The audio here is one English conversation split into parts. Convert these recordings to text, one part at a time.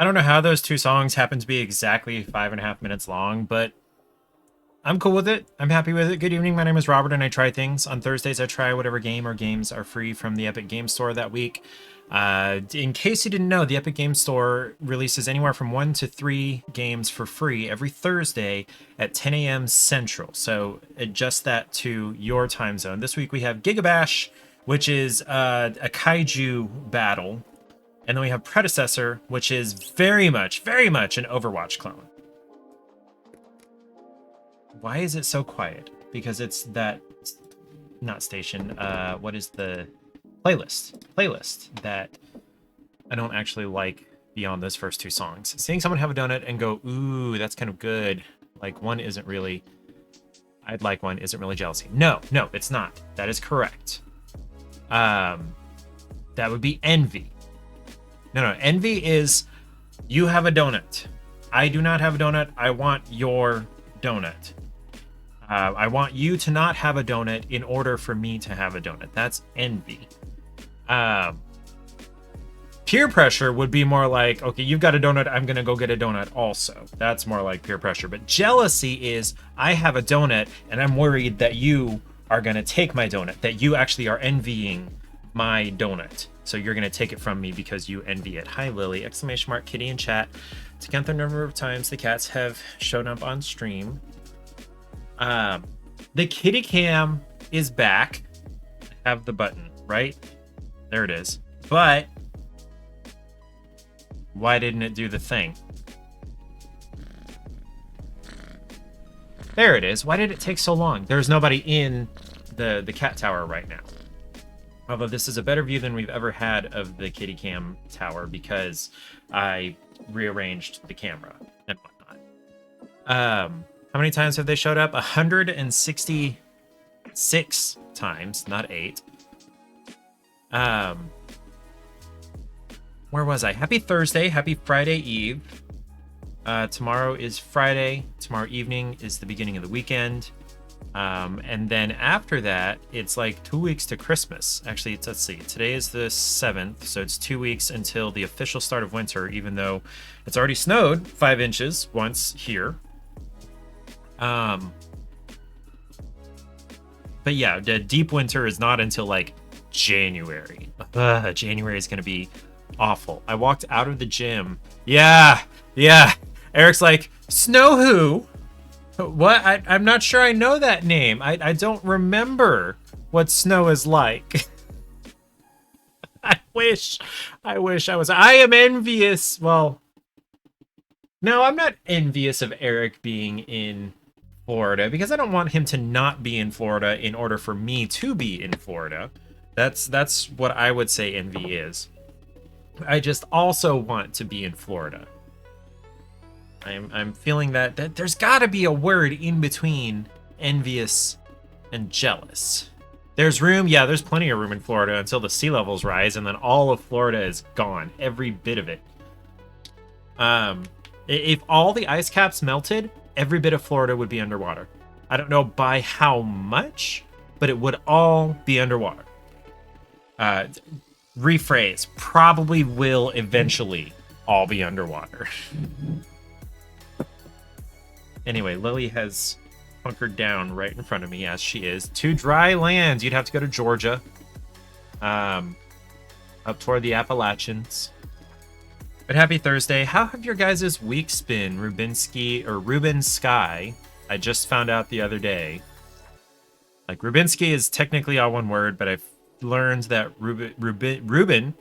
I don't know how those two songs happen to be exactly 5.5 minutes long, but I'm cool with it. I'm happy with it. Good evening. My name is Robert, and I try things. On Thursdays, I try whatever game or games are free from the Epic Game Store that week. In case you didn't know, the Epic Game Store releases anywhere from 1 to 3 games for free every Thursday at 10 a.m. Central. So adjust that to your time zone. This week we have Gigabash, which is a Kaiju battle. And then we have Predecessor, which is very much an Overwatch clone. Why is it so quiet? Because it's that, not station, what is the playlist that I don't actually like beyond those first two songs. Seeing someone have a donut and go, ooh, that's kind of good. Like one isn't really, I'd like one isn't really jealousy. No, it's not. That is correct. That would be envy. No, envy is you have a donut. I do not have a donut. I want your donut. I want you to not have a donut in order for me to have a donut. That's envy. Peer pressure would be more like, okay, you've got a donut, I'm going to go get a donut also. That's more like peer pressure. But jealousy is, I have a donut and I'm worried that you are going to take my donut, that you actually are envying my donut. So you're going to take it from me because you envy it. Hi, Lily! Exclamation mark kitty in chat. To count the number of times the cats have shown up on stream. The kitty cam is back. I have the button, right? There it is. But why didn't it do the thing? There it is. Why did it take so long? There's nobody in the cat tower right now. Although this is a better view than we've ever had of the kitty cam tower because I rearranged the camera and whatnot. How many times have they showed up? 166 times, not 8. Where was I? Happy Thursday, happy Friday Eve. Tomorrow is Friday. Tomorrow evening is the beginning of the weekend. And then after that, it's like 2 weeks to Christmas. Actually, let's see. Today is the 7th, so it's 2 weeks until the official start of winter, even though it's already snowed 5 inches once here. But yeah, the deep winter is not until like January. January is going to be awful. I walked out of the gym. Yeah. Eric's like, Snow who? What? I'm not sure I know that name. I don't remember what snow is like. I wish I was. I am envious. Well, no, I'm not envious of Eric being in Florida because I don't want him to not be in Florida in order for me to be in Florida. That's what I would say envy is. I just also want to be in Florida. I'm feeling that there's got to be a word in between envious and jealous. There's room, yeah, there's plenty of room in Florida until the sea levels rise, and then all of Florida is gone, every bit of it. If all the ice caps melted, every bit of Florida would be underwater. I don't know by how much, but it would all be underwater. Rephrase, probably will eventually all be underwater. Anyway, Lily has hunkered down right in front of me, as she is. To dry lands, you'd have to go to Georgia. Up toward the Appalachians. But happy Thursday. How have your guys' weeks been, Rubin Sky? I just found out the other day. Like, Rubinsky is technically all one word, but I've learned that Rubin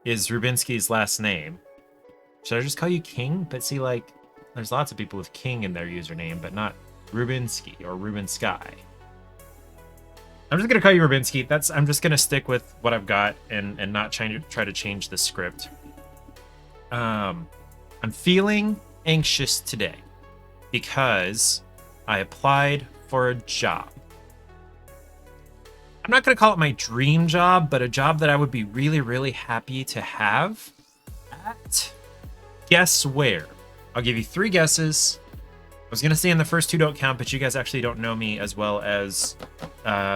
is Rubinsky's last name. Should I just call you King? But see, like, there's lots of people with King in their username, but not Rubinsky or Rubin Sky. I'm just gonna call you Rubinsky. I'm just gonna stick with what I've got and not try to change the script. I'm feeling anxious today because I applied for a job. I'm not gonna call it my dream job, but a job that I would be really, really happy to have. Guess where? I'll give you 3 guesses. I was going to say in the first 2 don't count, but you guys actually don't know me as well as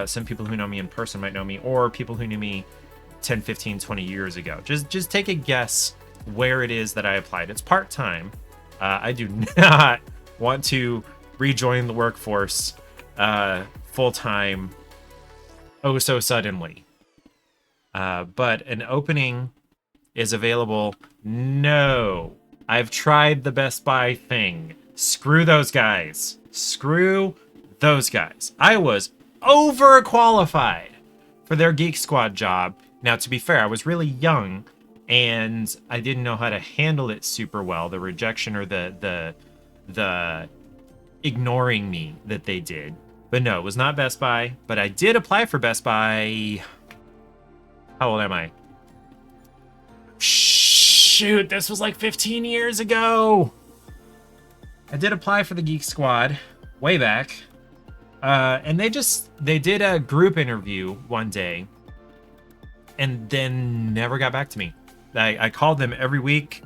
some people who know me in person might know me, or people who knew me 10, 15, 20 years ago. Just take a guess where it is that I applied. It's part-time. I do not want to rejoin the workforce full-time oh so suddenly. But an opening is available. No, I've tried the Best Buy thing. Screw those guys. Screw those guys. I was overqualified for their Geek Squad job. Now, to be fair, I was really young and I didn't know how to handle it super well. The rejection or the ignoring me that they did. But no, it was not Best Buy. But I did apply for Best Buy. How old am I? Shoot, this was like 15 years ago. I did apply for the Geek Squad way back. And they did a group interview one day and then never got back to me. I called them every week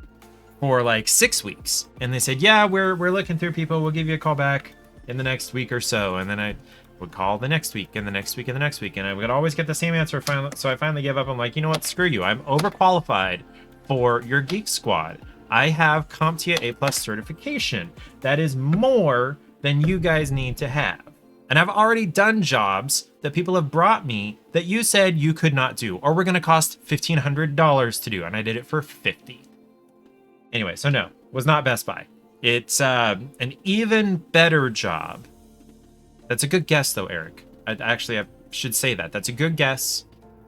for like 6 weeks and they said, yeah, we're looking through people. We'll give you a call back in the next week or so. And then I would call the next week and the next week and the next week. And I would always get the same answer. So I finally gave up. I'm like, you know what? Screw you. I'm overqualified for your Geek Squad. I have CompTIA A+ certification. That is more than you guys need to have. And I've already done jobs that people have brought me that you said you could not do or were going to cost $1,500 to do. And I did it for $50. Anyway, so no, was not Best Buy. It's an even better job. That's a good guess, though, Eric. I should say that. That's a good guess.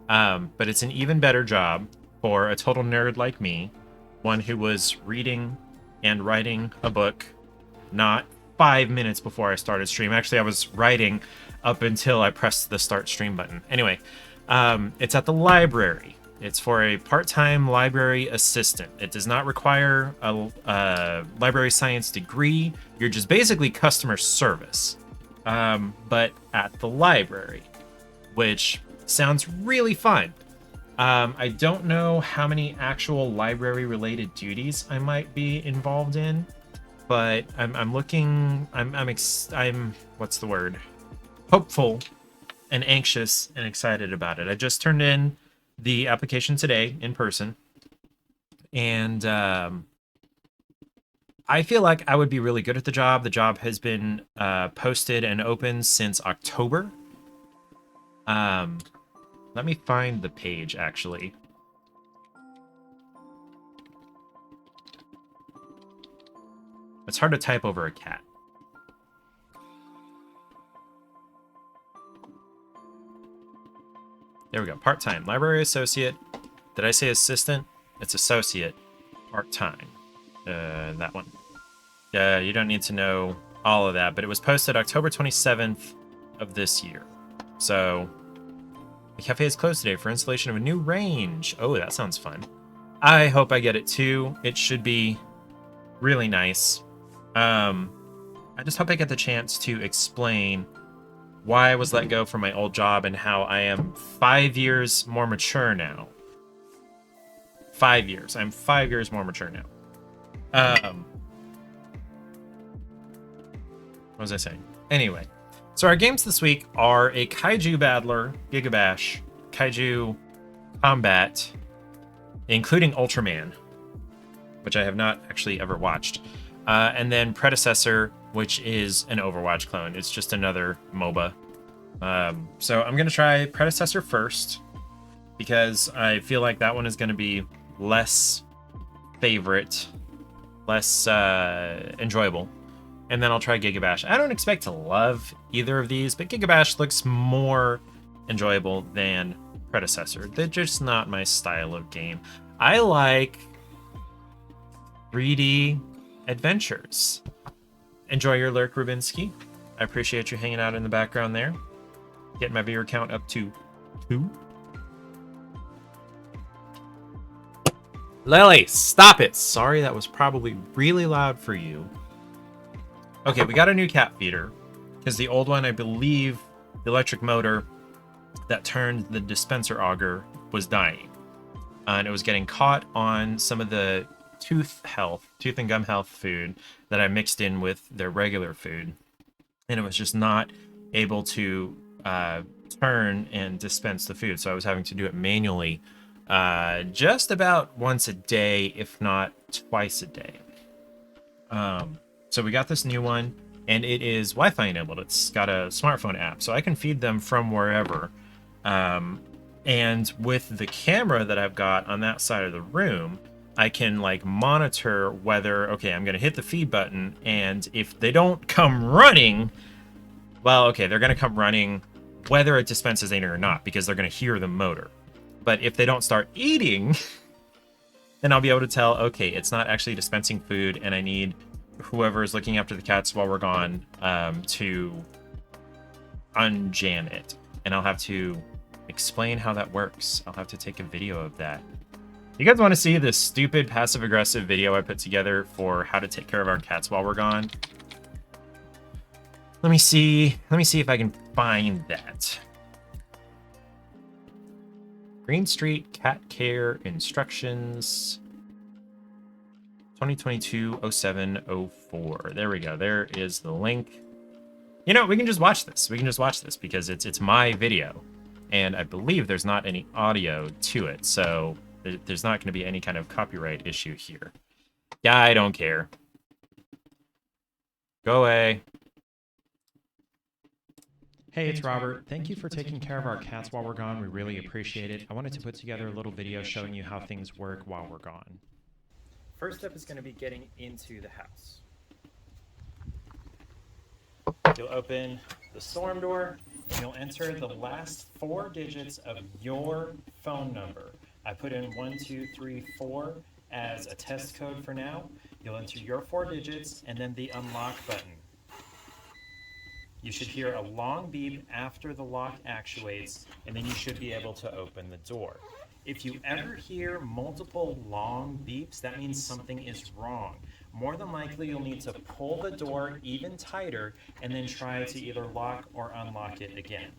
But it's an even better job for a total nerd like me. One who was reading and writing a book not 5 minutes before I started stream. Actually, I was writing up until I pressed the start stream button. Anyway, it's at the library. It's for a part-time library assistant. It does not require a library science degree. You're just basically customer service, but at the library, which sounds really fun. I don't know how many actual library-related duties I might be involved in, but I'm looking. I'm what's the word? Hopeful and anxious and excited about it. I just turned in the application today in person, and I feel like I would be really good at the job. The job has been posted and open since October. Let me find the page, actually. It's hard to type over a cat. There we go. Part-time. Library associate. Did I say assistant? It's associate. Part-time. That one. You don't need to know all of that, but it was posted October 27th of this year. So, the cafe is closed today for installation of a new range. Oh, that sounds fun. I hope I get it too. It should be really nice. I just hope I get the chance to explain why I was let go from my old job and how I am 5 years more mature now. 5 years. I'm 5 years more mature now. What was I saying? Anyway, so our games this week are a Kaiju Battler, Gigabash, Kaiju Combat, including Ultraman, which I have not actually ever watched. And then Predecessor, which is an Overwatch clone. It's just another MOBA. So I'm going to try Predecessor first, because I feel like that one is going to be less favorite, less enjoyable. And then I'll try Gigabash. I don't expect to love either of these, but Gigabash looks more enjoyable than Predecessor. They're just not my style of game. I like 3D adventures. Enjoy your lurk, Rubinsky. I appreciate you hanging out in the background there. Getting my viewer count up to 2. Lily, stop it! Sorry, that was probably really loud for you. Okay, we got a new cat feeder, because the old one, I believe, the electric motor that turned the dispenser auger was dying. And it was getting caught on some of the tooth and gum health food that I mixed in with their regular food. And it was just not able to turn and dispense the food. So I was having to do it manually just about once a day, if not twice a day. So we got this new one, and it is Wi-Fi enabled. It's got a smartphone app, so I can feed them from wherever. And with the camera that I've got on that side of the room, I can like monitor whether, okay, I'm going to hit the feed button, and if they don't come running, well, okay, they're going to come running whether it dispenses anything or not, because they're going to hear the motor. But if they don't start eating, then I'll be able to tell, okay, it's not actually dispensing food, and I need whoever is looking after the cats while we're gone to unjam it. And I'll have to explain how that works. I'll have to take a video of that. You guys want to see this stupid passive-aggressive video I put together for how to take care of our cats while we're gone? Let me see if I can find that. Green Street Cat Care Instructions 2022-07-04. There we go. There is the link. You know, we can just watch this. We can just watch this because it's my video. And I believe there's not any audio to it, so there's not going to be any kind of copyright issue here. Yeah, I don't care. Go away. Hey, it's Robert. Thank you for taking care of our cats while we're gone. We really appreciate it. I wanted to put together a little video showing you how things work while we're gone. First step is going to be getting into the house. You'll open the storm door, and you'll enter the last 4 digits of your phone number. I put in 1234 as a test code for now. You'll enter your 4 digits and then the unlock button. You should hear a long beep after the lock actuates, and then you should be able to open the door. If you ever hear multiple long beeps, that means something is wrong. More than likely, you'll need to pull the door even tighter and then try to either lock or unlock it again.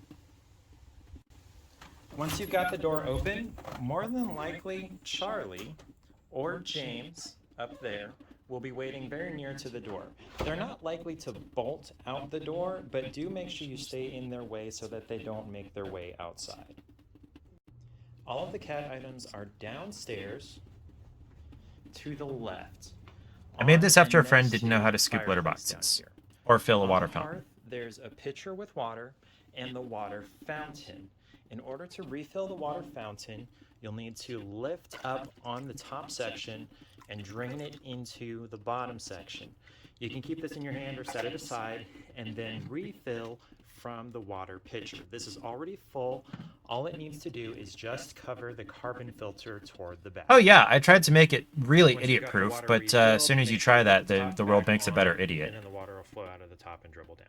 Once you've got the door open, more than likely Charlie or James up there will be waiting very near to the door. They're not likely to bolt out the door, but do make sure you stay in their way so that they don't make their way outside. All of the cat items are downstairs to the left. I made this after a friend didn't know how to scoop litter boxes or fill a water fountain. There's a pitcher with water and the water fountain. In order to refill the water fountain, you'll need to lift up on the top section and drain it into the bottom section. You can keep this in your hand or set it aside and then refill from the water pitcher. This is already full. All it needs to do is just cover the carbon filter toward the back. Oh yeah, I tried to make it really idiot-proof, but as soon as you try that, the world makes a better idiot. And then the water will flow out of the top and dribble down.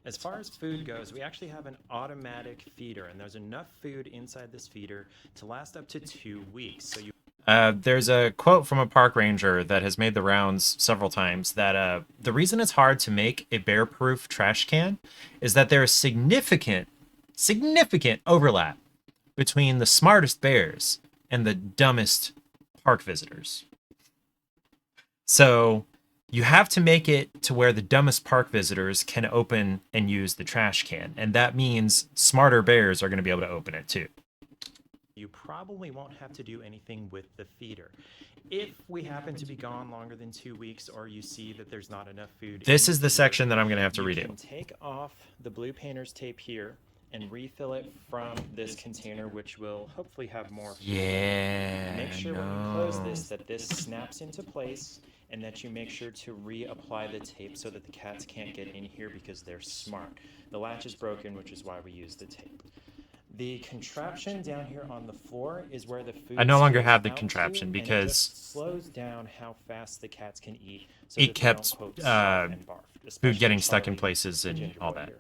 As far as food goes, we actually have an automatic feeder, and there's enough food inside this feeder to last up to 2 weeks. So you there's a quote from a park ranger that has made the rounds several times that the reason it's hard to make a bear-proof trash can is that there is significant overlap between the smartest bears and the dumbest park visitors. So you have to make it to where the dumbest park visitors can open and use the trash can, and that means smarter bears are going to be able to open it too. You probably won't have to do anything with the feeder. If we happen to be gone longer than 2 weeks or you see that there's not enough food... This is the section that I'm going to have to redo. You can take off the blue painter's tape here and refill it from this container, which will hopefully have more food. Yeah, Make sure when you close this that this snaps into place and that you make sure to reapply the tape so that the cats can't get in here because they're smart. The latch is broken, which is why we use the tape. The contraption down here on the floor is where the food... I no longer have the out contraption to, because... And it just slows down how fast the cats can eat. So it kept food getting stuck in places and all that. Here.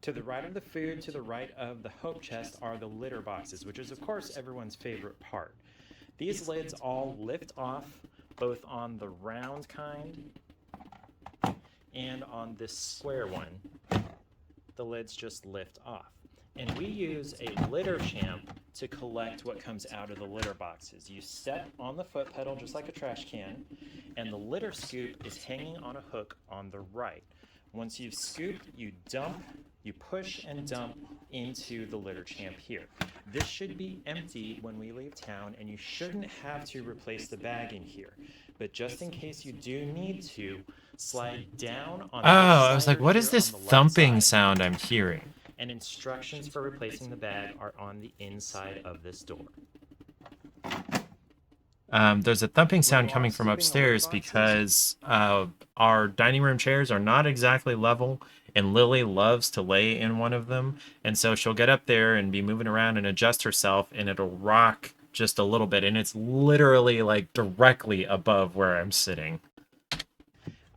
To the right of the food, to the right of the hope chest are the litter boxes, which is of course everyone's favorite part. These lids all lift off, both on the round kind and on this square one. The lids just lift off. And we use a litter champ to collect what comes out of the litter boxes. You step on the foot pedal just like a trash can, and the litter scoop is hanging on a hook on the right. Once you've scooped, you dump, you push and dump into the litter champ here. This should be empty when we leave town, and you shouldn't have to replace the bag in here. But just in case you do need to, slide down on Oh, I was like, what is here this on the left thumping side. sound I'm hearing? And instructions for replacing the bag are on the inside of this door. There's a thumping sound coming from upstairs because our dining room chairs are not exactly level, and Lily loves to lay in one of them. And so she'll get up there and be moving around and adjust herself, and it'll rock just a little bit. And it's literally like directly above where I'm sitting.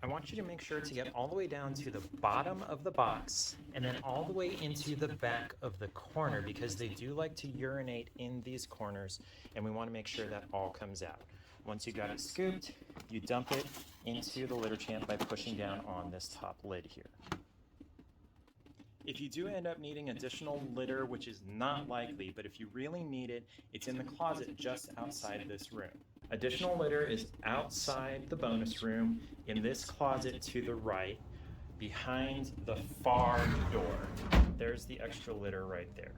I want you to make sure to get all the way down to the bottom of the box and then all the way into the back of the corner, because they do like to urinate in these corners, and we want to make sure that all comes out. Once you got it scooped, you dump it into the litter champ by pushing down on this top lid here. If you do end up needing additional litter, which is not likely, but if you really need it, it's in the closet just outside this room. Additional litter is outside the bonus room in this closet to the right, behind the far door. There's the extra litter right there.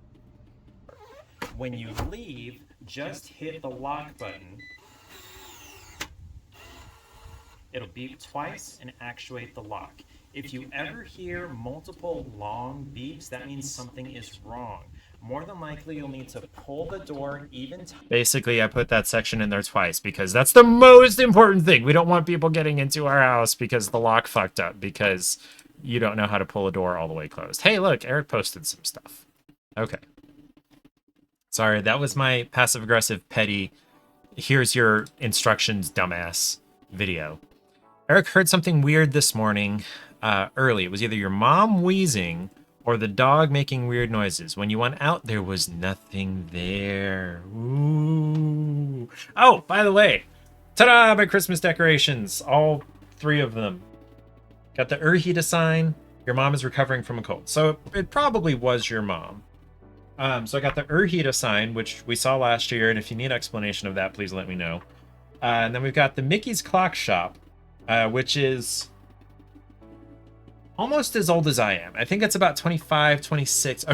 When you leave, just hit the lock button. It'll beep twice and actuate the lock. If you ever hear multiple long beeps, that means something is wrong. More than likely, you'll need to pull the door even tighter. Basically, I put that section in there twice because that's the most important thing. We don't want people getting into our house because the lock fucked up because you don't know how to pull a door all the way closed. Hey, look, Eric posted some stuff. Okay. Sorry, that was my passive-aggressive, petty, here's your instructions, dumbass video. Eric heard something weird this morning early. It was either your mom wheezing or the dog making weird noises. When you went out, there was nothing there. Ooh. Oh, by the way, ta-da, my Christmas decorations. All 3 of them. Got the Urhita sign. Your mom is recovering from a cold. So it probably was your mom. So I got the Urhita sign, which we saw last year. And if you need explanation of that, please let me know. And then we've got the Mickey's Clock Shop, which is almost as old as I am. I think it's about 25, 26.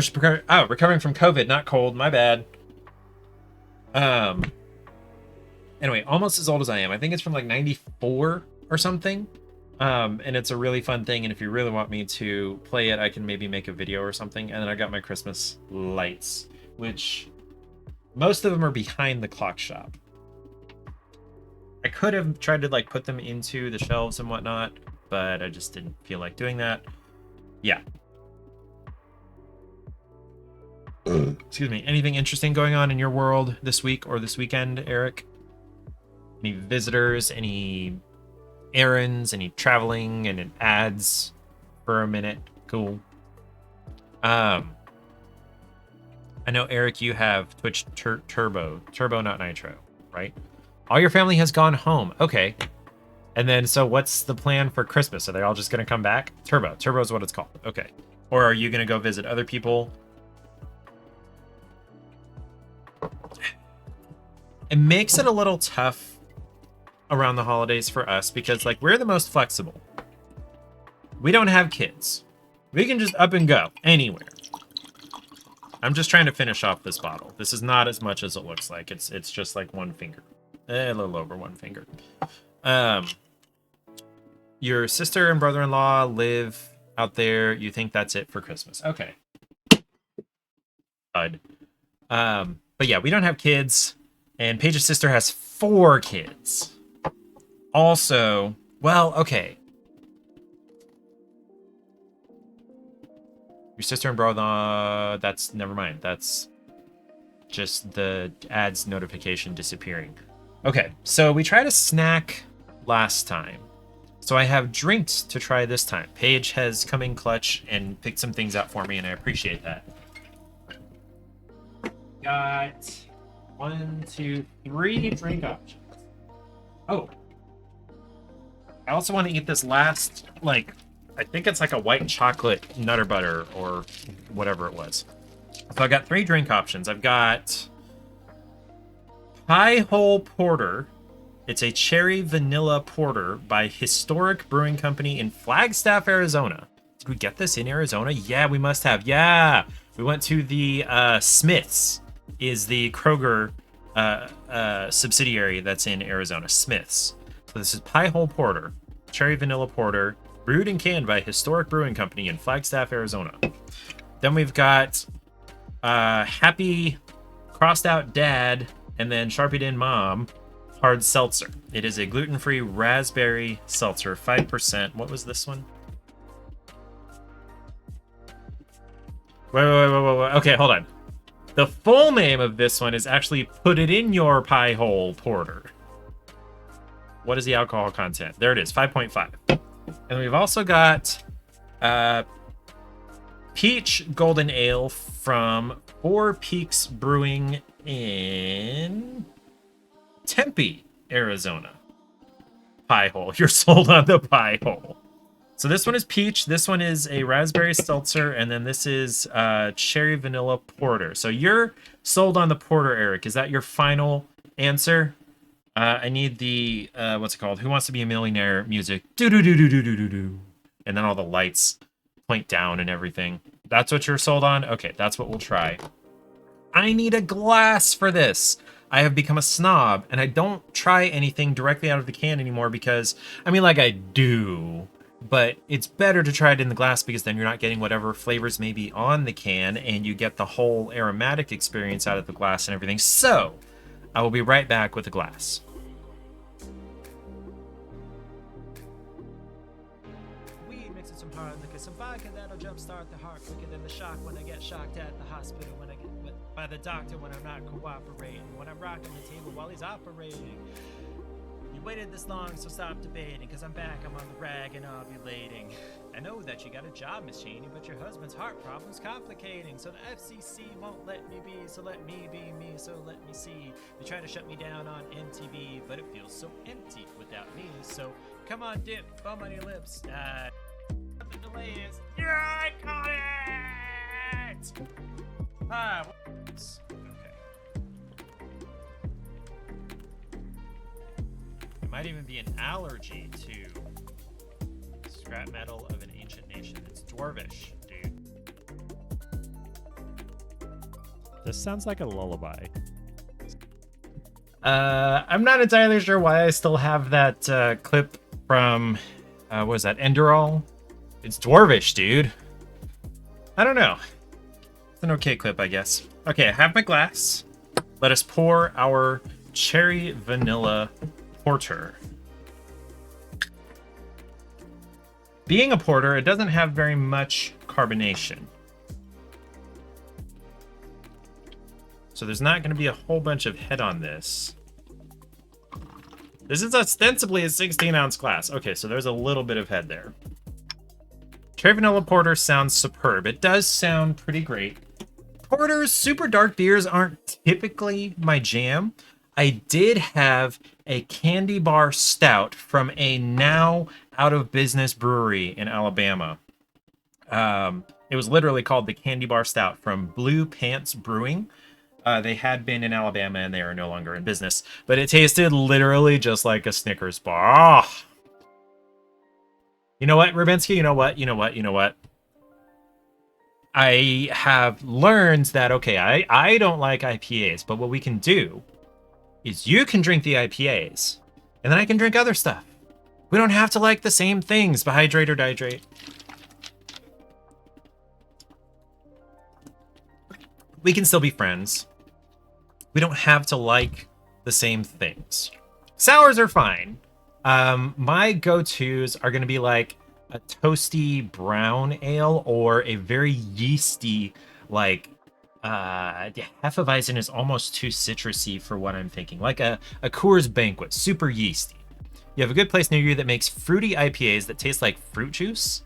Oh, recovering from COVID, not cold. My bad. Anyway, almost as old as I am. I think it's from like 94 or something. And it's a really fun thing. And if you really want me to play it, I can maybe make a video or something. And then I got my Christmas lights, which most of them are behind the clock shop. I could have tried to like put them into the shelves and whatnot, but I just didn't feel like doing that. Yeah. Excuse me. Anything interesting going on in your world this week or this weekend, Eric? Any visitors, any errands, any traveling, and ads for a minute? Cool. I know, Eric, you have Twitch Turbo, not Nitro, right? All your family has gone home. Okay. And then, so what's the plan for Christmas? Are they all just going to come back? Turbo is what it's called. Okay. Or are you going to go visit other people? It makes it a little tough around the holidays for us because, like, we're the most flexible. We don't have kids. We can just up and go anywhere. I'm just trying to finish off this bottle. This is not as much as it looks like. It's just like 1 finger. A little over 1 finger. Your sister and brother-in-law live out there. You think that's it for Christmas. Okay. But yeah, we don't have kids. And Paige's sister has 4 kids. Also, well, okay. Your sister and brother-in-law, that's, never mind. That's just the ads notification disappearing. Okay, so we tried a snack last time. So I have drinks to try this time. Paige has come in clutch and picked some things out for me, and I appreciate that. Got 1, 2, 3 drink options. Oh. I also want to eat this last, like, I think it's like a white chocolate Nutter Butter or whatever it was. So I got 3 drink options. I've got Pie Hole Porter. It's a cherry vanilla porter by Historic Brewing Company in Flagstaff, Arizona. Did we get this in Arizona? Yeah, we must have. Yeah. We went to the Smiths is the Kroger subsidiary that's in Arizona, Smith's. So this is Pie Hole Porter, Cherry Vanilla Porter, brewed and canned by Historic Brewing Company in Flagstaff, Arizona. Then we've got Happy Crossed Out Dad and then Sharpied In Mom Hard Seltzer. It is a gluten-free raspberry seltzer, 5%. What was this one? Wait. Okay, hold on. The full name of this one is actually Put It In Your Pie Hole Porter. What is the alcohol content? There it is, 5.5. And we've also got Peach Golden Ale from Four Peaks Brewing in Tempe, Arizona. Pie Hole. You're sold on the Pie Hole. So this one is peach, this one is a raspberry seltzer, and then this is cherry vanilla porter. So you're sold on the porter, Eric. Is that your final answer? I need the what's it called? Who Wants to Be a Millionaire music. Do do do do do do do do. And then all the lights point down and everything. That's what you're sold on? Okay, that's what we'll try. I need a glass for this. I have become a snob, and I don't try anything directly out of the can anymore because, I mean, like I do, but it's better to try it in the glass because then you're not getting whatever flavors may be on the can, and you get the whole aromatic experience out of the glass and everything. So, I will be right back with the glass. Weed mixing some hard liquor, some vodka that'll jumpstart the heart quicker than the shock when I get shocked at the hospital, when I get whipped by the doctor when I'm not cooperating, when I'm rocking the table while he's operating. You waited this long, so stop debating, cause I'm back, I'm on the rag and ovulating. I know that you got a job, Miss Cheney, but your husband's heart problem's complicating. So the FCC won't let me be, so let me be me, so let me see. They try to shut me down on MTV, but it feels so empty without me. So come on, dip, bum on your lips. The delay is, yeah, I caught it! It might even be an allergy to scrap metal of an ancient nation. It's dwarvish, dude. This sounds like a lullaby. I'm not entirely sure why I still have that clip from, what was that, Enderall? It's dwarvish, dude. I don't know. It's an okay clip, I guess. Okay, I have my glass. Let us pour our cherry vanilla porter. Being a porter, it doesn't have very much carbonation. So there's not going to be a whole bunch of head on this. This is ostensibly a 16-ounce glass. Okay, so there's a little bit of head there. Cherry Vanilla Porter sounds superb. It does sound pretty great. Porters, super dark beers aren't typically my jam. I did have a candy bar stout from a now out-of-business brewery in Alabama. It was literally called the Candy Bar Stout from Blue Pants Brewing. They had been in Alabama and they are no longer in business. But it tasted literally just like a Snickers bar. Oh. You know what, Rubinsky? You know what? I have learned that, okay, I don't like IPAs, but what we can do is you can drink the IPAs, and then I can drink other stuff. We don't have to like the same things, but hydrate or dihydrate. We can still be friends. We don't have to like the same things. Sours are fine. My go-tos are going to be like a toasty brown ale or a very yeasty, like, Hefeweizen is almost too citrusy for what I'm thinking. Like a Coors Banquet, super yeasty. You have a good place near you that makes fruity IPAs that taste like fruit juice.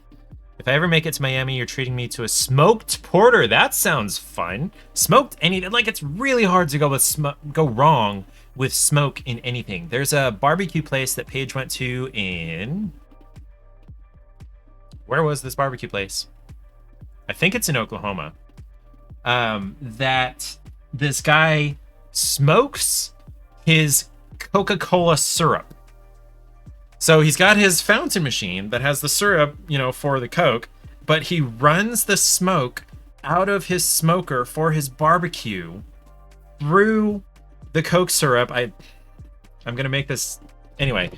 If I ever make it to Miami, you're treating me to a smoked porter. That sounds fun. Smoked anything. Like, it's really hard to go wrong with smoke in anything. There's a barbecue place that Paige went to in... Where was this barbecue place? I think it's in Oklahoma. That this guy smokes his Coca-Cola syrup. So he's got his fountain machine that has the syrup, for the Coke, but he runs the smoke out of his smoker for his barbecue brew the Coke syrup. I'm gonna make this anyway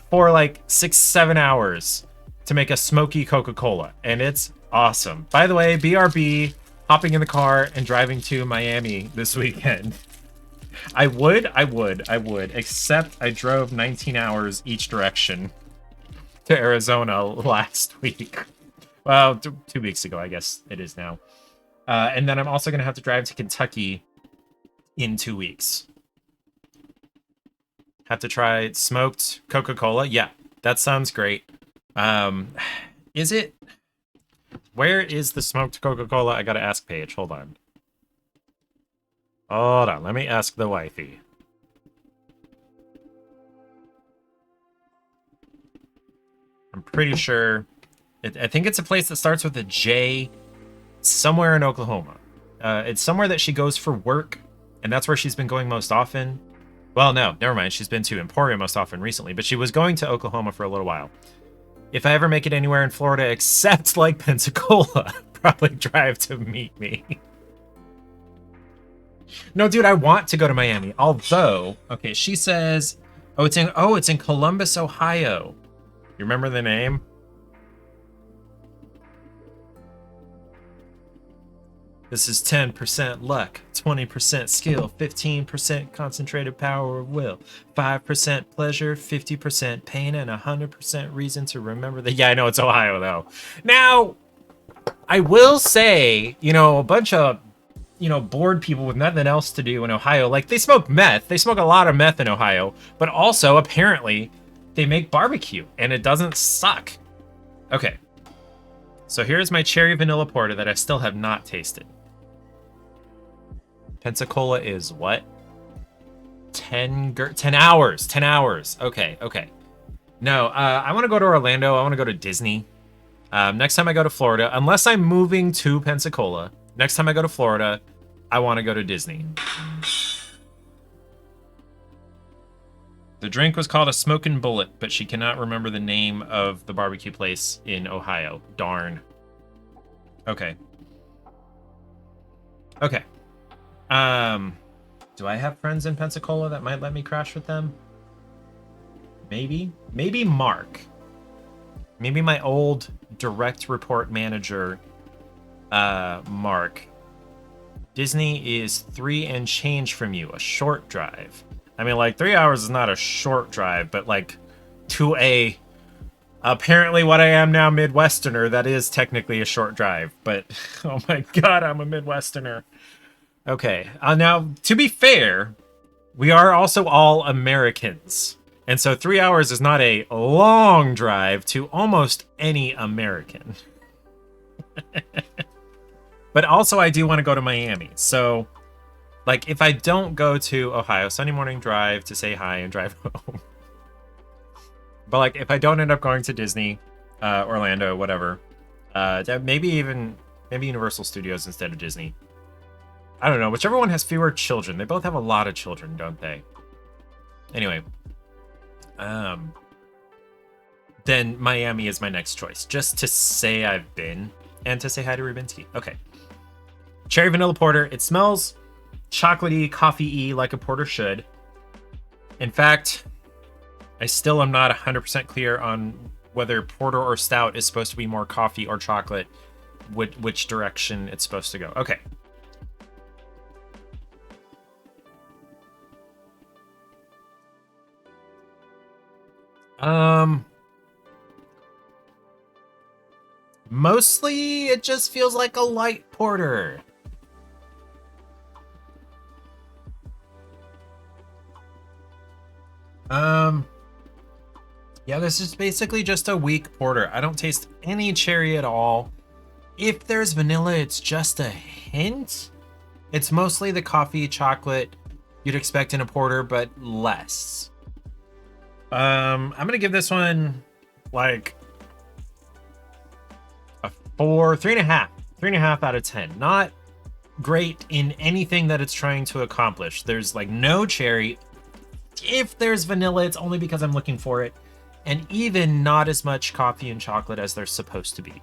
for like 6-7 hours to make a smoky Coca-Cola, and it's awesome. By the way, BRB, hopping in the car and driving to Miami this weekend. I would, except I drove 19 hours each direction to Arizona last week. Well, 2 weeks ago, I guess it is now. And then I'm also going to have to drive to Kentucky in 2 weeks. Have to try smoked Coca-Cola. Yeah, that sounds great. Is it? Where is the smoked Coca-Cola? I got to ask Paige. Hold on. Hold on. Let me ask the wifey. I'm pretty sure. I think it's a place that starts with a J, somewhere in Oklahoma. It's somewhere that she goes for work, and that's where she's been going most often. Well, no, never mind. She's been to Emporia most often recently, but she was going to Oklahoma for a little while. If I ever make it anywhere in Florida except like Pensacola, probably drive to meet me. No, dude, I want to go to Miami. Although, okay, she says, it's in Columbus, Ohio. You remember the name? This is 10% luck, 20% skill, 15% concentrated power of will, 5% pleasure, 50% pain, and 100% reason to remember that. Yeah, I know it's Ohio, though. Now, I will say, a bunch of, bored people with nothing else to do in Ohio, like, they smoke meth. They smoke a lot of meth in Ohio, but also, apparently, they make barbecue, and it doesn't suck. Okay. So here's my cherry vanilla porter that I still have not tasted. Pensacola is what? 10 hours. 10 hours. Okay. No, I want to go to Orlando. I want to go to Disney. Next time I go to Florida, unless I'm moving to Pensacola, next time I go to Florida, I want to go to Disney. The drink was called a Smokin' Bullet, but she cannot remember the name of the barbecue place in Ohio. Darn. Okay. Do I have friends in Pensacola that might let me crash with them? Maybe Mark. Maybe my old direct report manager, Mark. Disney is 3 and change from you, a short drive. I mean, like, 3 hours is not a short drive, but like to apparently what I am now, Midwesterner, that is technically a short drive. But oh my God, I'm a Midwesterner. Okay, now, to be fair, we are also all Americans. And so 3 hours is not a long drive to almost any American. But also, I do want to go to Miami. So, like, if I don't go to Ohio, Sunday morning drive to say hi and drive home. But, like, if I don't end up going to Disney, Orlando, whatever, maybe Universal Studios instead of Disney. I don't know, whichever one has fewer children. They both have a lot of children, don't they? Anyway. Then Miami is my next choice. Just to say I've been. And to say hi to Rubinsky. Okay. Cherry vanilla porter. It smells chocolatey, coffee-y like a porter should. In fact, I still am not 100% clear on whether porter or stout is supposed to be more coffee or chocolate. Which direction it's supposed to go. Okay. Mostly it just feels like a light porter. Yeah, this is basically just a weak porter. I don't taste any cherry at all. If there's vanilla, it's just a hint. It's mostly the coffee, chocolate you'd expect in a porter, but less. I'm gonna give this one like a 3.5 out of 10. Not great in anything that it's trying to accomplish. There's like no cherry. If there's vanilla, it's only because I'm looking for it, and even not as much coffee and chocolate as there's supposed to be.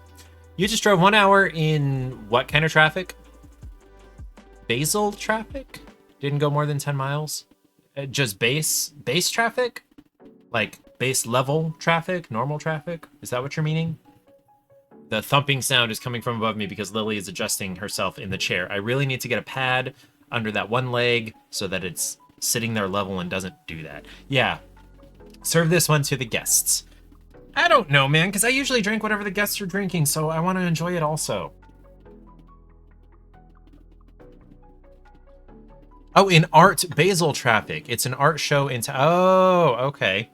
You just drove 1 hour in what kind of traffic? Basal traffic? Didn't go more than 10 miles? Just base traffic? Like base level traffic? Normal traffic? Is that what you're meaning? The thumping sound is coming from above me because Lily is adjusting herself in the chair. I really need to get a pad under that one leg so that it's sitting there level and doesn't do that. Yeah. Serve this one to the guests. I don't know, man, because I usually drink whatever the guests are drinking, so I want to enjoy it also. Oh, in Art Basel traffic. It's an art show into... Oh, okay.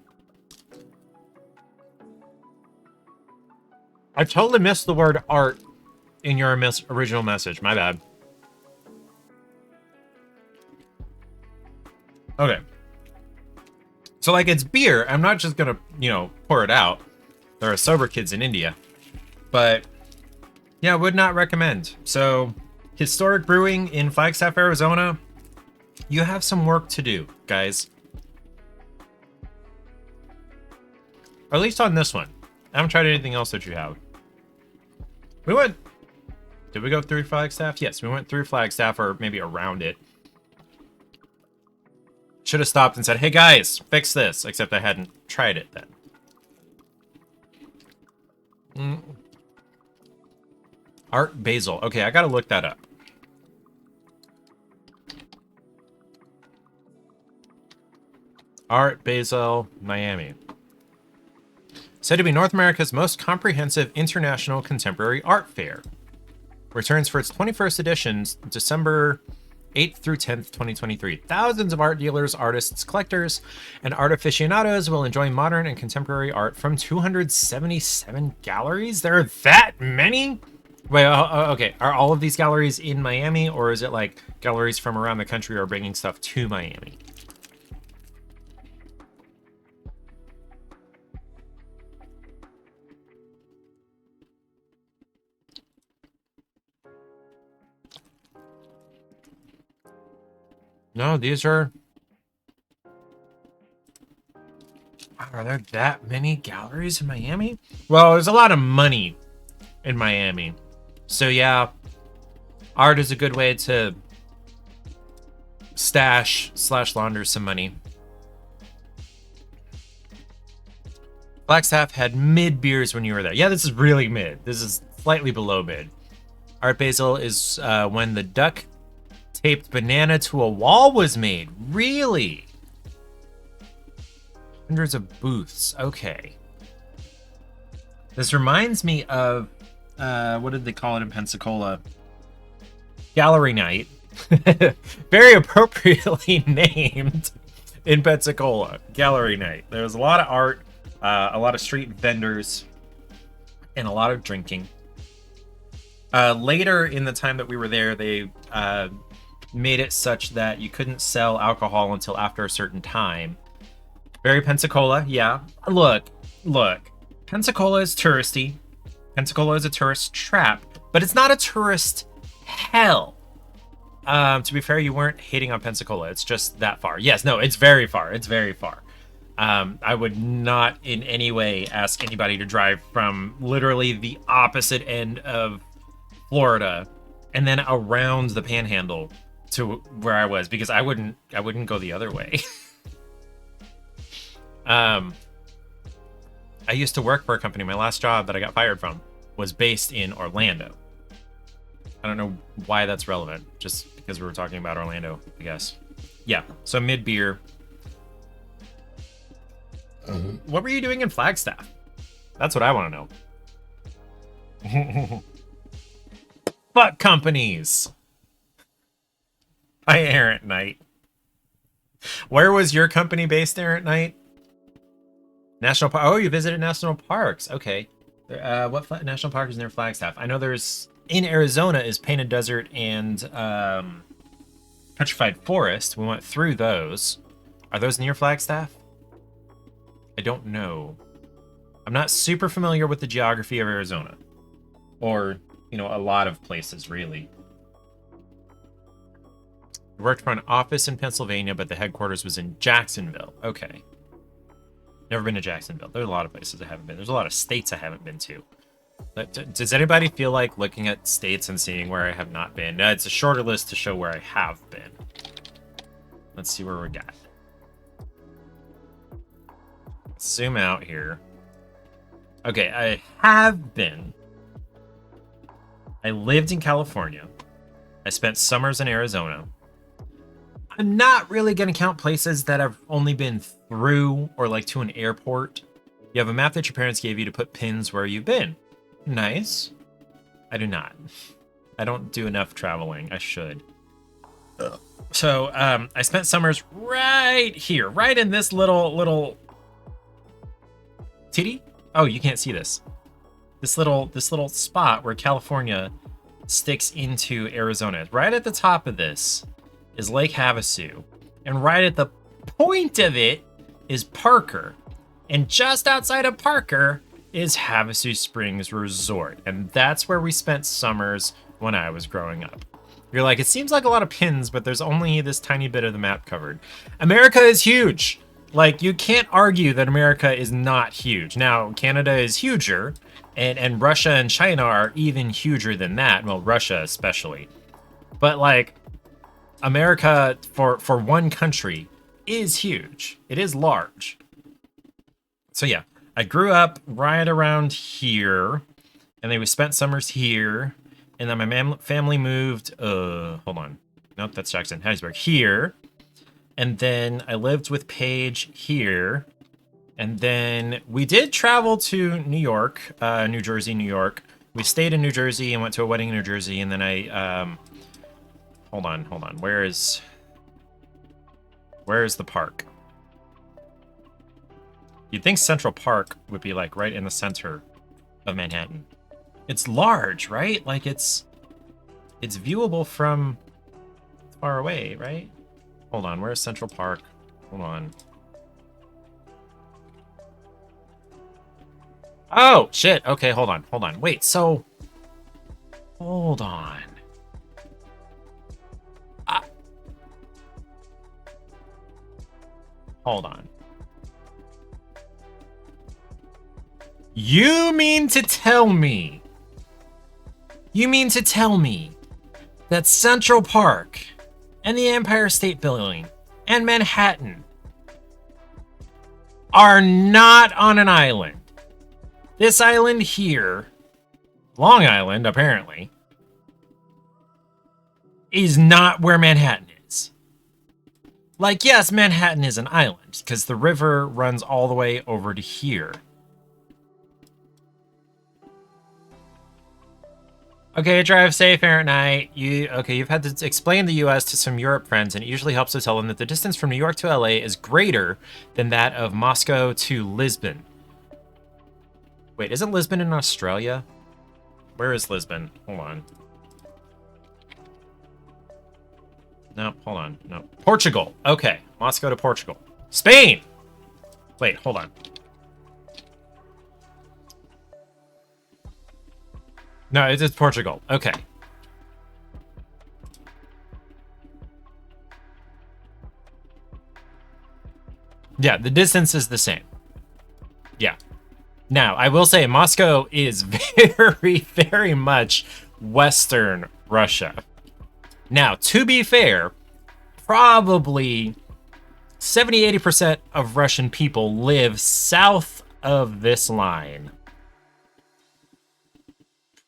I totally missed the word art in your original message. My bad. Okay. So, like, it's beer. I'm not just gonna, pour it out. There are sober kids in India. But, yeah, would not recommend. So, Historic Brewing in Flagstaff, Arizona. You have some work to do, guys. Or at least on this one. I haven't tried anything else that you have. Did we go through Flagstaff? Yes, we went through Flagstaff, or maybe around it. Should have stopped and said, hey guys, fix this. Except I hadn't tried it then. Art Basel. Okay, I gotta look that up. Art Basel, Miami. Said to be North America's most comprehensive international contemporary art fair. Returns for its 21st edition, December 8th through 10th, 2023. Thousands of art dealers, artists, collectors, and art aficionados will enjoy modern and contemporary art from 277 galleries. There are that many? Wait, okay. Are all of these galleries in Miami, or is it like galleries from around the country are bringing stuff to Miami? No, these are... Are there that many galleries in Miami? Well, there's a lot of money in Miami. So yeah, art is a good way to stash/launder some money. Flagstaff had mid beers when you were there. Yeah, this is really mid. This is slightly below mid. Art Basel is when the duck taped banana to a wall was made. Really? Hundreds of booths. Okay. This reminds me of what did they call it in Pensacola? Gallery night. Very appropriately named in Pensacola. Gallery night. There was a lot of art, a lot of street vendors, and a lot of drinking. Later in the time that we were there, they made it such that you couldn't sell alcohol until after a certain time. Very Pensacola, yeah. Look. Pensacola is touristy. Pensacola is a tourist trap, but it's not a tourist hell. To be fair, you weren't hating on Pensacola. It's just that far. Yes, no, it's very far. It's very far. I would not in any way ask anybody to drive from literally the opposite end of Florida and then around the Panhandle to where I was, because I wouldn't go the other way. I used to work for a company. My last job that I got fired from was based in Orlando. I don't know why that's relevant, just because we were talking about Orlando, I guess. Yeah, so mid-beer. What were you doing in Flagstaff? That's what I want to know. Fuck companies. By Errant Knight. Where was your company based, Errant Knight? National Park. Oh, you visited national parks. Okay. What national park is near Flagstaff? I know there's in Arizona is Painted Desert and Petrified Forest. We went through those. Are those near Flagstaff? I don't know. I'm not super familiar with the geography of Arizona, or a lot of places really. I worked for an office in Pennsylvania, but the headquarters was in Jacksonville. Okay. Never been to Jacksonville. There's a lot of places I haven't been. There's a lot of states I haven't been to. Does anybody feel like looking at states and seeing where I have not been? It's a shorter list to show where I have been. Let's see where we got. Zoom out here. Okay, I lived in California. I spent summers in Arizona. I'm not really going to count places that I've only been through or like to an airport. You have a map that your parents gave you to put pins where you've been. Nice. I do not. I don't do enough traveling. I should. So I spent summers right here, right in this little titty. Oh, you can't see this. This little spot where California sticks into Arizona. Right at the top of this is Lake Havasu, and right at the point of it is Parker, and just outside of Parker is Havasu Springs Resort, and that's where we spent summers when I was growing up. You're like, it seems like a lot of pins, but there's only this tiny bit of the map covered. America is huge. Like, you can't argue that America is not huge. Now, Canada is huger, and Russia and China are even huger than that. Well, Russia especially. But, like, America, for one country, is huge. It is large. So, yeah, I grew up right around here, and then we spent summers here, and then my family moved, hold on. Nope, that's Jackson, Hattiesburg, here. And then I lived with Paige here. And then we did travel to New York, New Jersey, New York. We stayed in New Jersey and went to a wedding in New Jersey. And then I, hold on. Where is the park? You'd think Central Park would be like right in the center of Manhattan. It's large, right? Like it's viewable from far away, right? Hold on, where's Central Park? Hold on. Oh, shit. Okay, hold on. Wait, so... Hold on. Hold on. You mean to tell me that Central Park and the Empire State Building and Manhattan are not on an island? This island here, Long Island apparently, is not where Manhattan is. Like, yes, Manhattan is an island because the river runs all the way over to here. Okay, drive safe, Aaron Knight. You've had to explain the U.S. to some Europe friends, and it usually helps to tell them that the distance from New York to L.A. is greater than that of Moscow to Lisbon. Wait, isn't Lisbon in Australia? Where is Lisbon? Hold on. No, hold on. No. Portugal. Okay, Moscow to Portugal. Spain! Wait, hold on. No, it's Portugal. Okay. Yeah, the distance is the same. Yeah. Now, I will say Moscow is very, very much Western Russia. Now, to be fair, probably 70-80% of Russian people live south of this line.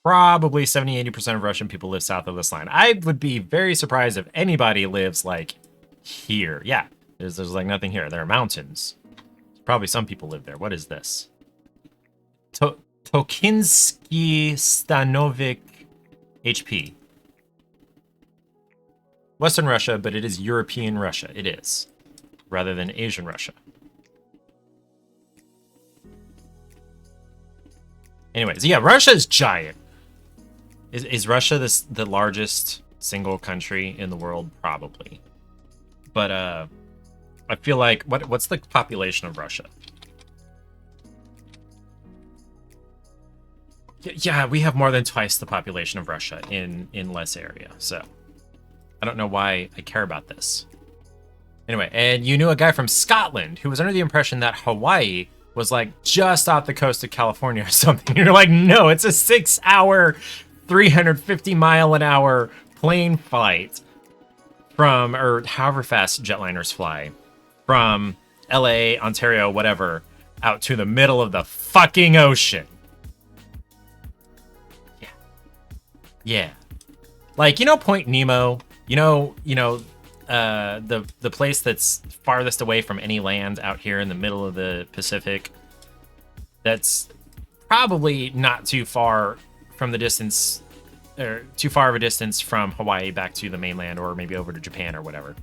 Probably 70-80% of Russian people live south of this line. I would be very surprised if anybody lives, like, here. Yeah, there's like, nothing here. There are mountains. Probably some people live there. What is this? Tokinsky Stanovic HP. Western Russia, but it is European Russia. It is. Rather than Asian Russia. Anyways, yeah, Russia is giant. Is Russia the largest single country in the world? Probably. But I feel like what's the population of Russia? Yeah, we have more than twice the population of Russia in less area. So I don't know why I care about this. Anyway, and you knew a guy from Scotland who was under the impression that Hawaii was like just off the coast of California or something. You're like, no, it's a 6-hour, 350-mile-an-hour plane flight from, or however fast jetliners fly, from LA, Ontario, whatever, out to the middle of the fucking ocean. Yeah. Yeah. Like, you know Point Nemo? The place that's farthest away from any land out here in the middle of the Pacific. That's probably not too far from the distance, or too far of a distance from Hawaii back to the mainland, or maybe over to Japan or whatever.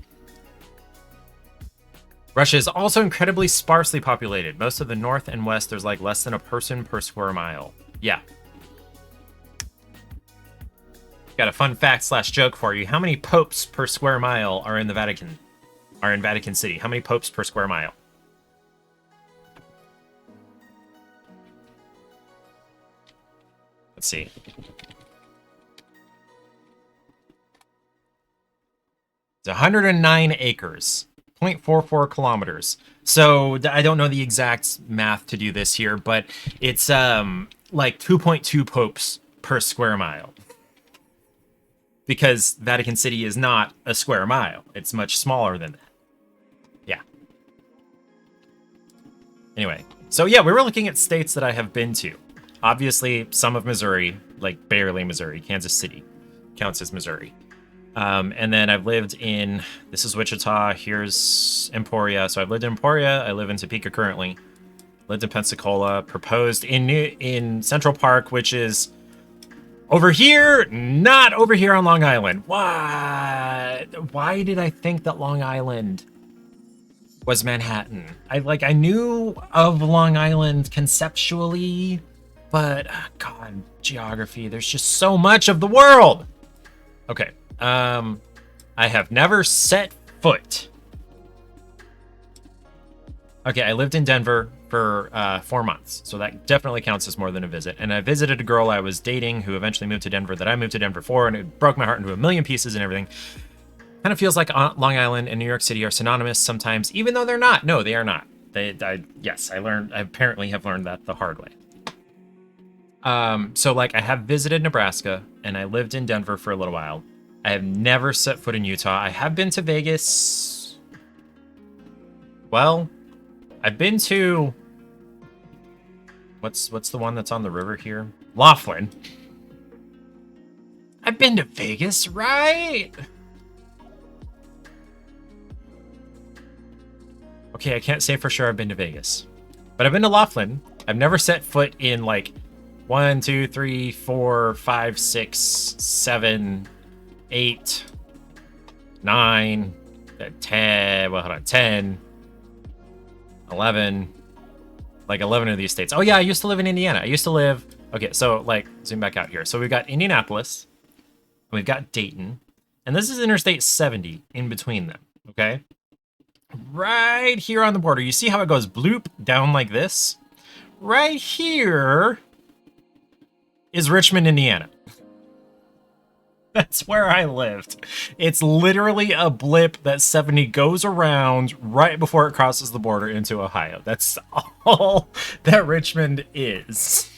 Russia is also incredibly sparsely populated. Most of the north and west, there's like less than a person per square mile. Yeah. Got a fun fact / joke for you. How many popes per square mile are in the Vatican? Are in Vatican City? How many popes per square mile? Let's see. It's 109 acres, 0.44 kilometers. So I don't know the exact math to do this here, but it's like 2.2 popes per square mile. Because Vatican City is not a square mile. It's much smaller than that. Yeah. Anyway, so yeah, we were looking at states that I have been to. Obviously, some of Missouri, like barely Missouri. Kansas City counts as Missouri. And then I've lived in, this is Wichita, here's Emporia. So I've lived in Emporia, I live in Topeka currently. Lived in Pensacola, proposed in Central Park, which is over here, not over here on Long Island. What? Why did I think that Long Island was Manhattan? I knew of Long Island conceptually, but God, geography, there's just so much of the world. Okay. I have never set foot. Okay, I lived in Denver for 4 months, so that definitely counts as more than a visit. And I visited a girl I was dating who eventually moved to Denver that I moved to Denver for, and it broke my heart into a million pieces and everything. Kind of feels like Long Island and New York City are synonymous sometimes, even though they're not. No, they are not. I apparently have learned that the hard way. So like I have visited Nebraska and I lived in Denver for a little while. I have never set foot in Utah. I have been to Vegas. Well, I've been to, what's the one that's on the river here? Laughlin. I've been to Vegas, right? Okay, I can't say for sure I've been to Vegas, but I've been to Laughlin. I've never set foot in like 1, 2, 3, 4, 5, 6, 7, 8, 9, 10, well, hold on, 10, 11, like 11 of these states. Oh yeah, I used to live in Indiana. Okay, so like zoom back out here. So we've got Indianapolis, and we've got Dayton, and this is Interstate 70 in between them, okay? Right here on the border. You see how it goes bloop down like this? Right here is Richmond, Indiana. That's where I lived. It's literally a blip that 70 goes around right before it crosses the border into Ohio. That's all that Richmond is.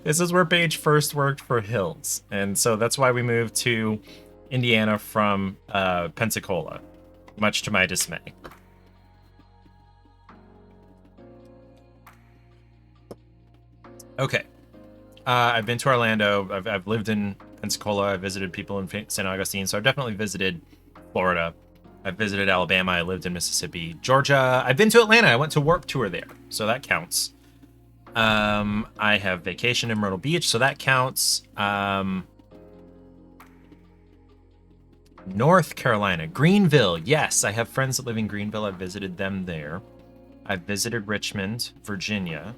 This is where Paige first worked for Hills. And so that's why we moved to Indiana from Pensacola, much to my dismay. Okay. I've been to Orlando. I've lived in Pensacola. I visited people in St. Augustine, so I've definitely visited Florida. I've visited Alabama. I lived in Mississippi. Georgia. I've been to Atlanta. I went to Warped Tour there, so that counts. I have vacationed in Myrtle Beach, so that counts. North Carolina. Greenville. Yes, I have friends that live in Greenville. I've visited them there. I've visited Richmond, Virginia.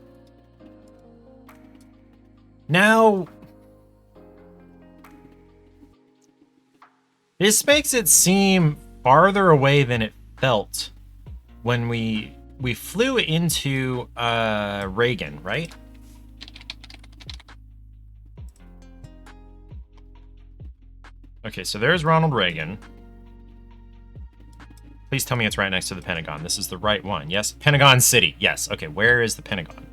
Now, this makes it seem farther away than it felt when we flew into Reagan, right? Okay, so there's Ronald Reagan. Please tell me it's right next to the Pentagon. This is the right one. Yes, Pentagon City. Yes. Okay, where is the Pentagon?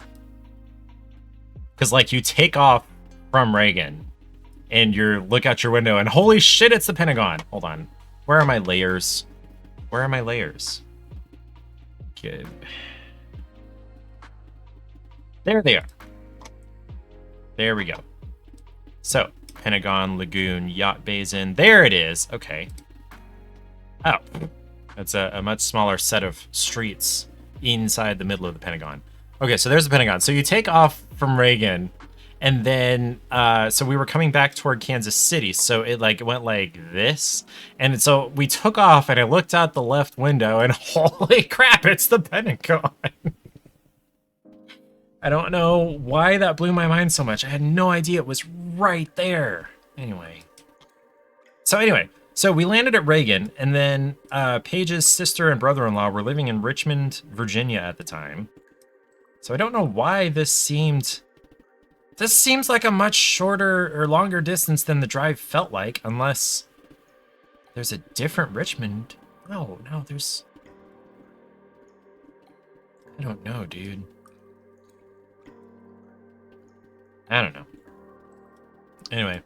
Because, like, you take off from Reagan, and you look out your window, and holy shit, it's the Pentagon. Hold on. Where are my layers? Where are my layers? Good. There they are. There we go. So, Pentagon, Lagoon, Yacht Basin. There it is. Okay. Oh. That's a much smaller set of streets inside the middle of the Pentagon. Okay, so there's the Pentagon. So you take off from Reagan, and then, so we were coming back toward Kansas City, so it went like this. And so we took off, and I looked out the left window, and holy crap, it's the Pentagon. I don't know why that blew my mind so much. I had no idea it was right there. Anyway. So we landed at Reagan, and then Paige's sister and brother-in-law were living in Richmond, Virginia at the time. So I don't know why this seems like a much shorter or longer distance than the drive felt like, unless there's a different Richmond. No, there's... I don't know, dude. I don't know. Anyway.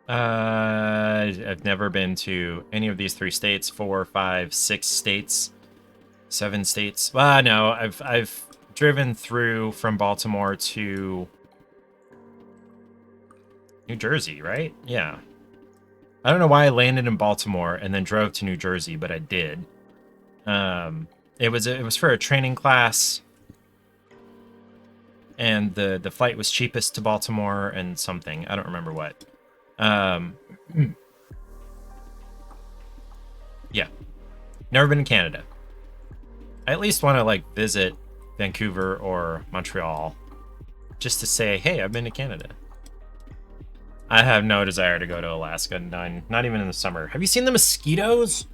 I've never been to any of these 3 states, 4, 5, 6 states, 7 states. Well, no, I've driven through from Baltimore to New Jersey, right? Yeah. I don't know why I landed in Baltimore and then drove to New Jersey, but I did. It was for a training class, and the flight was cheapest to Baltimore and something. I don't remember what. Yeah. Never been to Canada. I at least want to visit Vancouver or Montreal just to say, hey, I've been to Canada. I have no desire to go to Alaska, not even in the summer. Have you seen the mosquitoes?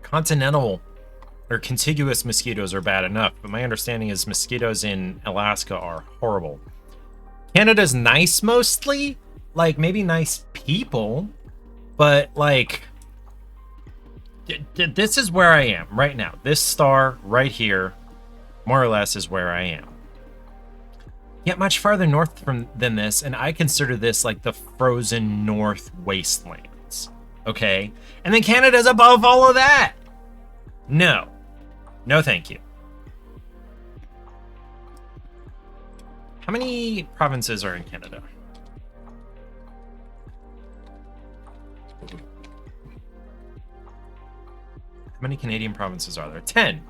Continental or contiguous mosquitoes are bad enough, but my understanding is mosquitoes in Alaska are horrible. Canada's nice mostly, maybe nice people, but this is where I am right now. This star right here, more or less, is where I am. Yet much farther north than this, and I consider this the frozen north wastelands. Okay? And then Canada's above all of that. No, thank you. How many provinces are in Canada? How many Canadian provinces are there? 10.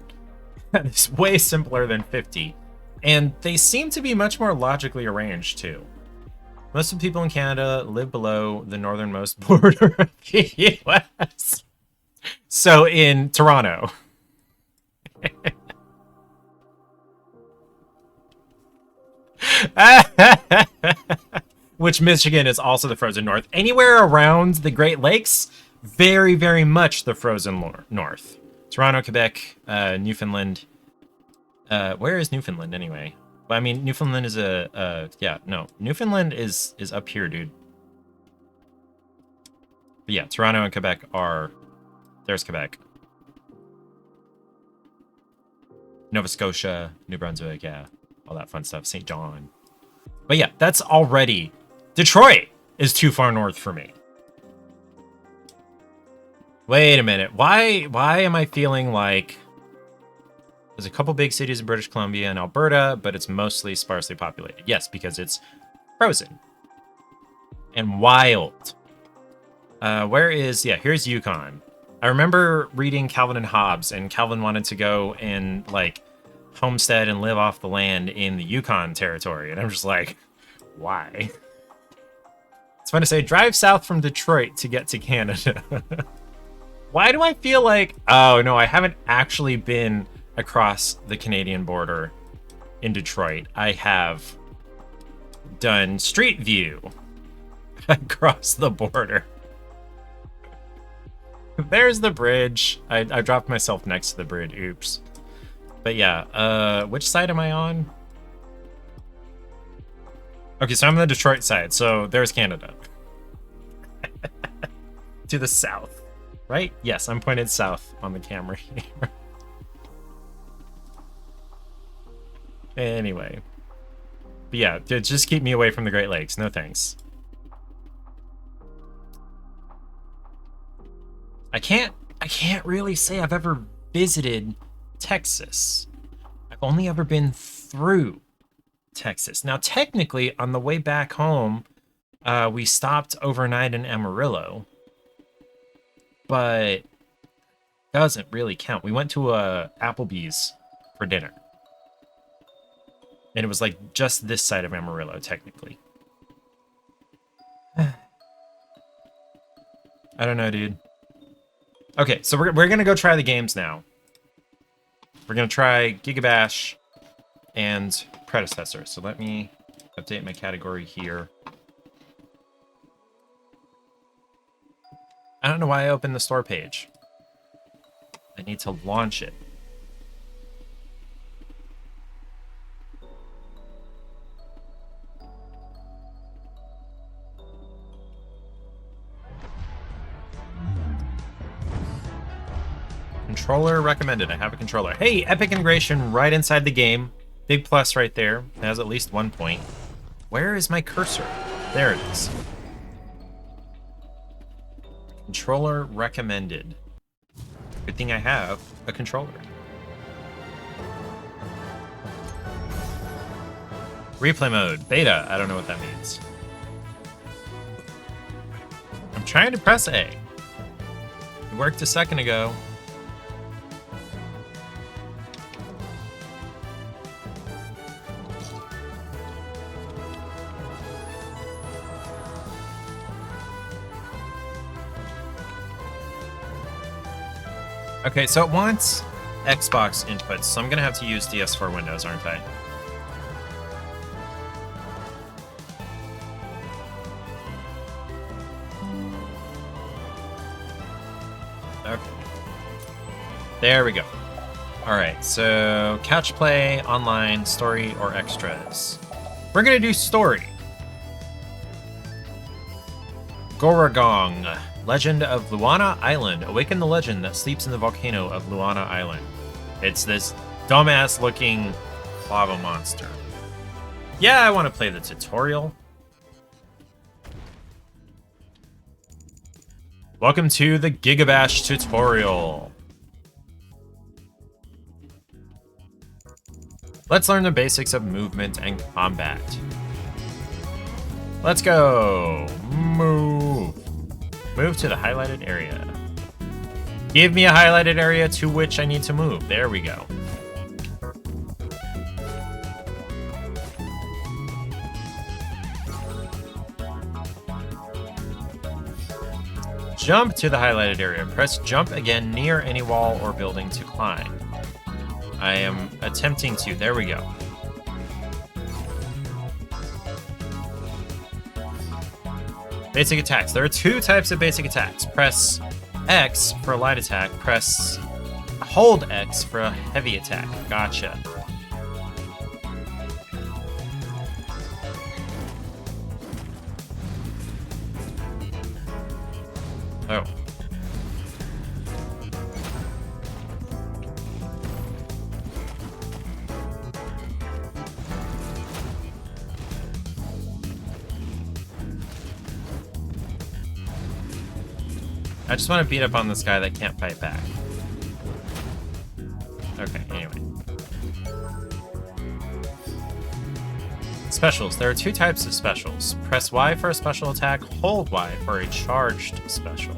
That is way simpler than 50. And they seem to be much more logically arranged, too. Most of the people in Canada live below the northernmost border of the US. So in Toronto. Which Michigan is also the frozen north. Anywhere around the Great Lakes, very, very much the frozen north. Toronto, Quebec, Newfoundland. Where is Newfoundland anyway? Well, I mean, Newfoundland is Newfoundland is up here, dude. But yeah, Toronto and Quebec are... There's Quebec. Nova Scotia, New Brunswick, yeah. All that fun stuff. St. John. But yeah, that's already... Detroit is too far north for me. Wait a minute. Why am I feeling like... There's a couple big cities in British Columbia and Alberta, but it's mostly sparsely populated. Yes, because it's frozen. And wild. Here's Yukon. I remember reading Calvin and Hobbes, and Calvin wanted to go and, homestead and live off the land in the Yukon territory. And I'm just like, why? It's fun to say, drive south from Detroit to get to Canada. Why do I feel like... Oh, no, I haven't actually been across the Canadian border in Detroit. I have done Street View across the border. There's the bridge. I dropped myself next to the bridge. Oops. But yeah, which side am I on? Okay, so I'm on the Detroit side, so there's Canada. To the south, right? Yes, I'm pointed south on the camera here. Anyway. But yeah, just keep me away from the Great Lakes. No thanks. I can't really say I've ever visited Texas. I've only ever been through Texas. Now, technically, on the way back home, we stopped overnight in Amarillo, but doesn't really count. We went to a Applebee's for dinner, and it was like just this side of Amarillo, technically. I don't know, dude. Okay, so we're gonna go try the games now. We're gonna try Gigabash and Predecessor. So let me update my category here. I don't know why I opened the store page. I need to launch it. Controller recommended. I have a controller. Hey, Epic integration right inside the game. Big plus right there. It has at least 1 point. Where is my cursor? There it is. Controller recommended. Good thing I have a controller. Replay mode. Beta. I don't know what that means. I'm trying to press A. It worked a second ago. Okay, so it wants Xbox inputs, so I'm gonna have to use DS4 Windows, aren't I? Okay. There we go. Alright, so catch play, online, story, or extras. We're gonna do story. Goragong. Legend of Luana Island. Awaken the legend that sleeps in the volcano of Luana Island. It's this dumbass looking lava monster. Yeah, I want to play the tutorial. Welcome to the Gigabash tutorial. Let's learn the basics of movement and combat. Let's go. Move. Move to the highlighted area. Give me a highlighted area to which I need to move. There we go. Jump to the highlighted area. Press jump again near any wall or building to climb. I am attempting to. There we go. Basic attacks. There are 2 types of basic attacks. Press X for a light attack. Hold X for a heavy attack. Gotcha. Oh. I just want to beat up on this guy that can't fight back. Okay, anyway. Specials. There are 2 types of specials. Press Y for a special attack, hold Y for a charged special.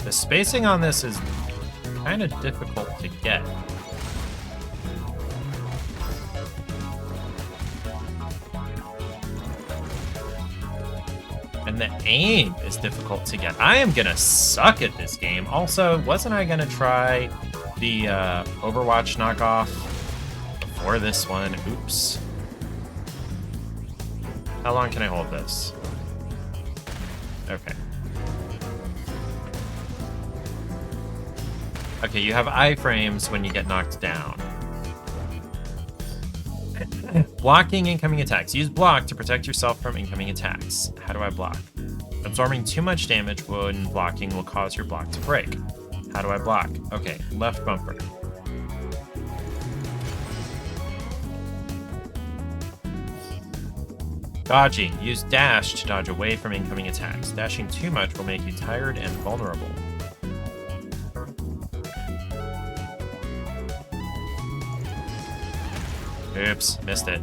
The spacing on this is kind of difficult to get. And the aim is difficult to get. I am gonna suck at this game. Also, wasn't I gonna try the Overwatch knockoff before this one? Oops. How long can I hold this? Okay. Okay, you have iframes when you get knocked down. Blocking incoming attacks. Use block to protect yourself from incoming attacks. How do I block? Absorbing too much damage when blocking will cause your block to break. How do I block? Okay, left bumper. Dodging. Use dash to dodge away from incoming attacks. Dashing too much will make you tired and vulnerable. Oops, missed it.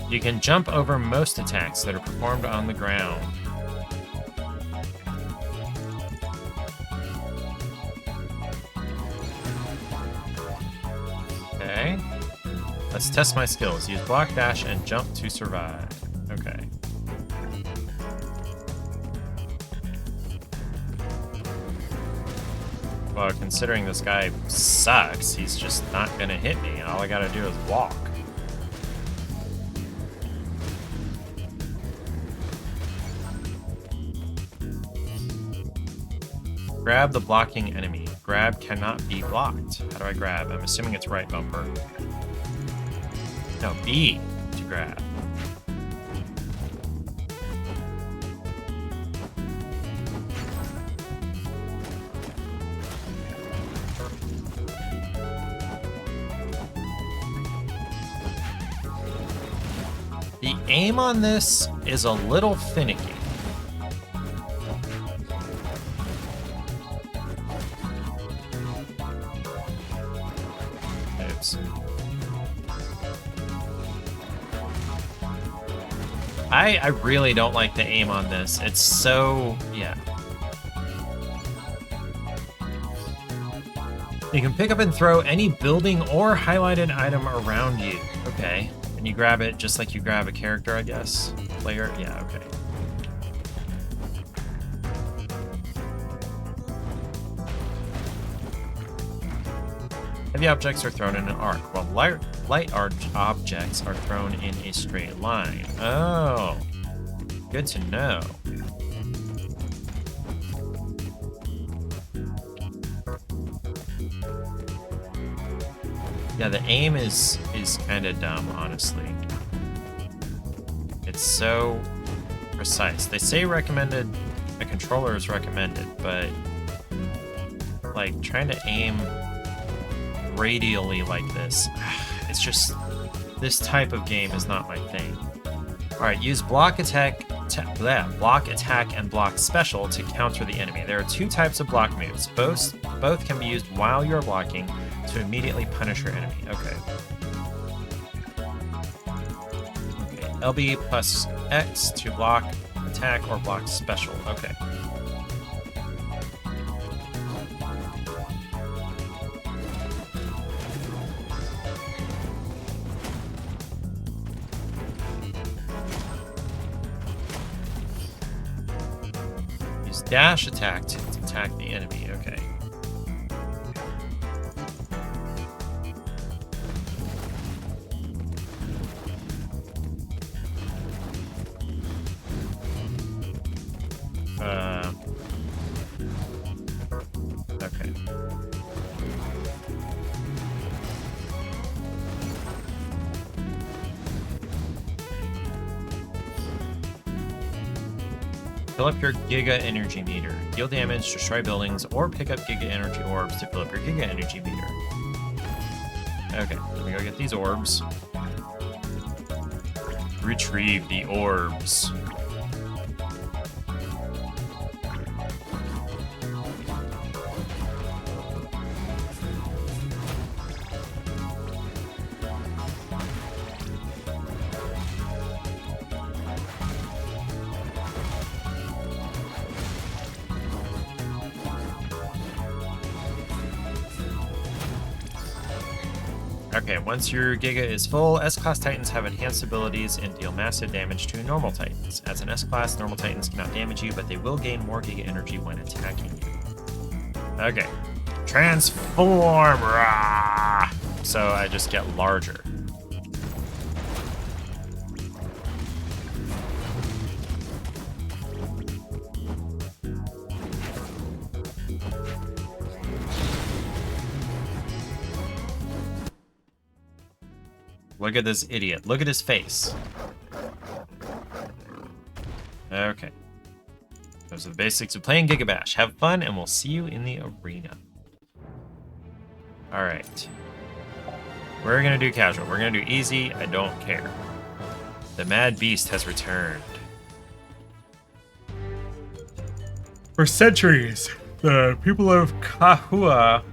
You can jump over most attacks that are performed on the ground. Okay. Let's test my skills. Use block, dash, and jump to survive. Okay. Well, considering this guy sucks, he's just not gonna hit me, and all I gotta do is walk. Grab the blocking enemy. Grab cannot be blocked. How do I grab? I'm assuming it's right bumper. No, B to grab. The aim on this is a little finicky. Oops. I really don't like the aim on this. It's so, yeah. You can pick up and throw any building or highlighted item around you. Okay. And you grab it just like you grab a character, I guess. Player, yeah, okay. Heavy objects are thrown in an arc, while light objects are thrown in a straight line. Oh, good to know. Yeah, the aim is kind of dumb, honestly. It's so precise. They say recommended, a controller is recommended, but like trying to aim radially like this, it's just, this type of game is not my thing. Alright, use block attack, and block special to counter the enemy. There are two types of block moves. Both can be used while you're blocking to immediately punish your enemy. Okay. Okay, LB plus X to block attack or block special. Okay. Dash attack to attack the enemy. Okay. Okay. Fill up your Giga Energy meter. Deal damage, destroy buildings, or pick up Giga Energy orbs to fill up your Giga Energy meter. Okay, let me go get these orbs. Retrieve the orbs. Okay, once your Giga is full, S-Class Titans have enhanced abilities and deal massive damage to normal Titans. As an S-Class, normal Titans cannot damage you, but they will gain more Giga energy when attacking you. Okay. Transform! Rah! So I just get larger. Look at this idiot. Look at his face. Okay. Those are the basics of playing Gigabash. Have fun, and we'll see you in the arena. Alright. We're gonna do casual. We're gonna do easy. I don't care. The Mad Beast has returned. For centuries, the people of Kahua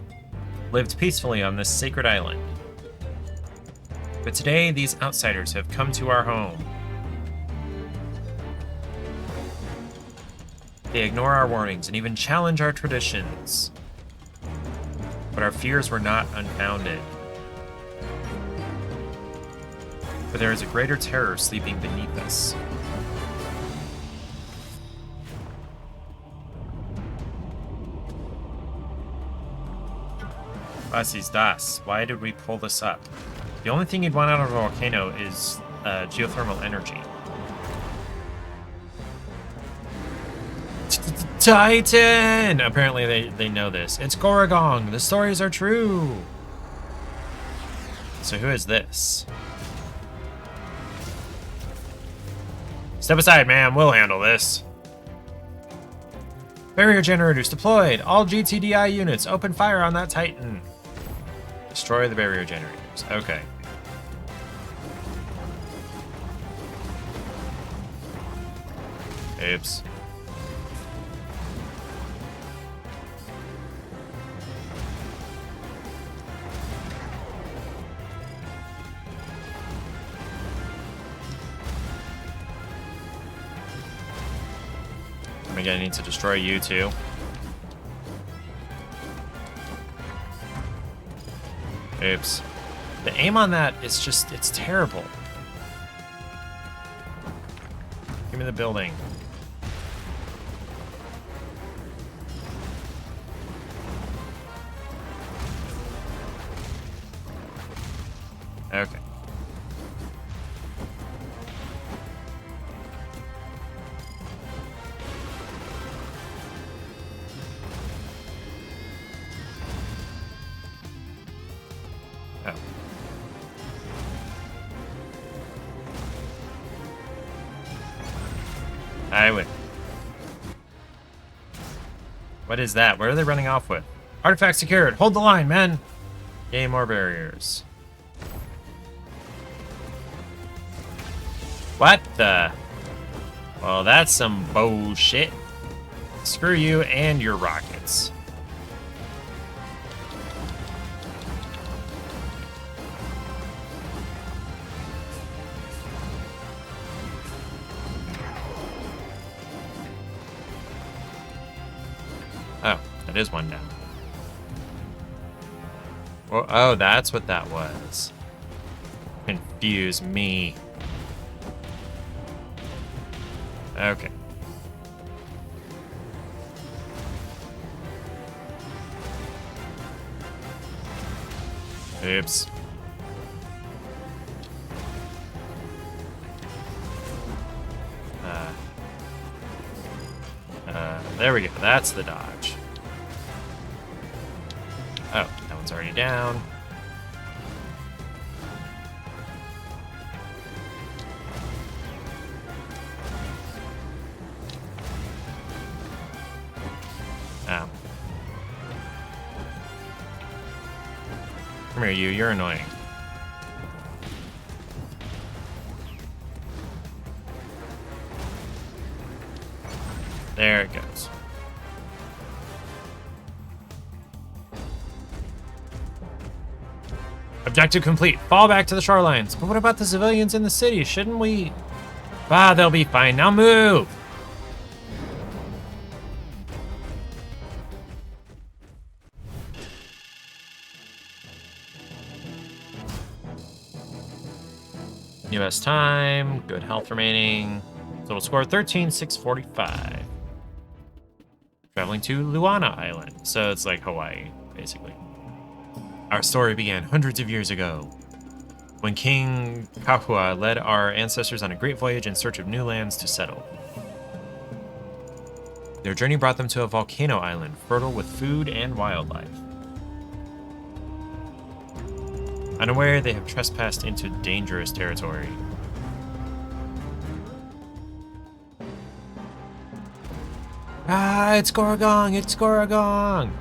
lived peacefully on this sacred island. But today, these outsiders have come to our home. They ignore our warnings and even challenge our traditions. But our fears were not unfounded. For there is a greater terror sleeping beneath us. Was ist das? Why did we pull this up? The only thing you'd want out of a volcano is geothermal energy. Titan! Apparently they know this. It's Goragong. The stories are true. So who is this? Step aside, ma'am. We'll handle this. Barrier generators deployed. All GTDI units open fire on that Titan. Destroy the barrier generators. Okay. Oops. Again, I need to destroy you too. Oops. The aim on that is just, it's terrible. Give me the building. Okay. Oh. I win. What is that? What are they running off with? Artifact secured. Hold the line, men. Yay, more barriers. What the? Well, that's some bullshit. Screw you and your rockets. Oh, that is one down. Well, oh, that's what that was. Confuse me. Okay. Oops. There we go. That's the dodge. Oh, that one's already down. Oh. Come here, you. You're annoying. There it goes. Objective complete. Fall back to the shorelines. But what about the civilians in the city? Shouldn't we... Ah, they'll be fine. Now move! US time. Good health remaining. Total score 13,645. Traveling to Luana Island. So it's like Hawaii, basically. Our story began hundreds of years ago, when King Kahua led our ancestors on a great voyage in search of new lands to settle. Their journey brought them to a volcano island, fertile with food and wildlife. Unaware, they have trespassed into dangerous territory. Ah, it's Gorgong! It's Gorgong!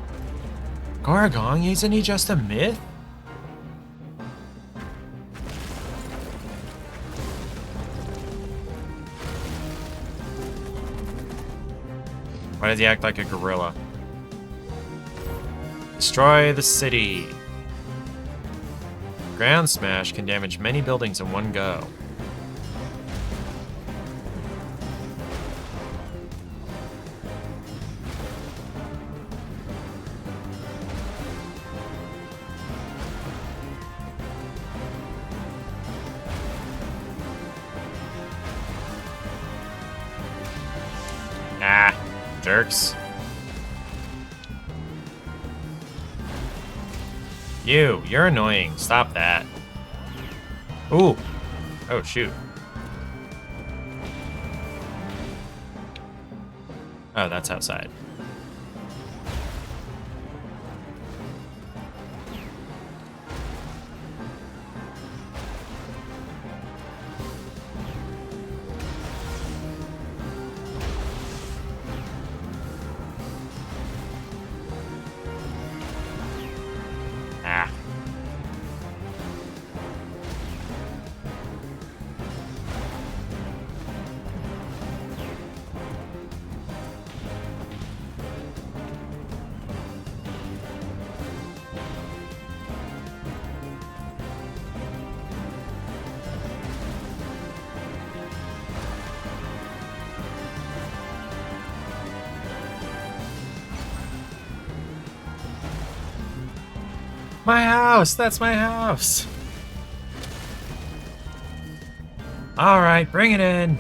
Gorgong? Isn't he just a myth? Why does he act like a gorilla? Destroy the city. Ground smash can damage many buildings in one go. Ah, jerks. You're annoying. Stop that. Ooh. Oh, shoot. Oh, that's outside. Ah. My house! That's my house! Alright, bring it in!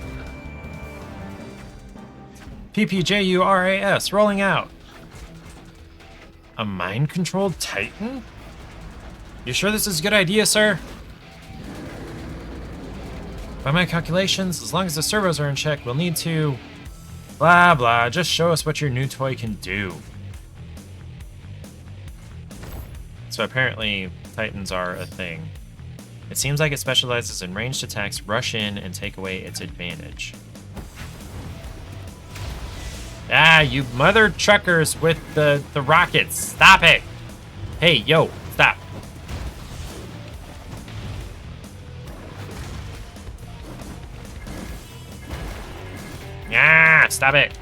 PPJURAS, rolling out! A mind-controlled Titan? You sure this is a good idea, sir? By my calculations, as long as the servos are in check, we'll need to... Blah blah, just show us what your new toy can do. So apparently, Titans are a thing. It seems like it specializes in ranged attacks, rush in, and take away its advantage. Ah, you mother truckers with the rockets! Stop it! Hey, yo, stop! Ah, stop it!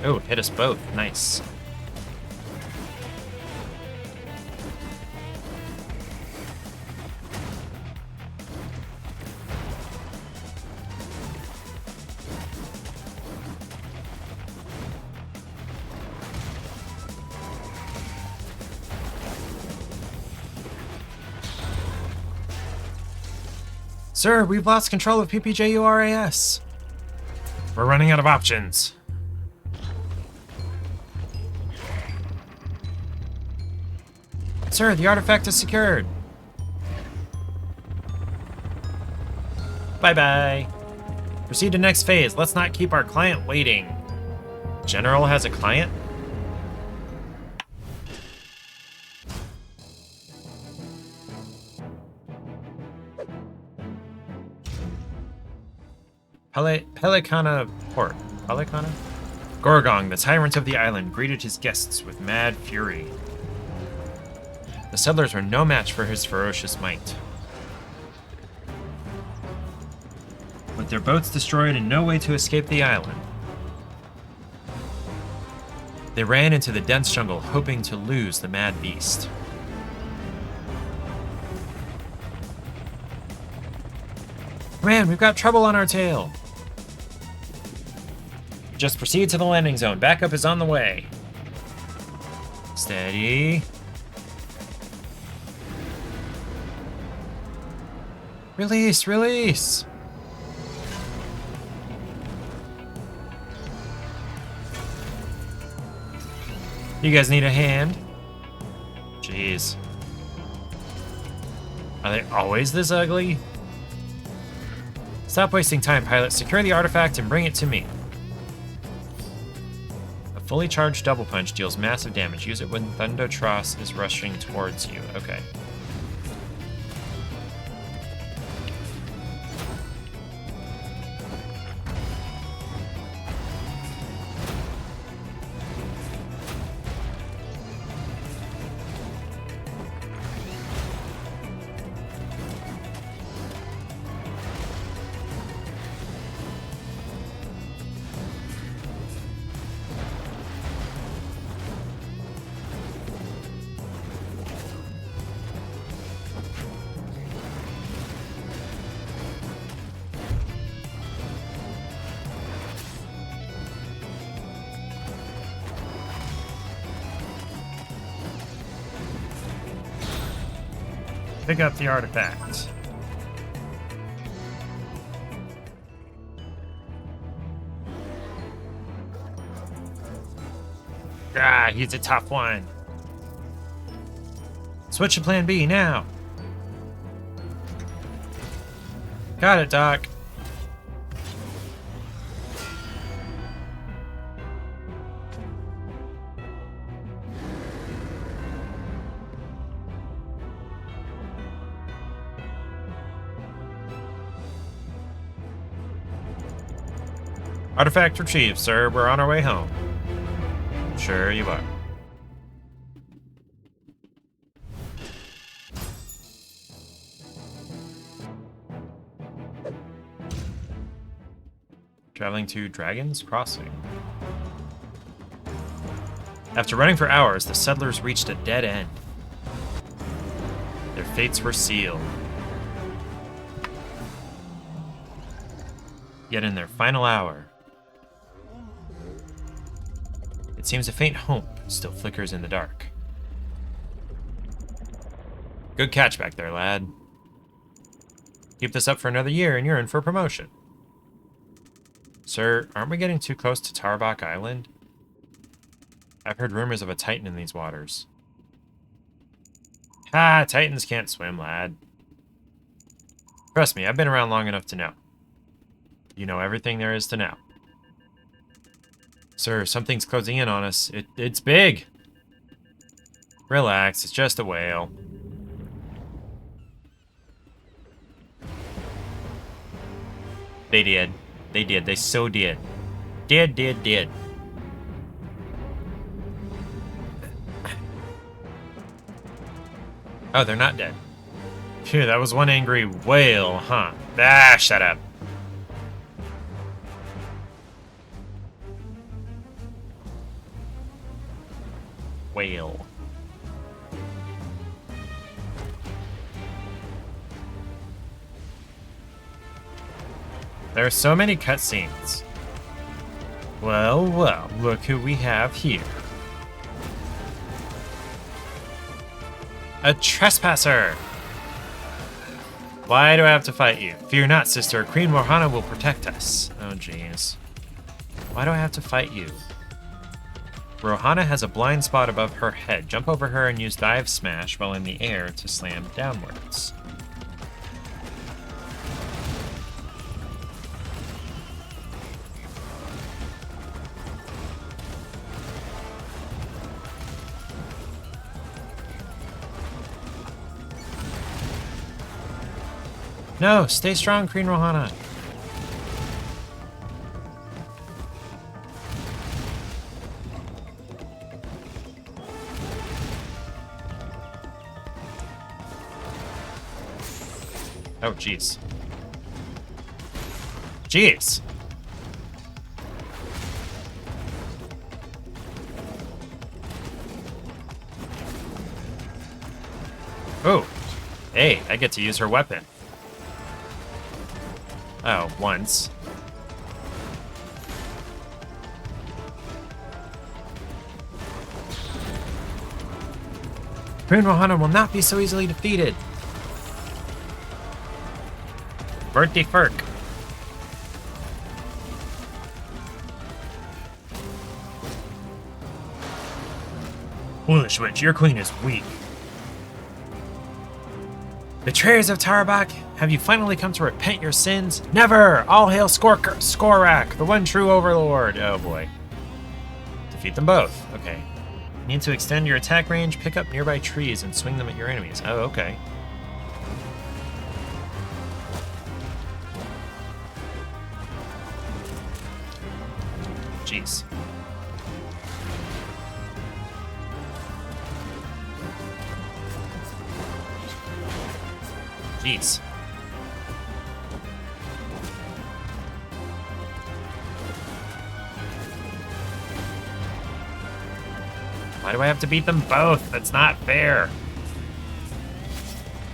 Oh, hit us both. Nice. Sir, we've lost control of PPJURAS. We're running out of options. Sir, the artifact is secured. Bye-bye. Proceed to next phase. Let's not keep our client waiting. General has a client? Pelicana Port. Pelicana? Gorgong, the tyrant of the island, greeted his guests with mad fury. The settlers were no match for his ferocious might. With their boats destroyed and no way to escape the island, they ran into the dense jungle, hoping to lose the mad beast. Man, we've got trouble on our tail. Just proceed to the landing zone. Backup is on the way. Steady. Release, release! You guys need a hand? Jeez. Are they always this ugly? Stop wasting time, pilot. Secure the artifact and bring it to me. A fully charged double punch deals massive damage. Use it when Thundertross is rushing towards you. Okay. Pick up the artifact. Ah, he's a tough one. Switch to plan B now. Got it, Doc. Artifact retrieved, sir. We're on our way home. Sure you are. Traveling to Dragon's Crossing. After running for hours, the settlers reached a dead end. Their fates were sealed. Yet in their final hour, it seems a faint hope still flickers in the dark. Good catch back there, lad. Keep this up for another year and you're in for promotion. Sir, aren't we getting too close to Tarbach Island? I've heard rumors of a Titan in these waters. Ah, Titans can't swim, lad. Trust me, I've been around long enough to know. You know everything there is to know. Sir, something's closing in on us. It's big. Relax, it's just a whale. They did. They did. They so did. Did. Oh, they're not dead. Phew, that was one angry whale, huh? Ah, shut up. Whale. There are so many cutscenes. Well, look who we have here. A trespasser! Why do I have to fight you? Fear not, sister. Queen Morhana will protect us. Oh, jeez. Why do I have to fight you? Rohana has a blind spot above her head. Jump over her and use dive smash while in the air to slam downwards. No, stay strong, Queen Rohana. Oh, jeez. Jeez! Oh! Hey, I get to use her weapon. Oh, once. Queen Rohana will not be so easily defeated. Bertie Ferk. Foolish witch, your queen is weak. Betrayers of Tarbak, have you finally come to repent your sins? Never! All hail Skorak, the one true overlord. Oh boy. Defeat them both. Okay. Need to extend your attack range, pick up nearby trees, and swing them at your enemies. Oh, okay. Jeez. Jeez. Why do I have to beat them both? That's not fair.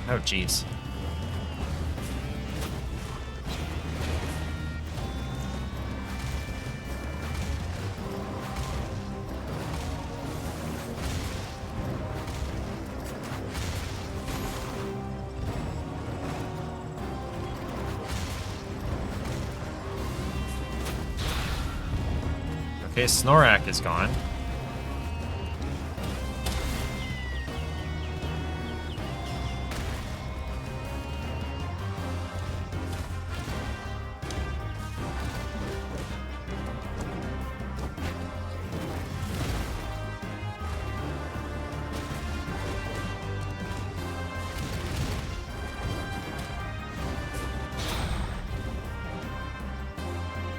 Oh, jeez. Okay, Snorak is gone.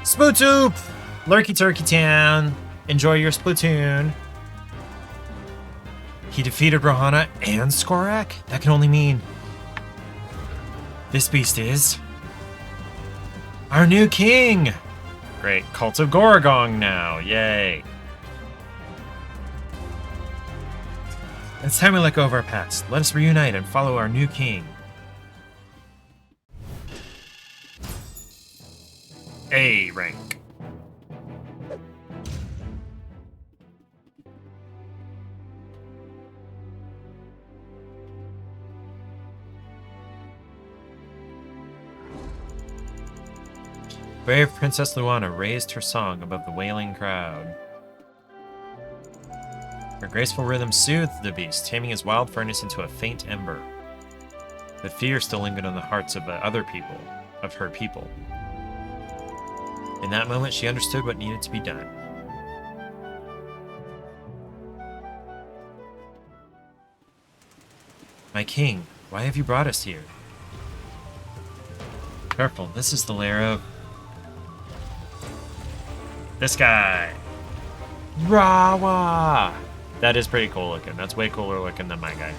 Splatoop! Lurky Turkey Town. Enjoy your Splatoon. He defeated Rohana and Skorak? That can only mean this beast is our new king! Great. Cult of Gorgong now. Yay. It's time we let go of our past. Let us reunite and follow our new king. A rank. Brave Princess Luana raised her song above the wailing crowd. Her graceful rhythm soothed the beast, taming his wild furnace into a faint ember. But fear still lingered on the hearts of the other people, of her people. In that moment, she understood what needed to be done. My king, why have you brought us here? Careful, this is the lair of this guy. Rawa! That is pretty cool looking. That's way cooler looking than my guy.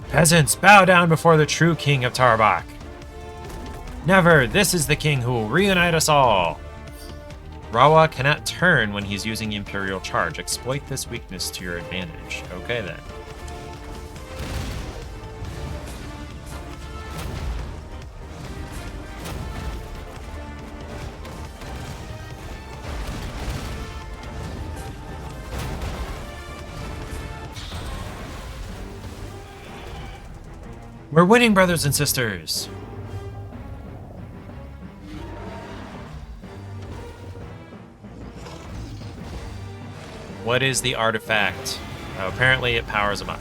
Peasants, bow down before the true king of Tarbak. Never! This is the king who will reunite us all! Rawa cannot turn when he's using Imperial Charge. Exploit this weakness to your advantage. Okay then. We're winning, brothers and sisters! What is the artifact? Oh, apparently it powers them up.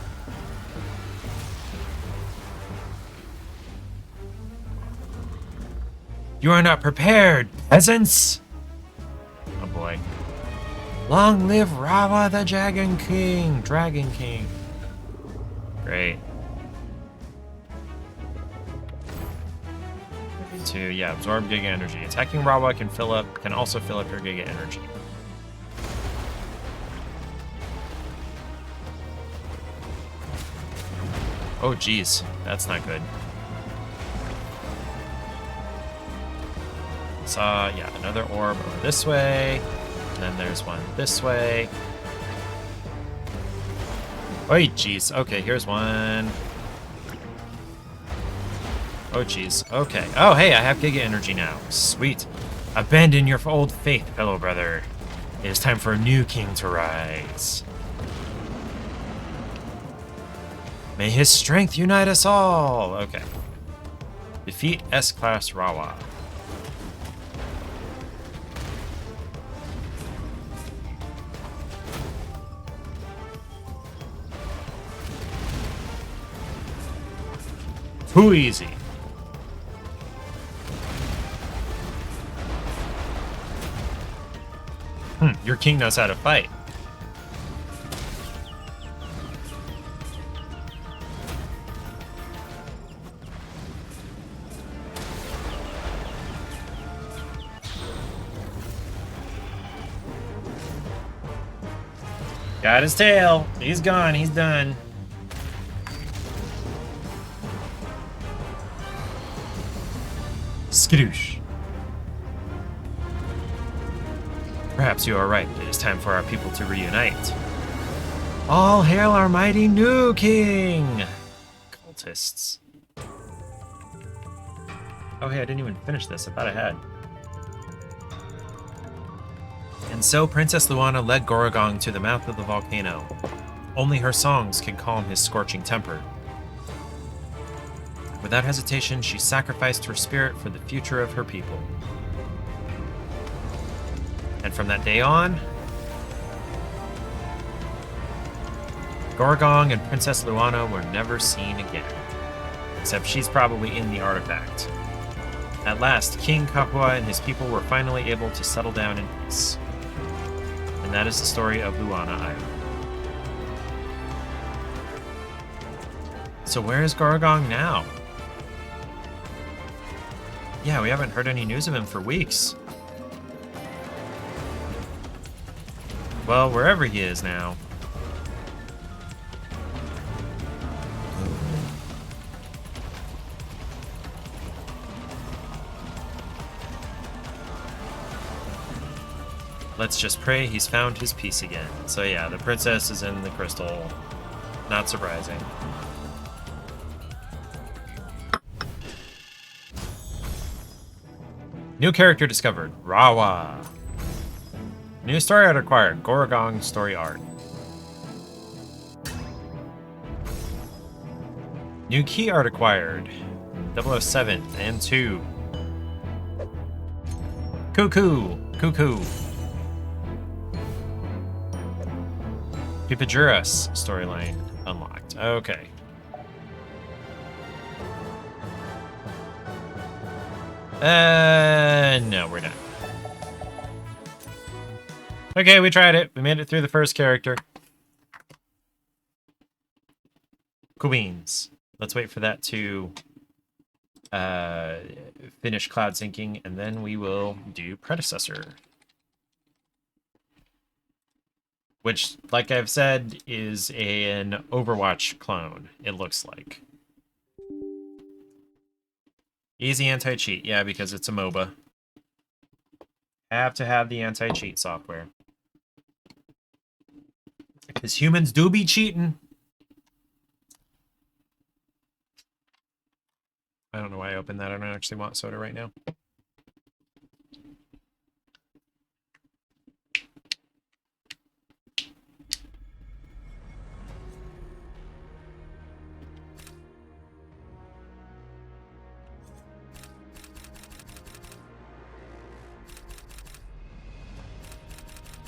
You are not prepared, peasants! Oh boy. Long live Rawa the Dragon King! Dragon King. Great. Yeah, absorb Giga Energy. Attacking Rawa can also fill up your Giga Energy. Oh geez, that's not good. Saw, yeah, another orb over this way. And then there's one this way. Oh jeez, okay, here's one. Oh jeez, okay. Oh hey, I have Giga Energy now. Sweet. Abandon your old faith, fellow brother. It is time for a new king to rise. May his strength unite us all! Okay. Defeat S-Class Rawa. Too easy. Your king knows how to fight. Got his tail. He's gone. He's done. Skadoosh. Perhaps you are right. It is time for our people to reunite. All hail our mighty new king! Cultists. Oh hey, I didn't even finish this. I thought I had. And so Princess Luana led Gorogong to the mouth of the volcano. Only her songs could calm his scorching temper. Without hesitation, she sacrificed her spirit for the future of her people. And from that day on, Gorogong and Princess Luana were never seen again. Except she's probably in the artifact. At last, King Kahua and his people were finally able to settle down in peace. And that is the story of Luana Island. So where is Gorogong now? Yeah, we haven't heard any news of him for weeks. Well, wherever he is now. Let's just pray he's found his peace again. So yeah, the princess is in the crystal. Not surprising. New character discovered. Rawa. New story art acquired. Gorogong story art. New key art acquired. 007 and 2. Cuckoo. Cuckoo. Pipajuras storyline unlocked. Okay. No, we're done. Okay, we tried it. We made it through the first character. Queens. Let's wait for that to finish cloud syncing, and then we will do Predecessor. Which, like I've said, is an Overwatch clone, it looks like. Easy anti-cheat, yeah, because it's a MOBA. Have to have the anti-cheat software. Because humans do be cheating. I don't know why I opened that. I don't actually want soda right now.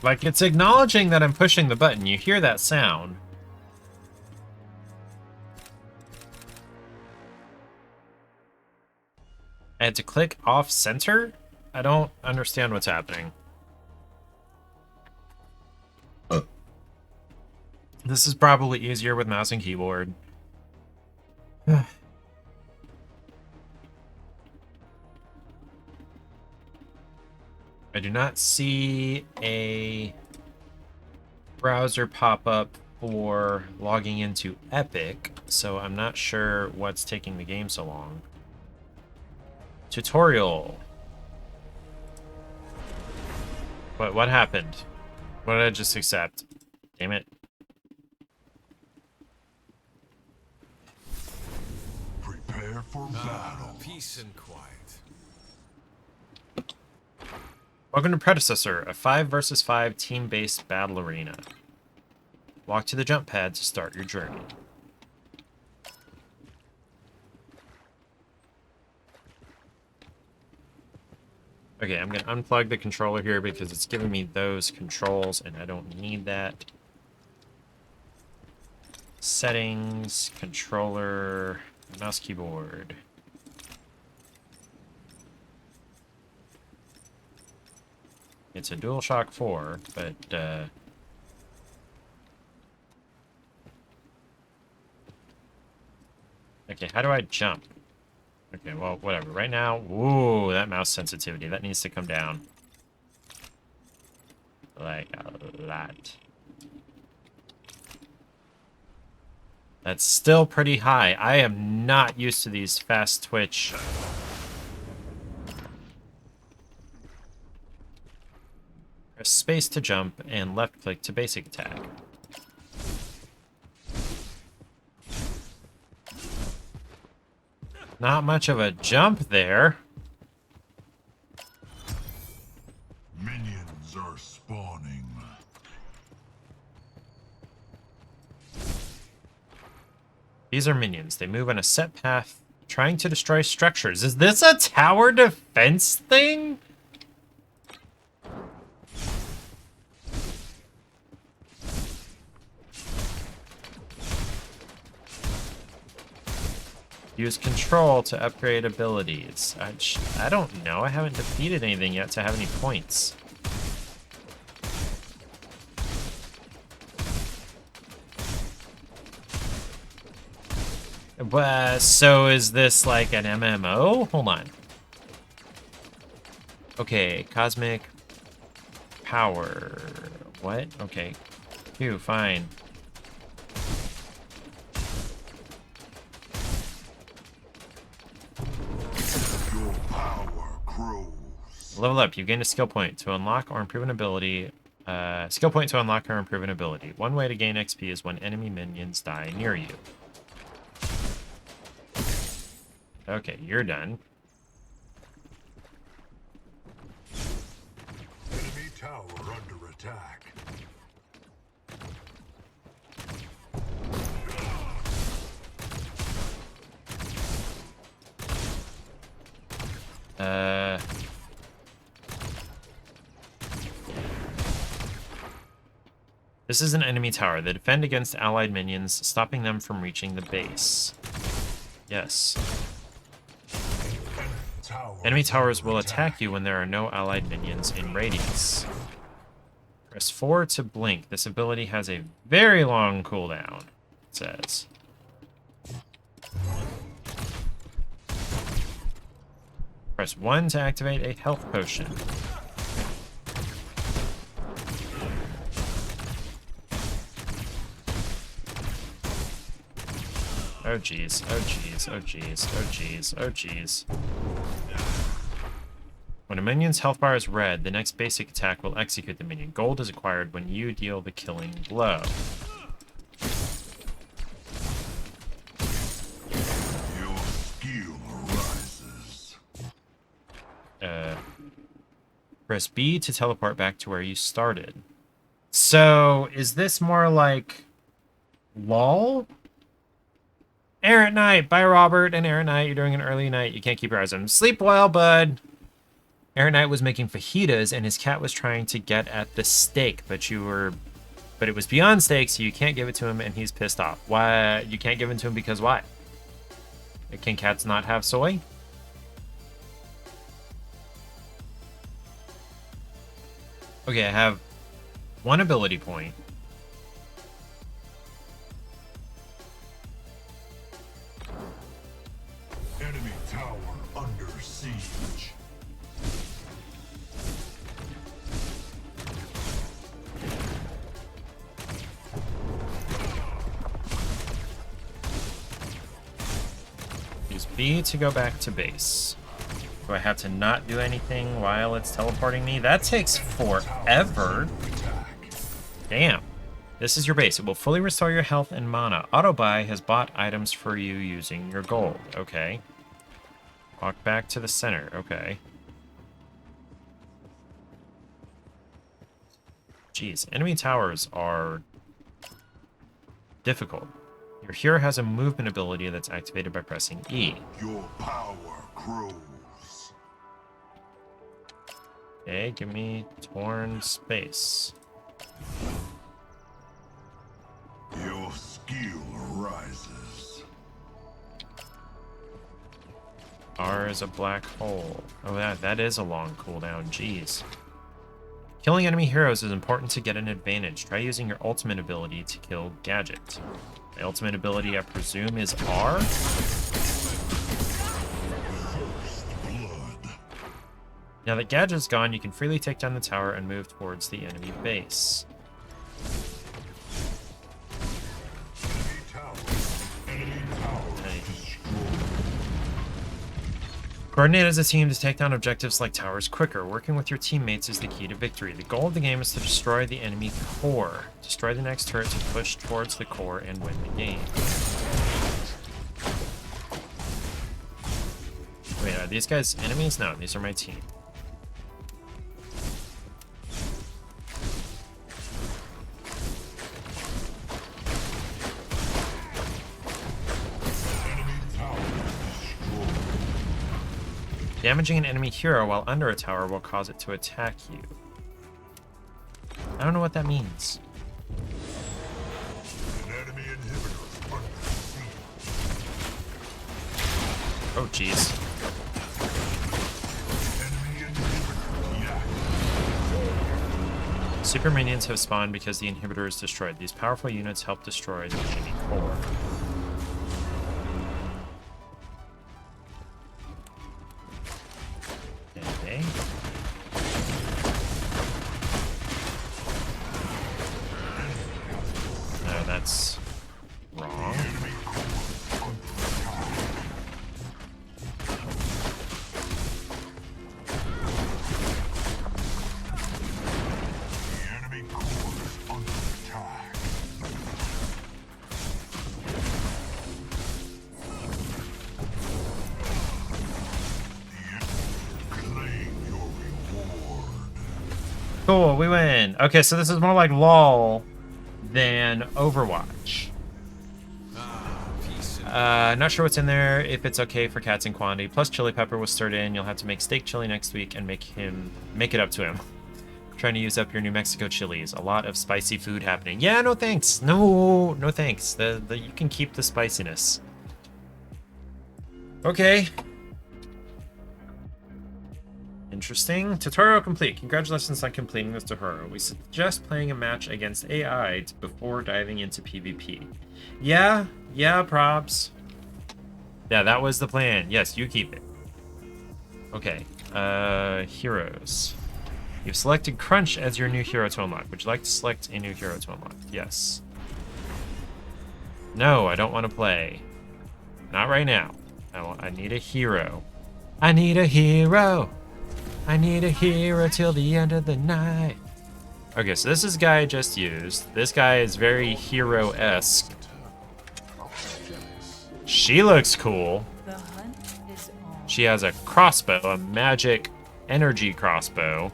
Like, it's acknowledging that I'm pushing the button. You hear that sound. I had to click off center? I don't understand what's happening. This is probably easier with mouse and keyboard. I do not see a browser pop up for logging into Epic, so I'm not sure what's taking the game so long. Tutorial. What happened? What did I just accept? Damn it. Prepare for battle. Peace and quiet. Welcome to Predecessor, a 5 versus 5 team-based battle arena. Walk to the jump pad to start your journey. Okay, I'm going to unplug the controller here because it's giving me those controls and I don't need that. Settings, controller, Mouse keyboard. It's a DualShock 4, but okay, how do I jump? Okay, well, whatever. Right now, ooh, that mouse sensitivity, that needs to come down. Like a lot. That's still pretty high. I am not used to these fast twitch. Press space to jump and left click to basic attack. Not much of a jump there. Minions are spawning. These are minions. They move on a set path, trying to destroy structures. Is this a tower defense thing? Use control to upgrade abilities. I don't know. I haven't defeated anything yet to have any points. So is this like an MMO? Hold on. Okay, cosmic power. What? Okay. Phew, fine. Your power grows. Level up. You gain a skill point to unlock or improve an ability. Skill point to unlock or improve an ability. One way to gain XP is when enemy minions die near you. Okay, you're done. Enemy tower under attack. This is an enemy tower. They defend against allied minions, stopping them from reaching the base. Yes. Enemy towers will attack you when there are no allied minions in radius. Press 4 to blink. This ability has a very long cooldown, it says. Press 1 to activate a health potion. Oh jeez, oh jeez, oh jeez, oh jeez, oh jeez. When a minion's health bar is red, the next basic attack will execute the minion. Gold is acquired when you deal the killing blow. Your skill rises. Press B to teleport back to where you started. So, is this more like LOL? Errant night. Bye, Robert and Errant night. You're doing an early night. You can't keep your eyes on him. Sleep well, bud. Errant night was making fajitas, and his cat was trying to get at the steak, but it was beyond steak, so you can't give it to him, and he's pissed off. Why? You can't give it to him because why? Can cats not have soy? Okay, I have one ability point. Enemy tower under siege. Use B to go back to base. Do I have to not do anything while it's teleporting me? That takes forever. Damn. This is your base. It will fully restore your health and mana. Autobuy has bought items for you using your gold. Okay. Walk back to the center. Okay. Jeez. Enemy towers are difficult. Your hero has a movement ability that's activated by pressing E. Your power grows. Okay, give me torn space. Your skill rises. R is a black hole. Oh, that is a long cooldown. Jeez. Killing enemy heroes is important to get an advantage. Try using your ultimate ability to kill Gadget. My ultimate ability, I presume, is R? Now that Gadget's gone, you can freely take down the tower and move towards the enemy base. Coordinate as a team to take down objectives like towers quicker. Working with your teammates is the key to victory. The goal of the game is to destroy the enemy core. Destroy the next turret to push towards the core and win the game. Wait, are these guys enemies? No, these are my team. Damaging an enemy hero while under a tower will cause it to attack you. I don't know what that means. An enemy inhibitor under siege. Oh, jeez. Enemy inhibitor deactivated. Super minions have spawned because the inhibitor is destroyed. These powerful units help destroy the enemy core. Okay. No, that's wrong. Enemy core under attack. The enemy core is under attack. Claim your reward. Cool, we win. Okay, so this is more like LOL than Overwatch. Not sure what's in there, if it's okay for cats in quantity. Plus chili pepper was stirred in. You'll have to make steak chili next week and make it up to him. Trying to use up your New Mexico chilies. A lot of spicy food happening. Yeah, no thanks. No thanks. You can keep the spiciness. Okay. Interesting. Tutorial complete. Congratulations on completing this tutorial. We suggest playing a match against AI before diving into PvP. Yeah, probs. Yeah, that was the plan. Yes, you keep it. Okay. Heroes. You've selected Crunch as your new hero to unlock. Would you like to select a new hero to unlock? Yes. No, I don't want to play. Not right now. I need a hero. I need a hero. I need a hero till the end of the night. Okay, so this is the guy I just used. This guy is very hero-esque. She looks cool. The hunt is on. She has a crossbow, a magic energy crossbow.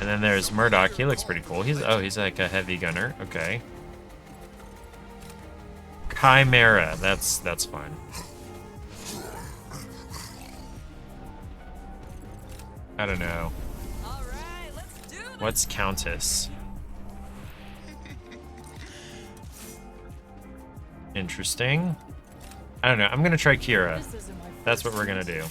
And then there's Murdoch. He looks pretty cool. He's like a heavy gunner. Okay. Chimera. That's fine. I don't know. All right, let's do this. What's Countess? Interesting. I don't know. I'm gonna try Kira. This isn't my That's first what we're gonna hunt. do.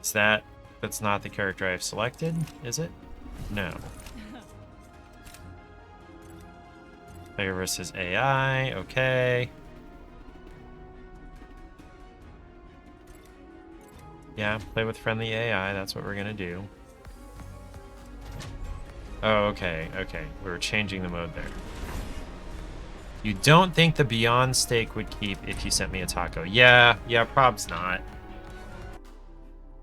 Is that's not the character I've selected, is it? No. Player versus AI, okay. Yeah, play with friendly AI, that's what we're gonna do. Oh, okay. We were changing the mode there. You don't think the Beyond Steak would keep if you sent me a taco? Yeah, prob's not.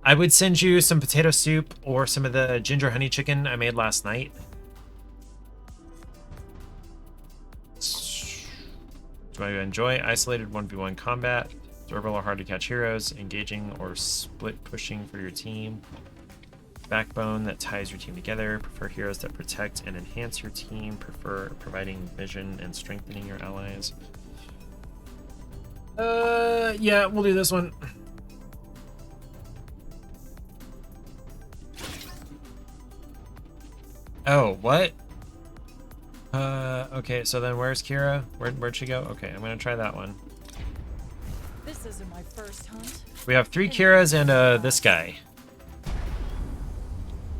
I would send you some potato soup or some of the ginger honey chicken I made last night. Do I enjoy isolated 1v1 combat? Durable or hard to catch heroes, engaging or split pushing for your team. Backbone that ties your team together. Prefer heroes that protect and enhance your team. Prefer providing vision and strengthening your allies. Yeah, we'll do this one. Oh, what? Okay, so then where's Kira? Where'd she go? Okay, I'm gonna try that one. This isn't my first hunt. We have 3 Kiras and this guy.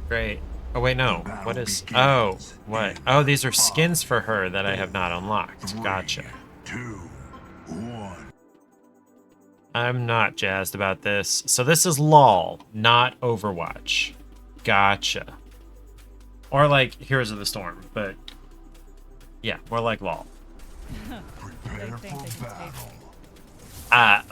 Great. Oh wait, no. What is? Oh, what? Oh, these are skins for her that I have not unlocked. Gotcha. 2, 1. I'm not jazzed about this. So this is LOL, not Overwatch. Gotcha. Or like Heroes of the Storm, but yeah, more like LOL. Prepare They think they for can take battle. I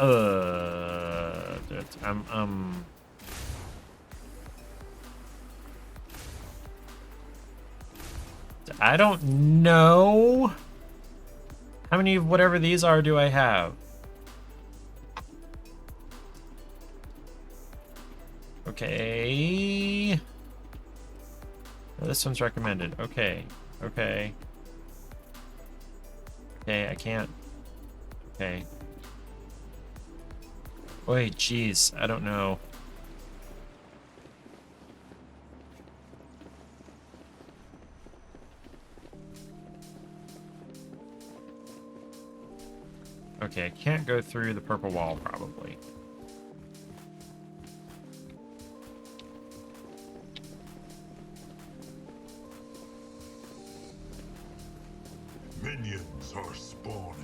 don't know. How many of whatever these are do I have? Okay. Oh, this one's recommended. Okay. Okay. Okay, I can't. Okay. Wait, jeez. I don't know. Okay, I can't go through the purple wall, probably. Minions are spawning.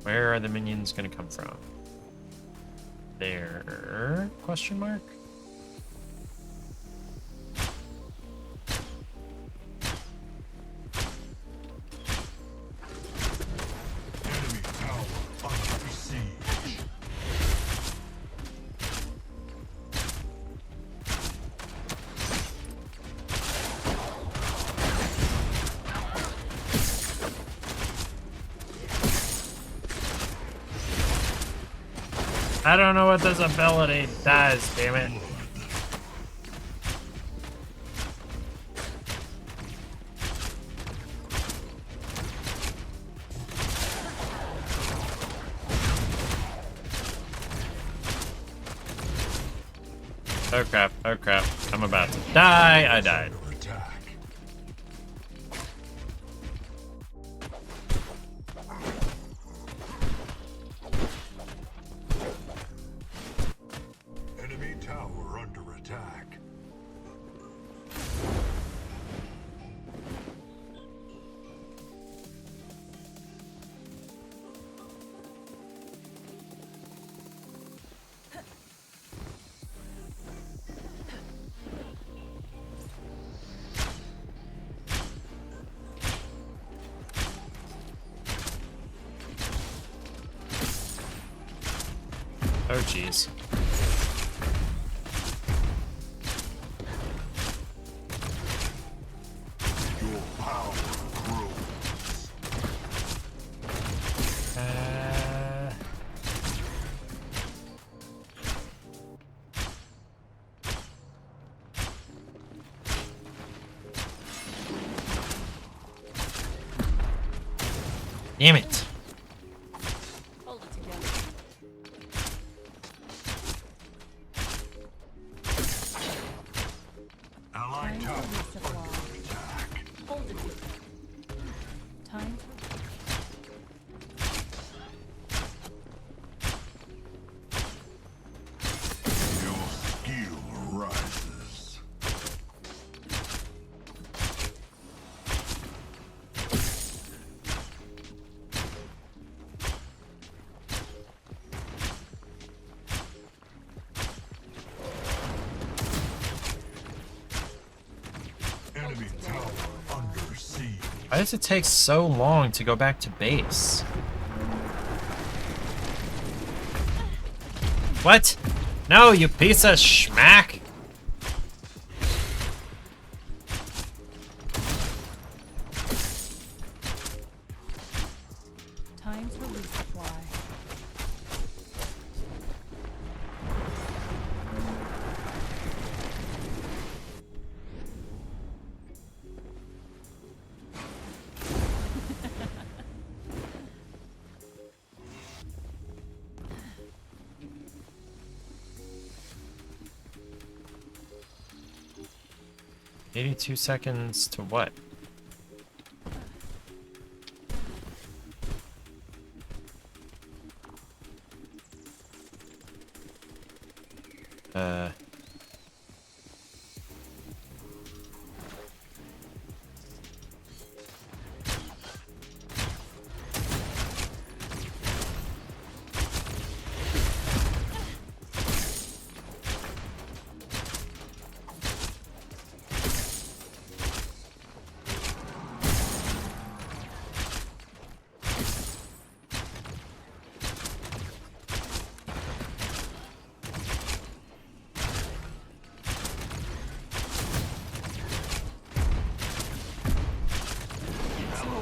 Where are the minions gonna come from? There? Question mark? Enemy tower under siege. I don't know what this ability does, damn it. Oh crap, oh crap. I'm about to die. I died. Under attack. Enemy tower under attack. Oh jeez. Your power grows. Damn it. Hold it together. Allied Time tower to resupply. under attack. Hold it together. Time for Your skill rises. Enemy tower under siege. Why does it take so long to go back to base? What? No, you piece of schmack! time for resupply. $82 seconds to what?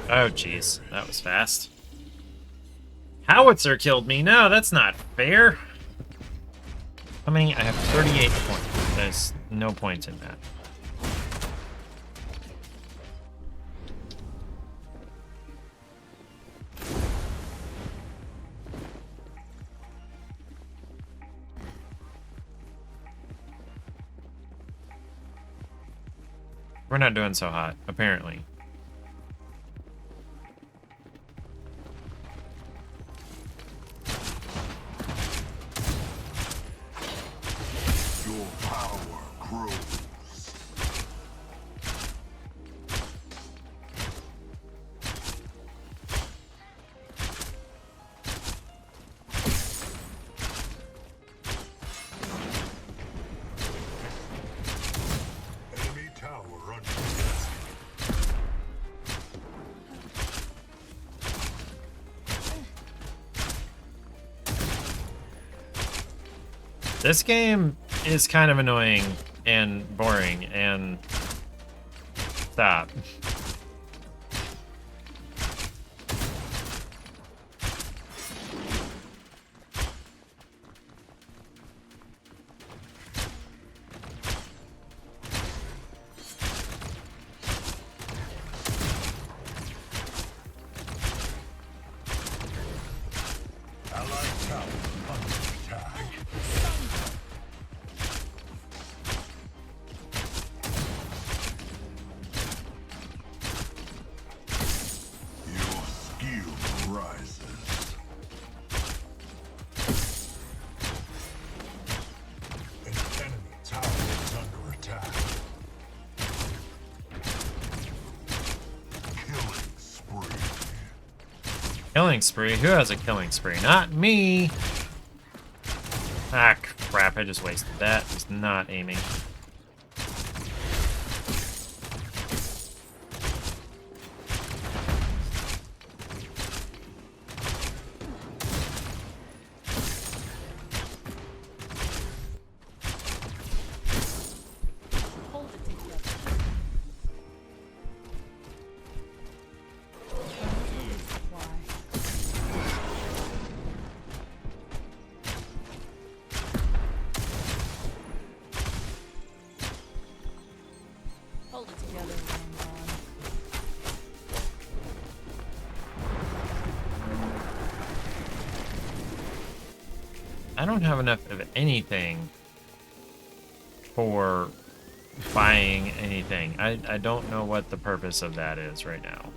Oh, jeez. That was fast. Howitzer killed me. No, that's not fair. How many? I have 38 points. There's no points in that. We're not doing so hot, apparently. Your power grows. Enemy tower under attack. This game is kind of annoying and boring and... Stop. Allied tower under attack. Your skill rises. An enemy tower is under attack. Killing spree. Killing spree? Who has a killing spree? Not me! Ah, crap. I just wasted that. Was not aiming. Hold it together. Hold it together when I'm gone. I don't have enough of anything for buying anything. I don't know what the purpose of that is right now.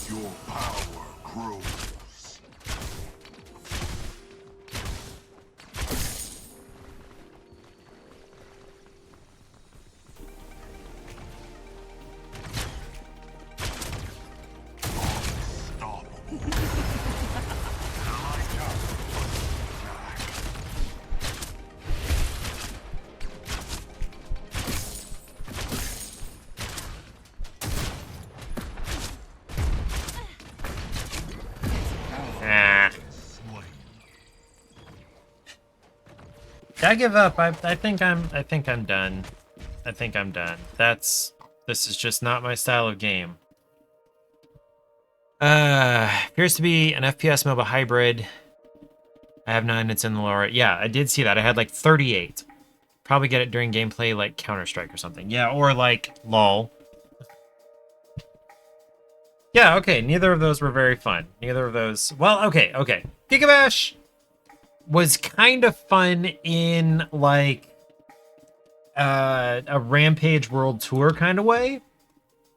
Your power grows. Unstoppable. Allied tower under attack. Ah. Slain. Did I give up? I think I'm done. I think I'm done. This is just not my style of game. Appears to be an FPS MOBA hybrid. I have 9, it's in the lower. Yeah, I did see that. I had like 38. Probably get it during gameplay like Counter-Strike or something. Yeah, or like LOL. Yeah, okay, neither of those were very fun. Neither of those... Well, okay. Gigabash was kind of fun in, like, a Rampage World Tour kind of way.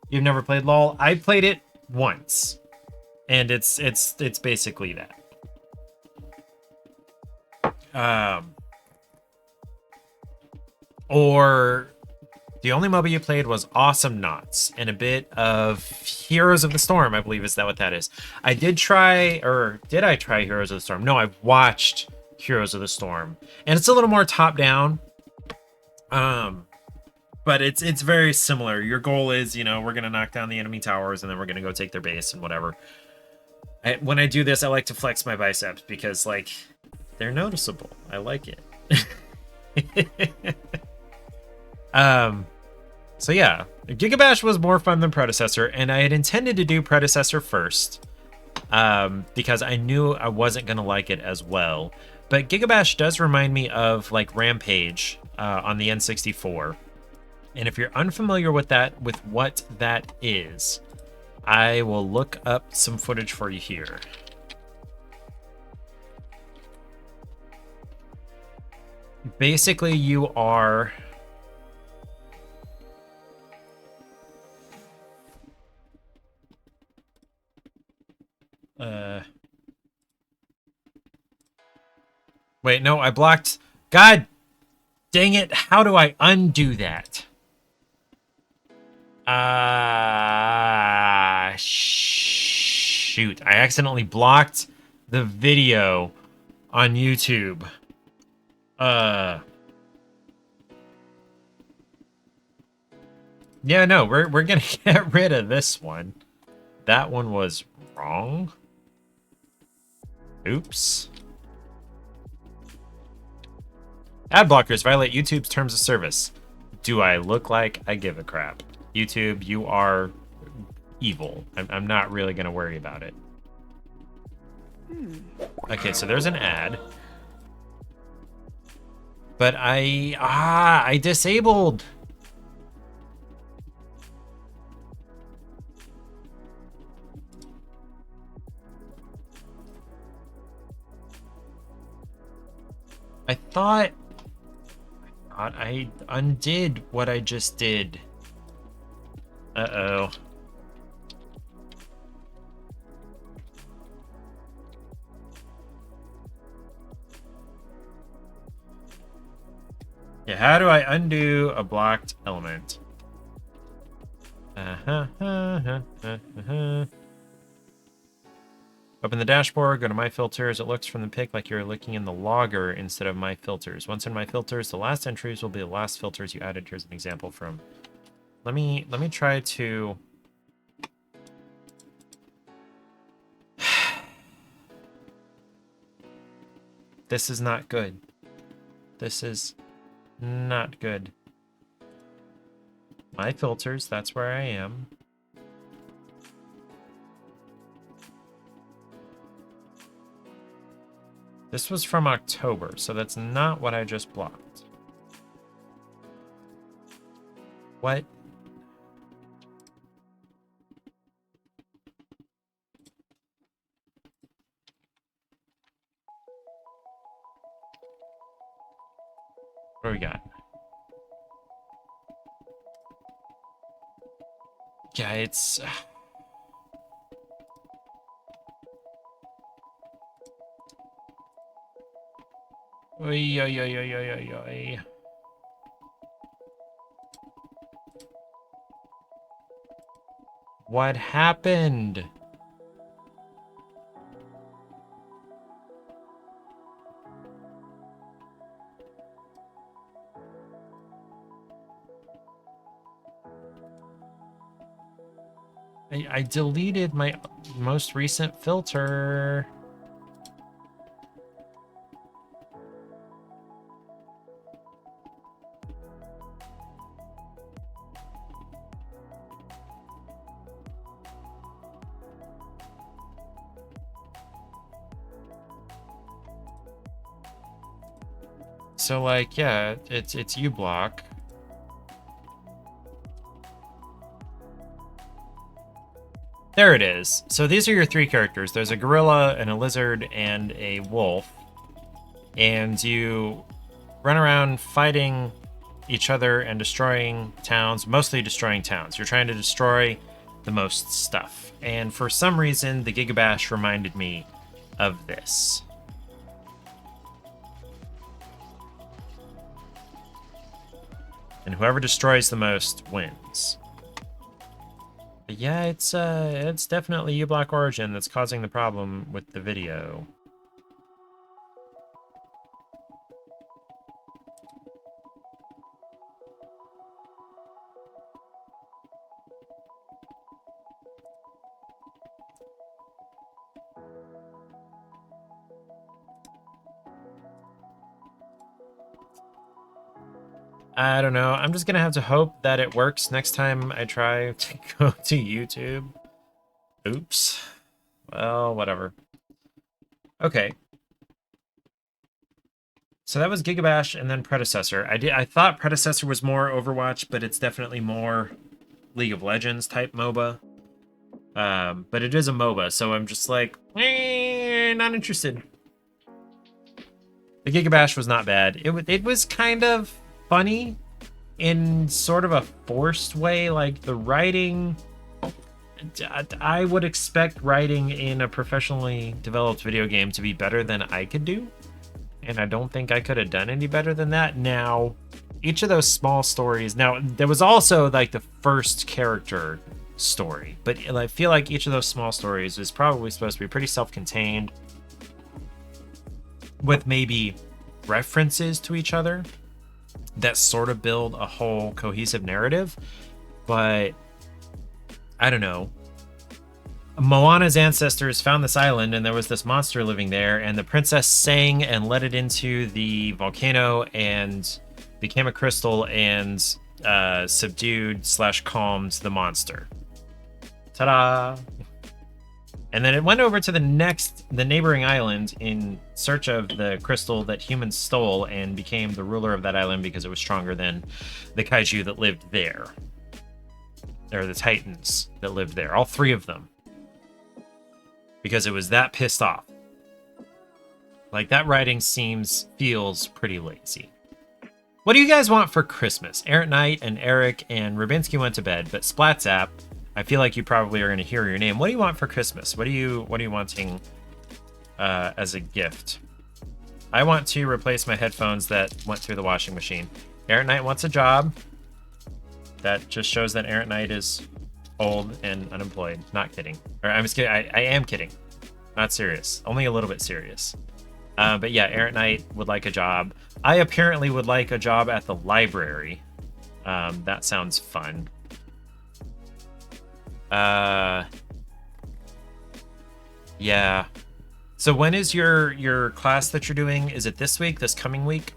You've never played LOL? I played it once. And it's basically that. Or the only MOBA you played was Awesome Knots and a bit of Heroes of the Storm, I believe is that what that is. I did try, or did I try Heroes of the Storm? No, I've watched Heroes of the Storm. And it's a little more top down. But it's very similar. Your goal is, you know, we're going to knock down the enemy towers and then we're going to go take their base and whatever. When I do this, I like to flex my biceps because, like, they're noticeable. I like it. So yeah, Gigabash was more fun than Predecessor, and I had intended to do Predecessor first, because I knew I wasn't going to like it as well. But Gigabash does remind me of, like, Rampage on the N64. And if you're unfamiliar with what that is, I will look up some footage for you here. Basically, you are... Wait, no, I blocked... God dang it, how do I undo that? Shoot, I accidentally blocked the video on YouTube. Yeah, no, we're gonna get rid of this one. That one was wrong. Oops. Ad blockers violate YouTube's terms of service. Do I look like I give a crap? YouTube, you are evil. I'm not really gonna worry about it. Okay, so there's an ad. But I disabled. I thought I undid what I just did. Uh-oh. Yeah, how do I undo a blocked element? Open the dashboard, go to My Filters. It looks from the pic like you're looking in the logger instead of My Filters. Once in My Filters, the last entries will be the last filters you added. Here's an example from... Let me try to... This is not good. This is not good. My Filters, that's where I am. This was from October, so that's not what I just blocked. What? What do we got? Yeah, it's... Oy, oy, oy, oy, oy, oy, oy. What happened? I deleted my most recent filter. So, like, yeah, it's uBlock. There it is. So these are your three characters. There's a gorilla and a lizard and a wolf. And you run around fighting each other and destroying towns, mostly destroying towns. You're trying to destroy the most stuff. And for some reason, the Gigabash reminded me of this. And whoever destroys the most wins. But yeah, it's definitely U-Block Origin that's causing the problem with the video. I don't know. I'm just gonna have to hope that it works next time I try to go to YouTube. Oops. Well, whatever. Okay. So that was Gigabash and then Predecessor. I thought Predecessor was more Overwatch, but it's definitely more League of Legends type MOBA. But it is a MOBA, so I'm just like, not interested. The Gigabash was not bad. It was kind of funny in sort of a forced way. Like the writing, I would expect writing in a professionally developed video game to be better than I could do. And I don't think I could have done any better than that. Now, each of those small stories, now there was also like the first character story, but I feel like each of those small stories is probably supposed to be pretty self-contained with maybe references to each other that sort of build a whole cohesive narrative. But I don't know. Moana's ancestors found this island and there was this monster living there, and the princess sang and let it into the volcano and became a crystal and subdued/calmed the monster. Ta-da! And then it went over to the neighboring island in search of the crystal that humans stole and became the ruler of that island because it was stronger than the Kaiju that lived there. Or the Titans that lived there. All three of them. Because it was that pissed off. Like, that writing feels pretty lazy. What do you guys want for Christmas? Errant Knight and Eric and Rubinsky went to bed, but Splatzap, I feel like you probably are going to hear your name. What do you want for Christmas? What are you wanting as a gift? I want to replace my headphones that went through the washing machine. Errant Knight wants a job. That just shows that Errant Knight is old and unemployed. Not kidding. Or I'm just kidding. I am kidding. Not serious. Only a little bit serious. But yeah, Errant Knight would like a job. I apparently would like a job at the library. That sounds fun. Yeah. So when is your class that you're doing? Is it this week? This coming week?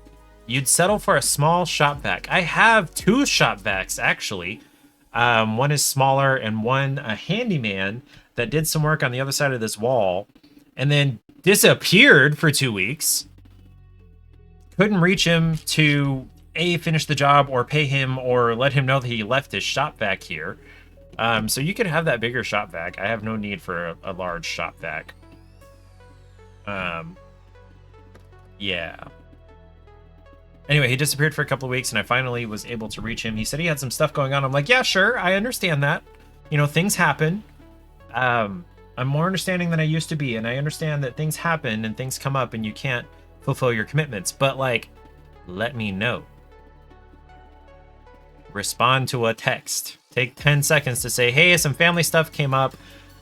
You'd settle for a small shop vac. I have 2 shop vacs, actually. One is smaller and one a handyman that did some work on the other side of this wall and then disappeared for 2 weeks. Couldn't reach him to finish the job or pay him or let him know that he left his shop vac here. So you could have that bigger shop vac. I have no need for a large shop vac. Yeah. Anyway, he disappeared for a couple of weeks, and I finally was able to reach him. He said he had some stuff going on. I'm like, yeah, sure, I understand that. You know, things happen. I'm more understanding than I used to be, and I understand that things happen and things come up and you can't fulfill your commitments. But, like, let me know. Respond to a text. Take 10 seconds to say, hey, some family stuff came up.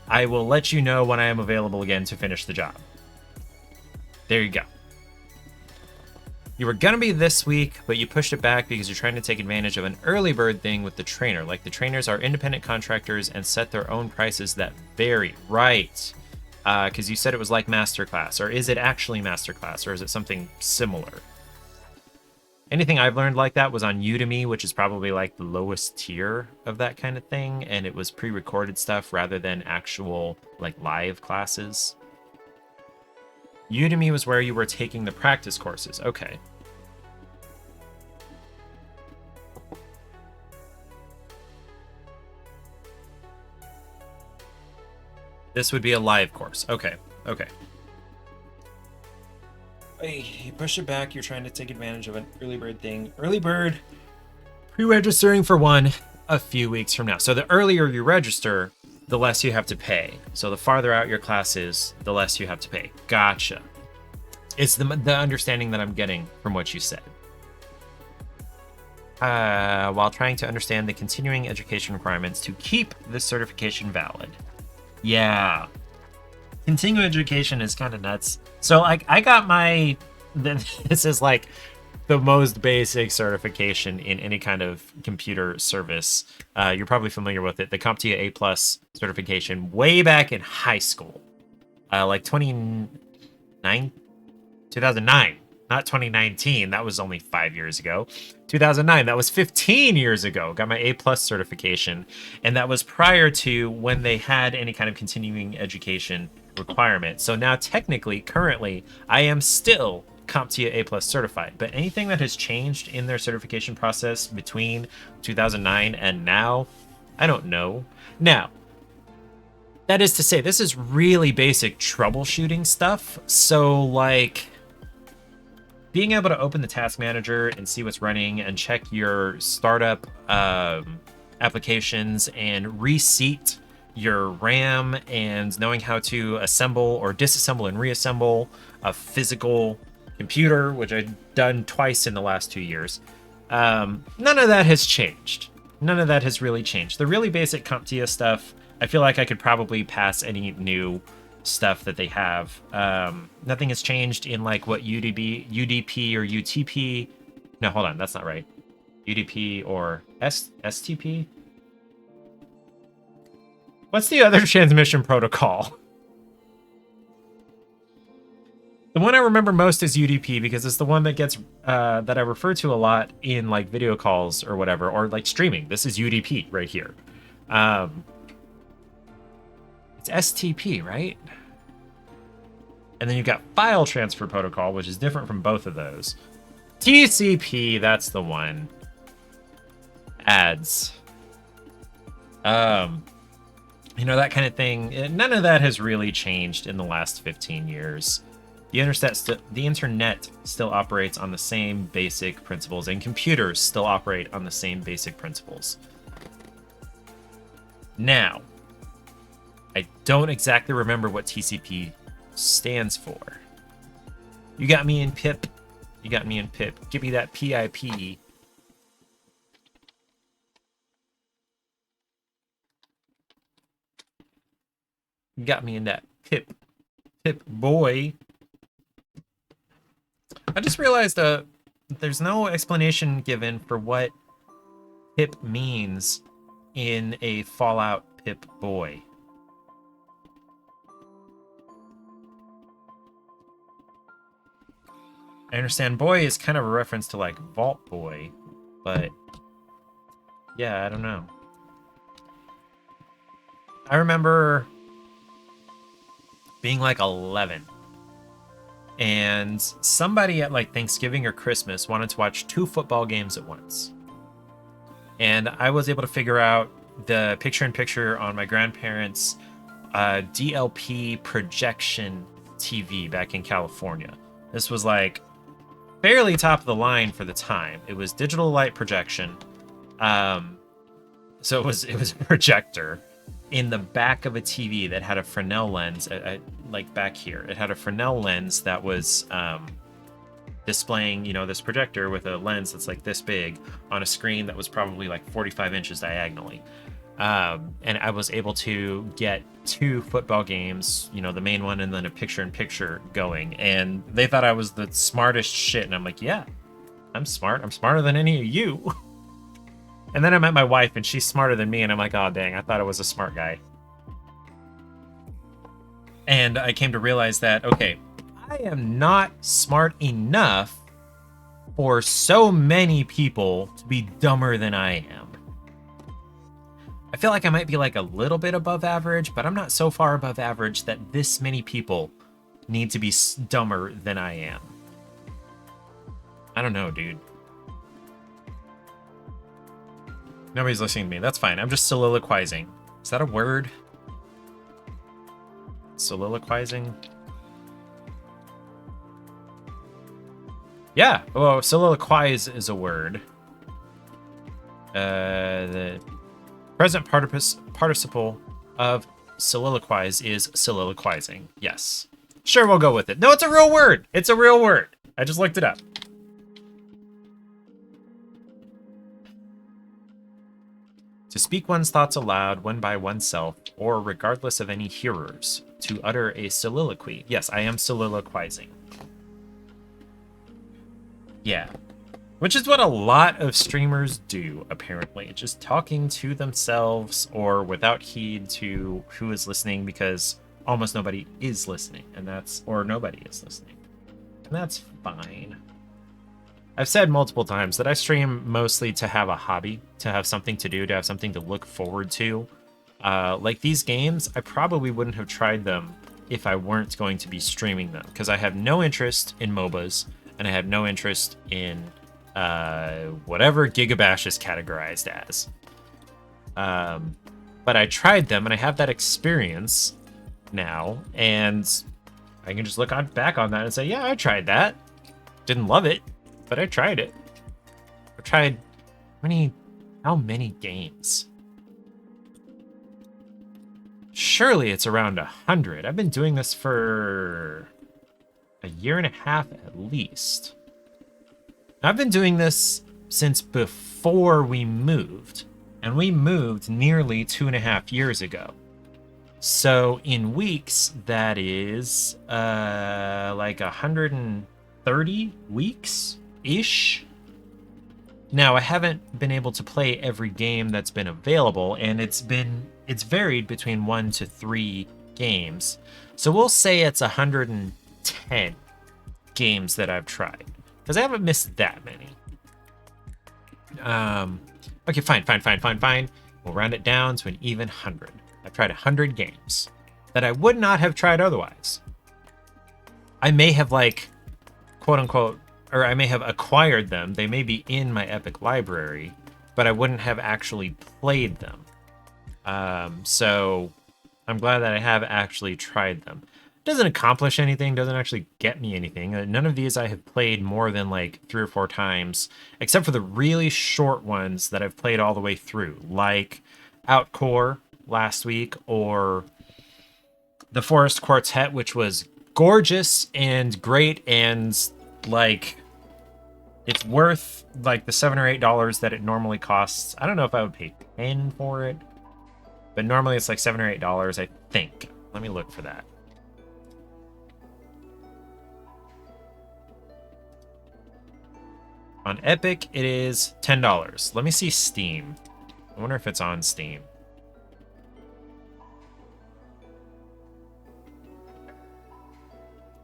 I will let you know when I am available again to finish the job. There you go. You were gonna be this week, but you pushed it back because you're trying to take advantage of an early bird thing with the trainer. Like, the trainers are independent contractors and set their own prices that vary. Right. Because you said it was like Masterclass. Or is it actually Masterclass? Or is it something similar? Anything I've learned like that was on Udemy, which is probably like the lowest tier of that kind of thing. And it was pre-recorded stuff rather than actual, like, live classes. Udemy was where you were taking the practice courses. Okay. This would be a live course. Okay. Okay. Hey, you push it back. You're trying to take advantage of an early bird thing. Early bird pre-registering for one a few weeks from now. So the earlier you register, the less you have to pay. So the farther out your class is, the less you have to pay. Gotcha. It's the understanding that I'm getting from what you said. While trying to understand the continuing education requirements to keep this certification valid. Yeah. Continuing education is kind of nuts. So like I got my, this is like the most basic certification in any kind of computer service. You're probably familiar with it. The CompTIA A+ certification way back in high school. Like 2009, not 2019. That was only 5 years ago. 2009, that was 15 years ago. Got my A+ certification. And that was prior to when they had any kind of continuing education requirement. So now technically, currently, I am still CompTIA A+ certified, but anything that has changed in their certification process between 2009 and now, I don't know. Now, that is to say, this is really basic troubleshooting stuff. So like being able to open the task manager and see what's running and check your startup applications and reseat your RAM and knowing how to assemble or disassemble and reassemble a physical computer, which I've done twice in the last 2 years. None of that has changed. None of that has really changed. The really basic CompTIA stuff, I feel like I could probably pass any new stuff that they have. Nothing has changed in like what UDP or UTP. No, hold on, that's not right. UDP or STP? What's the other transmission protocol? The one I remember most is UDP because it's the one that gets that I refer to a lot in like video calls or whatever, or like streaming. This is UDP right here. It's STP, right? And then you've got file transfer protocol, which is different from both of those. TCP, that's the one. Ads. You know, that kind of thing. None of that has really changed in the last 15 years. The internet still operates on the same basic principles, and computers still operate on the same basic principles. Now, I don't exactly remember what TCP stands for. You got me in pip. You got me in pip. Give me that PIP. You got me in that pip. Pip boy. I just realized there's no explanation given for what pip means in a Fallout Pip Boy. I understand boy is kind of a reference to like Vault Boy, but yeah, I don't know. I remember being like 11. And somebody at like Thanksgiving or Christmas wanted to watch 2 football games at once. And I was able to figure out the picture-in-picture on my grandparents' DLP projection TV back in California. This was like fairly top of the line for the time. It was digital light projection. So it was a projector in the back of a TV that had a Fresnel lens, like back here. It had a Fresnel lens that was displaying, you know, this projector with a lens that's like this big on a screen that was probably like 45 inches diagonally. And I was able to get 2 football games, you know, the main one and then a picture-in-picture going. And they thought I was the smartest shit. And I'm like, yeah, I'm smart. I'm smarter than any of you. And then I met my wife, and she's smarter than me, and I'm like, oh, dang, I thought I was a smart guy. And I came to realize that, okay, I am not smart enough for so many people to be dumber than I am. I feel like I might be like a little bit above average, but I'm not so far above average that this many people need to be dumber than I am. I don't know, dude. Nobody's listening to me. That's fine. I'm just soliloquizing. Is that a word? Soliloquizing? Yeah. Well, soliloquize is a word. The present participle of soliloquize is soliloquizing. Yes. Sure, we'll go with it. No, it's a real word. It's a real word. I just looked it up. To speak one's thoughts aloud, one by oneself, or regardless of any hearers. To utter a soliloquy. Yes, I am soliloquizing. Yeah. Which is what a lot of streamers do, apparently. Just talking to themselves or without heed to who is listening, because almost nobody is listening, or nobody is listening. And that's fine. I've said multiple times that I stream mostly to have a hobby, to have something to do, to have something to look forward to. Like these games, I probably wouldn't have tried them if I weren't going to be streaming them, because I have no interest in MOBAs, and I have no interest in whatever Gigabash is categorized as. But I tried them, and I have that experience now, and I can just look back on that and say, yeah, I tried that. Didn't love it, but I tried it. I tried how many games? Surely it's around 100. I've been doing this for a year and a half at least. I've been doing this since before we moved, and we moved nearly 2.5 years ago. So in weeks, that is like 130 weeks-ish. Now, I haven't been able to play every game that's been available, and it's varied between 1 to 3 games. So we'll say it's 110 games that I've tried, because I haven't missed that many. Okay, fine. We'll round it down to an even 100. I've tried 100 games that I would not have tried otherwise. I may have, like, quote unquote, or I may have acquired them. They may be in my Epic library, but I wouldn't have actually played them. So I'm glad that I have actually tried them. Doesn't accomplish anything, doesn't actually get me anything. None of these I have played more than like 3 or 4 times, except for the really short ones that I've played all the way through, like Outcore last week, or the Forest Quartet, which was gorgeous and great, and like it's worth like the $7 or $8 that it normally costs. I don't know if I would pay 10 for it, but normally it's like $7 or $8, I think. Let me look for that. On Epic, it is $10. Let me see Steam. I wonder if it's on Steam.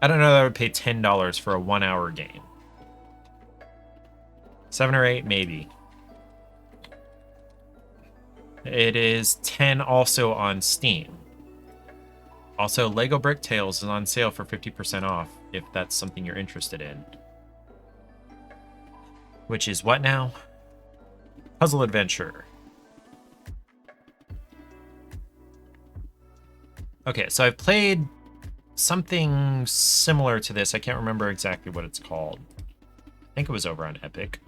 I don't know that I would pay $10 for a 1-hour game. 7 or 8, maybe. It is 10 also on Steam. Also, Lego Brick Tales is on sale for 50% off, if that's something you're interested in. Which is what now? Puzzle Adventure. Okay, so I've played something similar to this. I can't remember exactly what it's called. I think it was over on Epic.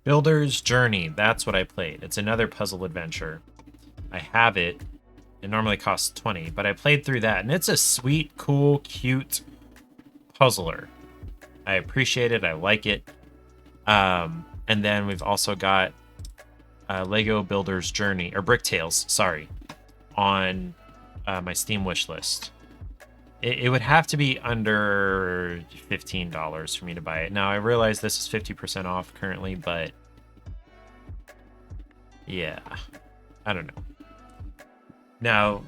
Builder's Journey. That's what I played. It's another puzzle adventure. I have it. It normally costs 20, but I played through that, and it's a sweet, cool, cute puzzler. I appreciate it. I like it. And then we've also got Lego Builder's Journey, or Brick Tales, sorry, on my Steam wish list. It would have to be under $15 for me to buy it. Now, I realize this is 50% off currently, but yeah, I don't know. Now,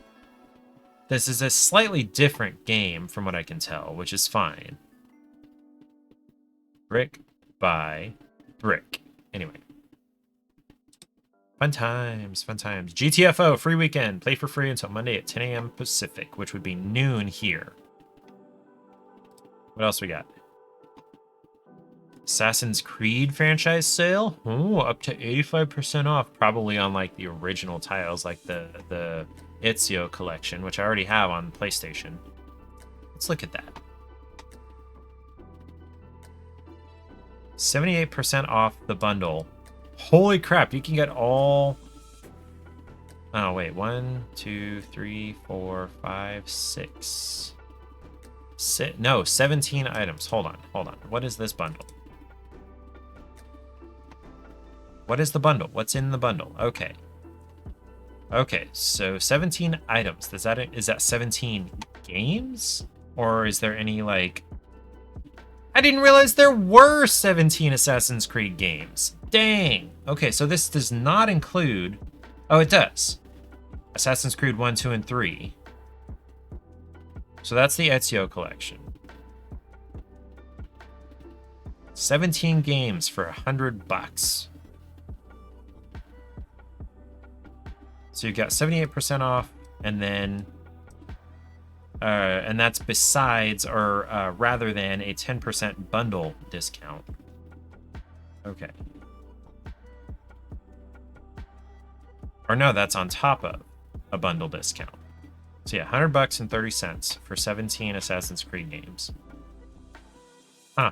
this is a slightly different game from what I can tell, which is fine. Brick by brick. Anyway. Fun times, fun times. GTFO, free weekend. Play for free until Monday at 10 a.m. Pacific, which would be noon here. What else we got? Assassin's Creed franchise sale? Ooh, up to 85% off. Probably on like the original titles, like the Ezio collection, which I already have on PlayStation. Let's look at that. 78% off the bundle. Holy crap, you can get all... Oh, wait. 1, 2, 3, 4, 5, 6. No, 17 items. Hold on. What is this bundle? What is the bundle? What's in the bundle? Okay. Okay, so 17 items. Is that 17 games? Or is there any, like... I didn't realize there were 17 Assassin's Creed games. Dang. Okay, so this does not include... Oh, it does. Assassin's Creed 1, 2, and 3. So that's the Ezio collection. 17 games for $100. So you've got 78% off, and then... and that's besides, or rather than, a 10% bundle discount. Okay. Or no, that's on top of a bundle discount. So yeah, $100 and 30 cents for 17 Assassin's Creed games. Huh.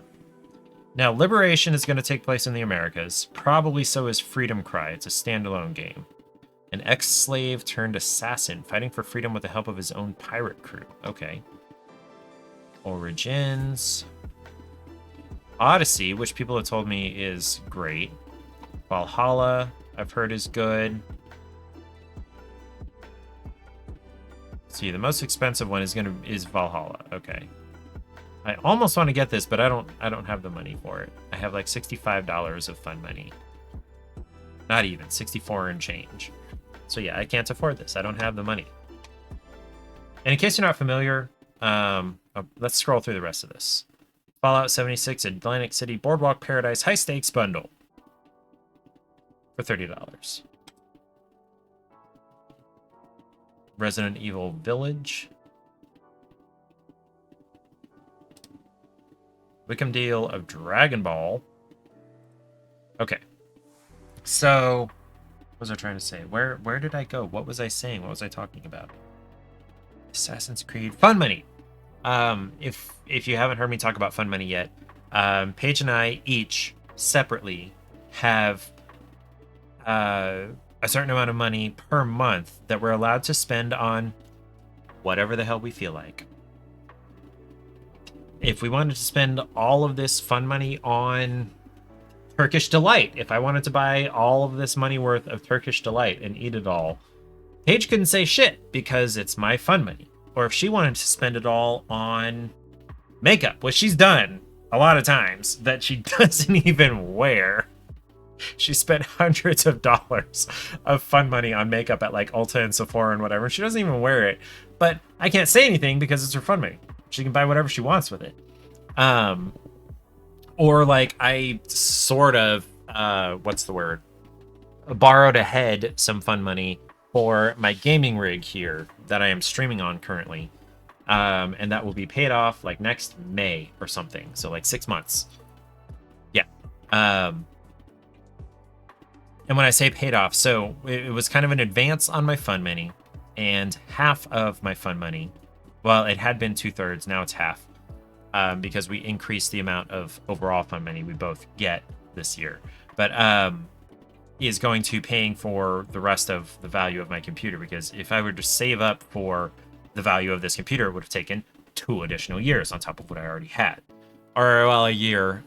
Now, Liberation is going to take place in the Americas. Probably so is Freedom Cry. It's a standalone game. An ex-slave turned assassin fighting for freedom with the help of his own pirate crew. Okay. Origins. Odyssey, which people have told me is great. Valhalla, I've heard is good. See, the most expensive one is Valhalla. Okay. I almost want to get this, but I don't have the money for it. I have like $65 of fun money. Not even, 64 and change. So yeah, I can't afford this. I don't have the money. And in case you're not familiar, let's scroll through the rest of this. Fallout 76 Atlantic City Boardwalk Paradise High Stakes Bundle for $30. Resident Evil Village. Wickham Deal of Dragon Ball. Okay. So, what was I trying to say? Where did I go? What was I saying? What was I talking about? Assassin's Creed Fun Money. If you haven't heard me talk about Fun Money yet, Paige and I each separately have a certain amount of money per month that we're allowed to spend on whatever the hell we feel like. If we wanted to spend all of this fun money on Turkish Delight, if I wanted to buy all of this money worth of Turkish Delight and eat it all, Paige couldn't say shit because it's my fun money. Or if she wanted to spend it all on makeup, which she's done a lot of times that she doesn't even wear. She spent hundreds of dollars of fun money on makeup at like Ulta and Sephora and whatever. She doesn't even wear it. But I can't say anything because it's her fun money. She can buy whatever she wants with it. Or like I sort of, what's the word? Borrowed ahead some fun money for my gaming rig here that I am streaming on currently. And that will be paid off like next May or something. So like 6 months. Yeah. And when I say paid off, so it was kind of an advance on my fun money, and half of my fun money, well, it had been 2/3, now it's half, because we increased the amount of overall fun money we both get this year. But is going to paying for the rest of the value of my computer, because if I were to save up for the value of this computer, it would have taken 2 additional years on top of what I already had, or well, a year.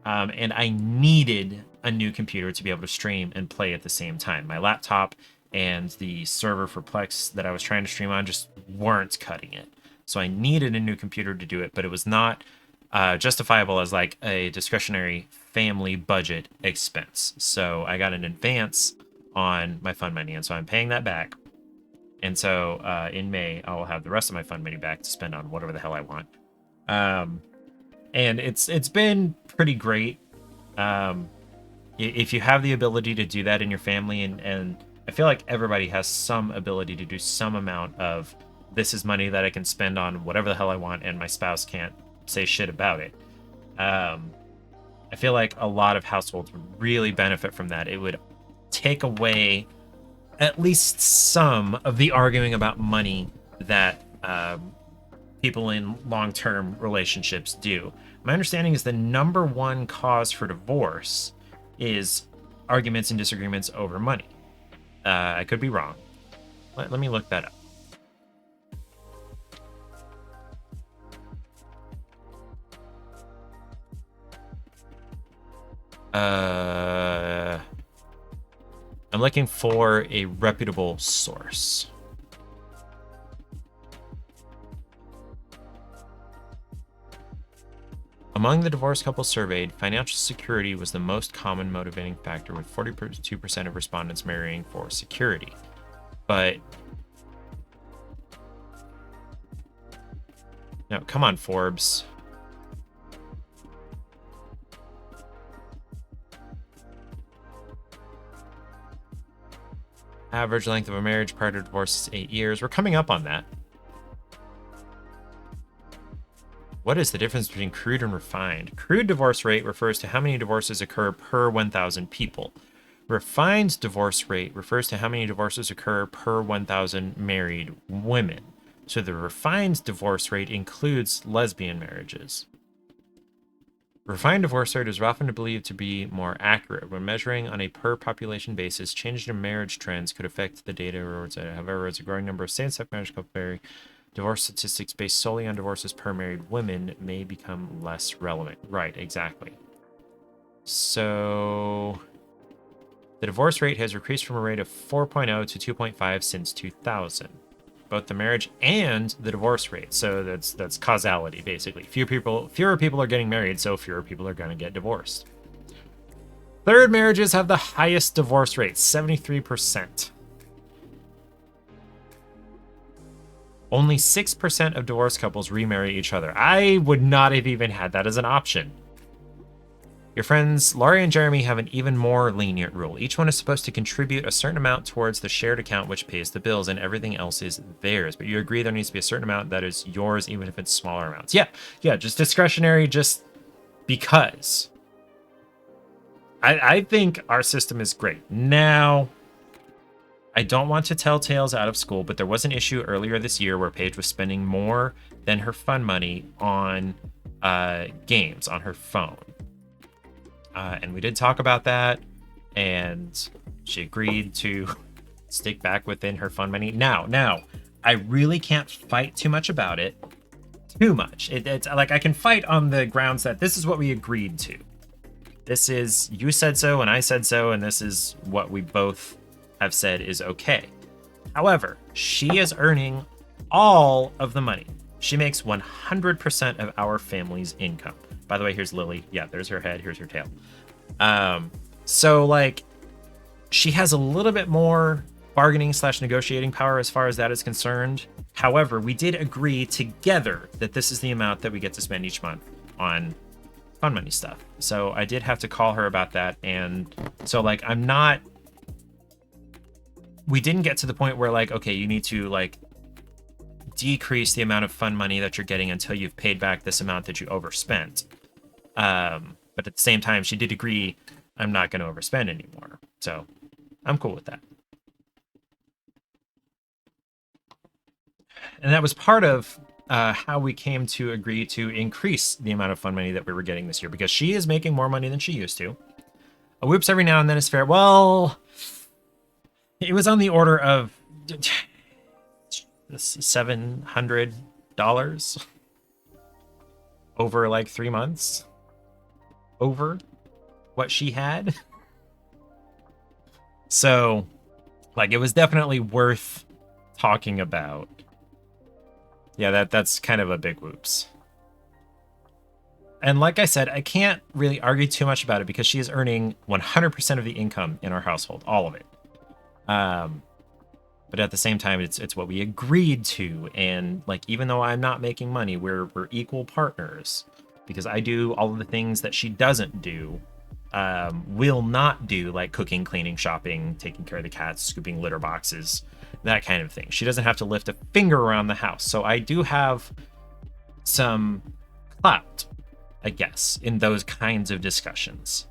And I needed a new computer to be able to stream and play at the same time. My laptop and the server for Plex that I was trying to stream on just weren't cutting it. So I needed a new computer to do it, but it was not justifiable as like a discretionary family budget expense. So I got an advance on my fun money, and so I'm paying that back. And so in May, I will have the rest of my fun money back to spend on whatever the hell I want. And it's been pretty great. If you have the ability to do that in your family, and I feel like everybody has some ability to do some amount of, this is money that I can spend on whatever the hell I want, and my spouse can't say shit about it. I feel like a lot of households would really benefit from that. It would take away at least some of the arguing about money that people in long-term relationships do. My understanding is the number one cause for divorce is arguments and disagreements over money. I could be wrong. Let me look that up. I'm looking for a reputable source. Among the divorced couples surveyed, financial security was the most common motivating factor, with 42% of respondents marrying for security. But no, come on, Forbes. Average length of a marriage prior to divorce is 8 years. We're coming up on that. What is the difference between crude and refined? Crude divorce rate refers to how many divorces occur per 1,000 people. Refined divorce rate refers to how many divorces occur per 1,000 married women. So the refined divorce rate includes lesbian marriages. Refined divorce rate is often believed to be more accurate. When measuring on a per population basis, changes in marriage trends could affect the data. However, as a growing number of same-sex marriage couples vary, divorce statistics based solely on divorces per married women may become less relevant. Right, exactly. So the divorce rate has increased from a rate of 4.0 to 2.5 since 2000. Both the marriage and the divorce rate. So that's causality, basically. Fewer people are getting married, so fewer people are going to get divorced. Third marriages have the highest divorce rate, 73%. Only 6% of divorced couples remarry each other. I would not have even had that as an option. Your friends Laurie and Jeremy have an even more lenient rule. Each one is supposed to contribute a certain amount towards the shared account which pays the bills, and everything else is theirs. But you agree there needs to be a certain amount that is yours, even if it's smaller amounts. Yeah, just discretionary, just because. I think our system is great. Now, I don't want to tell tales out of school, but there was an issue earlier this year where Paige was spending more than her fun money on games on her phone. And we did talk about that, and she agreed to stick back within her fun money. Now, I really can't fight too much about it. Too much. It's like I can fight on the grounds that this is what we agreed to. This is, you said so, and I said so, and this is what we both have said is okay. However, she is earning all of the money. She makes 100% of our family's income. By the way, here's Lily. Yeah, there's her head. Here's her tail. So like, she has a little bit more bargaining / negotiating power as far as that is concerned. However, we did agree together that this is the amount that we get to spend each month on fun money stuff. So I did have to call her about that. And so like, we didn't get to the point where like, okay, you need to like decrease the amount of fun money that you're getting until you've paid back this amount that you overspent. But at the same time, she did agree I'm not going to overspend anymore. So I'm cool with that. And that was part of how we came to agree to increase the amount of fun money that we were getting this year, because she is making more money than she used to. A whoops every now and then is fair. Well, it was on the order of $700 over like 3 months. Over what she had. So, like, it was definitely worth talking about. Yeah, that's kind of a big whoops. And like I said, I can't really argue too much about it because she is earning 100% of the income in our household, all of it. But at the same time, it's what we agreed to, and like, even though I'm not making money, we're equal partners. Because I do all of the things that she doesn't do, will not do, like cooking, cleaning, shopping, taking care of the cats, scooping litter boxes, that kind of thing. She doesn't have to lift a finger around the house. So I do have some clout, I guess, in those kinds of discussions.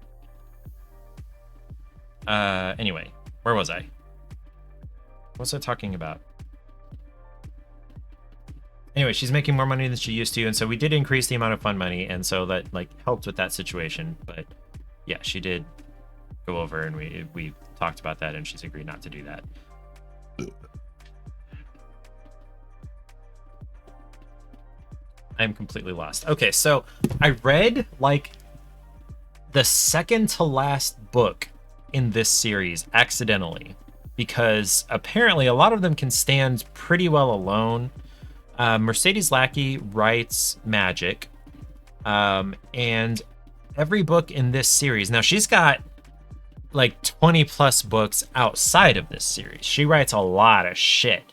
Anyway, where was I? What was I talking about? Anyway, she's making more money than she used to, and so we did increase the amount of fun money, and so that like helped with that situation. But yeah, she did go over, and we talked about that, and she's agreed not to do that. I'm completely lost. Okay, so I read like the second to last book in this series accidentally, because apparently a lot of them can stand pretty well alone. Mercedes Lackey writes magic, and every book in this series, now she's got like 20 plus books outside of this series. She writes a lot of shit,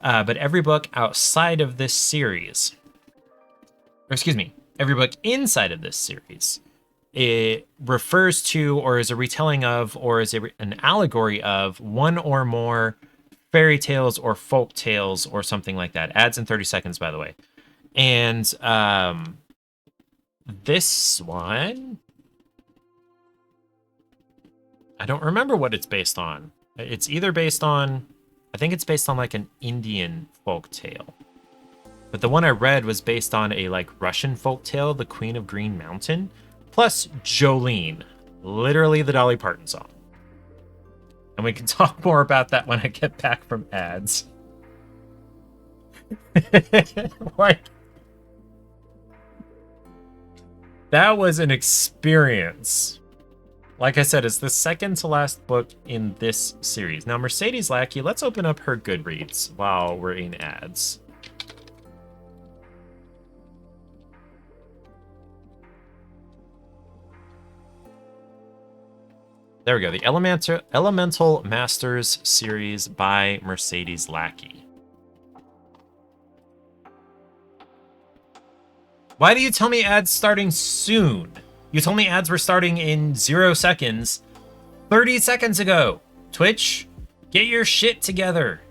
but every book outside of this series, or excuse me, every book inside of this series, it refers to or is a retelling of or is an allegory of one or more fairy tales or folk tales or something like that. Ads in 30 seconds, by the way. And this one, I don't remember what it's based on. It's either based on, I think it's based on like an Indian folk tale. But the one I read was based on a like Russian folk tale, The Queen of Green Mountain, plus Jolene, literally the Dolly Parton song. And we can talk more about that when I get back from ads. Like, that was an experience. Like I said, it's the second to last book in this series. Now, Mercedes Lackey, let's open up her Goodreads while we're in ads. There we go. The Elemental Masters series by Mercedes Lackey. Why do you tell me ads starting soon? You told me ads were starting in 0 seconds 30 seconds ago. Twitch, get your shit together.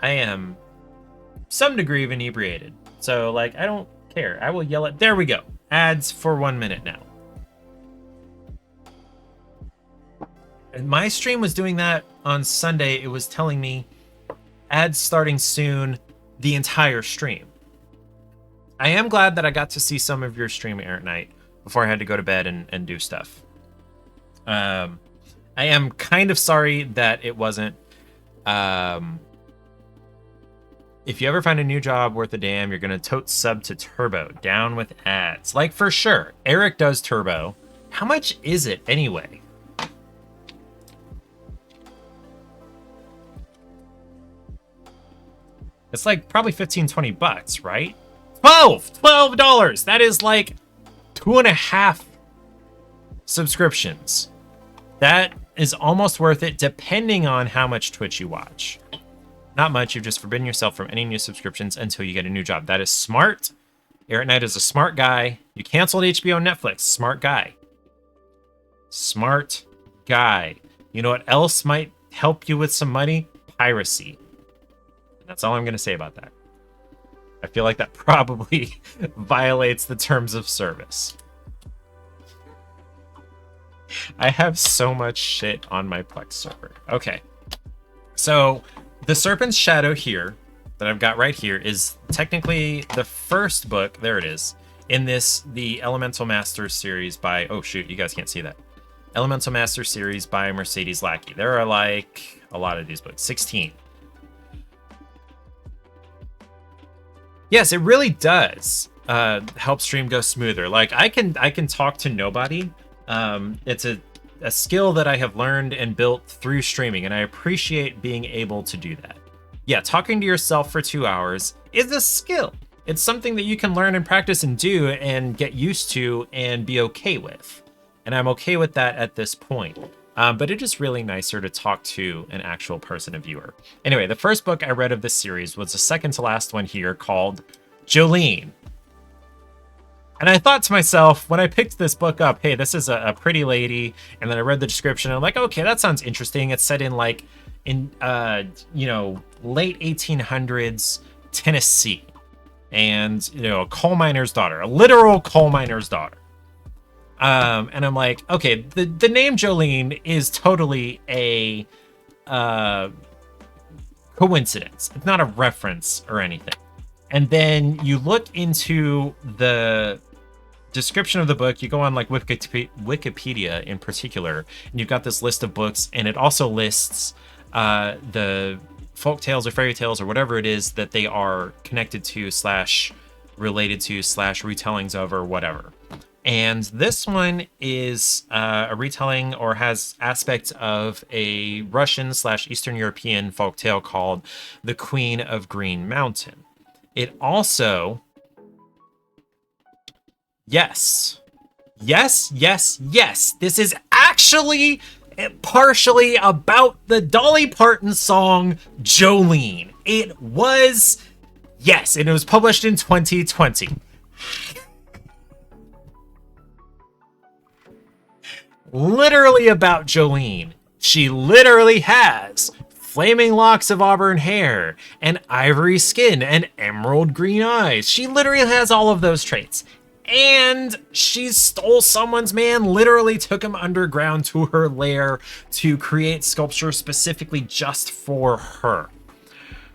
I am some degree of inebriated. So, like, I don't care. I will yell at... There we go. Ads for 1 minute now. And my stream was doing that on Sunday. It was telling me ads starting soon the entire stream. I am glad that I got to see some of your stream, Errant Knight, before I had to go to bed and do stuff. I am kind of sorry that it wasn't. If you ever find a new job worth a damn, you're going to tote sub to Turbo. Down with ads. Like, for sure. Eric does Turbo. How much is it anyway? It's like probably 15, 20 bucks, right? $12! That is like 2.5 subscriptions. That is almost worth it depending on how much Twitch you watch. Not much. You've just forbidden yourself from any new subscriptions until you get a new job. That is smart. Errant Knight is a smart guy. You canceled HBO and Netflix. Smart guy. Smart guy. You know what else might help you with some money? Piracy. That's all I'm going to say about that. I feel like that probably violates the terms of service. I have so much shit on my Plex server. Okay. So the Serpent's Shadow here that I've got right here is technically the first book. There it is. In this, the Elemental Masters series by... Oh, shoot. You guys can't see that. Elemental Masters series by Mercedes Lackey. There are like a lot of these books. 16. Yes, it really does help stream go smoother. Like, I can talk to nobody. It's a skill that I have learned and built through streaming, and I appreciate being able to do that. Yeah, talking to yourself for 2 hours is a skill. It's something that you can learn and practice and do and get used to and be okay with. And I'm okay with that at this point. But it is really nicer to talk to an actual person, a viewer. Anyway, the first book I read of this series was the second to last one here called Jolene. And I thought to myself, when I picked this book up, hey, this is a pretty lady. And then I read the description and I'm like, okay, that sounds interesting. It's set in like, late 1800s Tennessee. And, a coal miner's daughter, a literal coal miner's daughter. And I'm like, okay, the name Jolene is totally a coincidence. It's not a reference or anything. And then you look into the description of the book, you go on like Wikipedia in particular, and you've got this list of books, and it also lists the folk tales or fairy tales or whatever it is that they are connected to slash related to slash retellings of or whatever. And this one is a retelling or has aspects of a Russian slash Eastern European folktale called The Queen of Green Mountain. It also... Yes. Yes. This is actually partially about the Dolly Parton song Jolene. It was... Yes, and it was published in 2020. Literally about Jolene. She literally has flaming locks of auburn hair, and ivory skin, and emerald green eyes. She literally has all of those traits. And she stole someone's man, literally took him underground to her lair to create sculpture specifically just for her.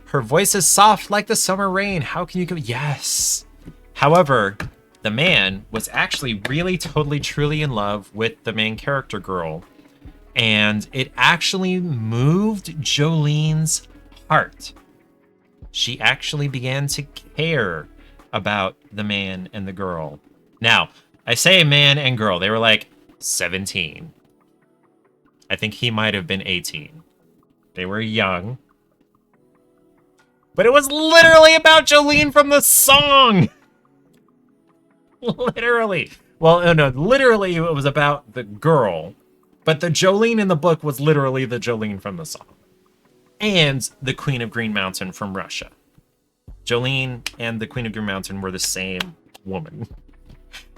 Her voice is soft like the summer rain. How can you go? Yes. However, the man was actually really totally truly in love with the main character girl. And it actually moved Jolene's heart. She actually began to care about the man and the girl. Now, I say man and girl. They were like 17. I think he might have been 18. They were young. But it was literally about Jolene from the song. Literally. Well, no, literally it was about the girl. But the Jolene in the book was literally the Jolene from the song. And the Queen of Green Mountain from Russia. Jolene and the Queen of Green Mountain were the same woman.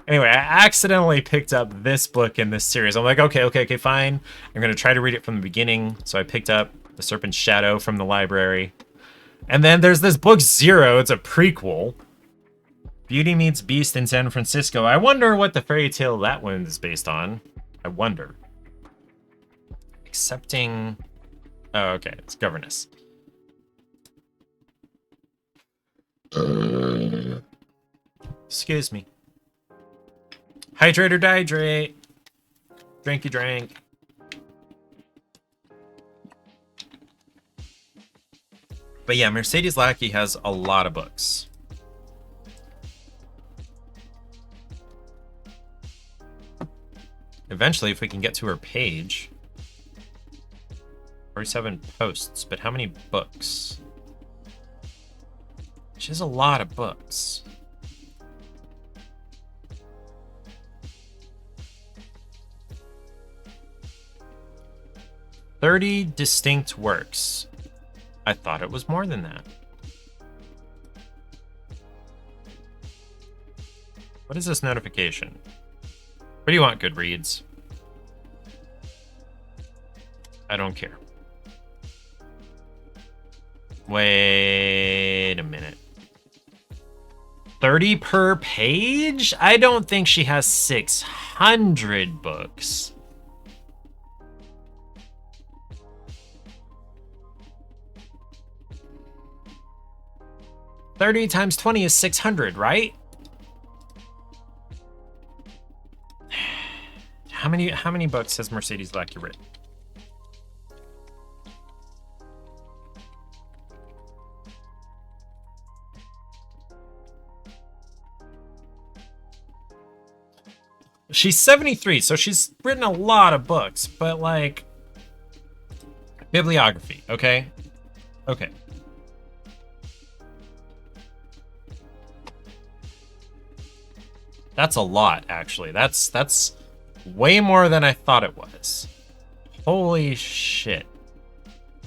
Anyway, I accidentally picked up this book in this series. I'm like, okay, fine. I'm going to try to read it from the beginning. So I picked up The Serpent's Shadow from the library. And then there's this book Zero. It's a prequel. Beauty Meets Beast in San Francisco. I wonder what the fairy tale that one is based on. I wonder. Accepting... Oh, okay. It's governess. Excuse me. Hydrate or dehydrate. Drinky drink. But yeah, Mercedes Lackey has a lot of books. Eventually, if we can get to her page. 47 posts, but how many books? She has a lot of books. "30 distinct works." I thought it was more than that. What is this notification? What do you want, Goodreads? I don't care. Wait a minute. 30 per page? I don't think she has 600 books. $30 times 20 is 600, right? How many books has Mercedes Lackey written? She's 73, so she's written a lot of books, but like bibliography, okay? Okay. That's a lot, actually. That's way more than I thought it was. Holy shit.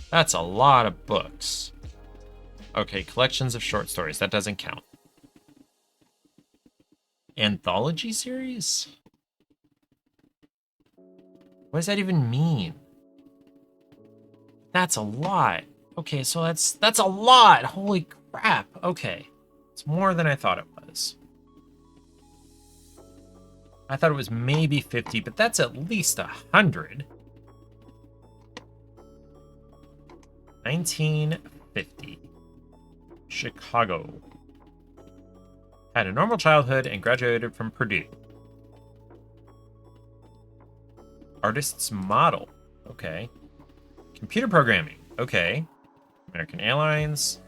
That's a lot of books. Okay, collections of short stories. That doesn't count. Anthology series? What does that even mean? That's a lot. Okay, so that's a lot. Holy crap. Okay. It's more than I thought it was. I thought it was maybe 50, but that's at least 100. 1950. Chicago. Had a normal childhood and graduated from Purdue. Artist's model. Okay. Computer programming. Okay. American Airlines.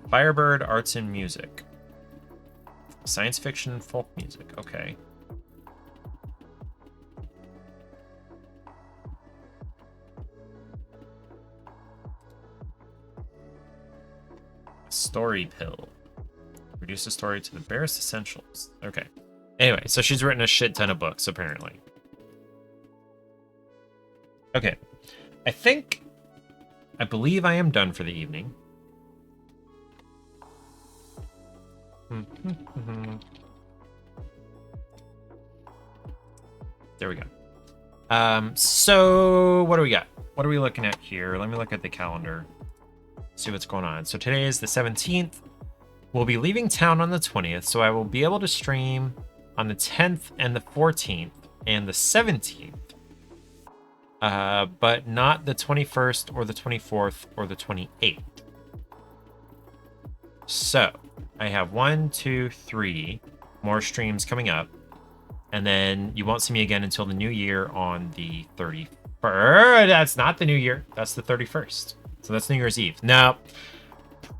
Firebird Arts and Music. Science fiction and folk music. Okay. Story pill. Reduce the story to the barest essentials. Okay. Anyway, so she's written a shit ton of books, apparently. Okay. I believe I am done for the evening. There we go. So what do we got? What are we looking at here? Let me look at the calendar. See what's going on. So today is the 17th. We'll be leaving town on the 20th, so I will be able to stream on the 10th and the 14th and the 17th. But not the 21st or the 24th or the 28th. So I have 1, 2, 3 more streams coming up. And then you won't see me again until the new year on the 31st. That's not the new year. That's the 31st. So that's New Year's Eve. No,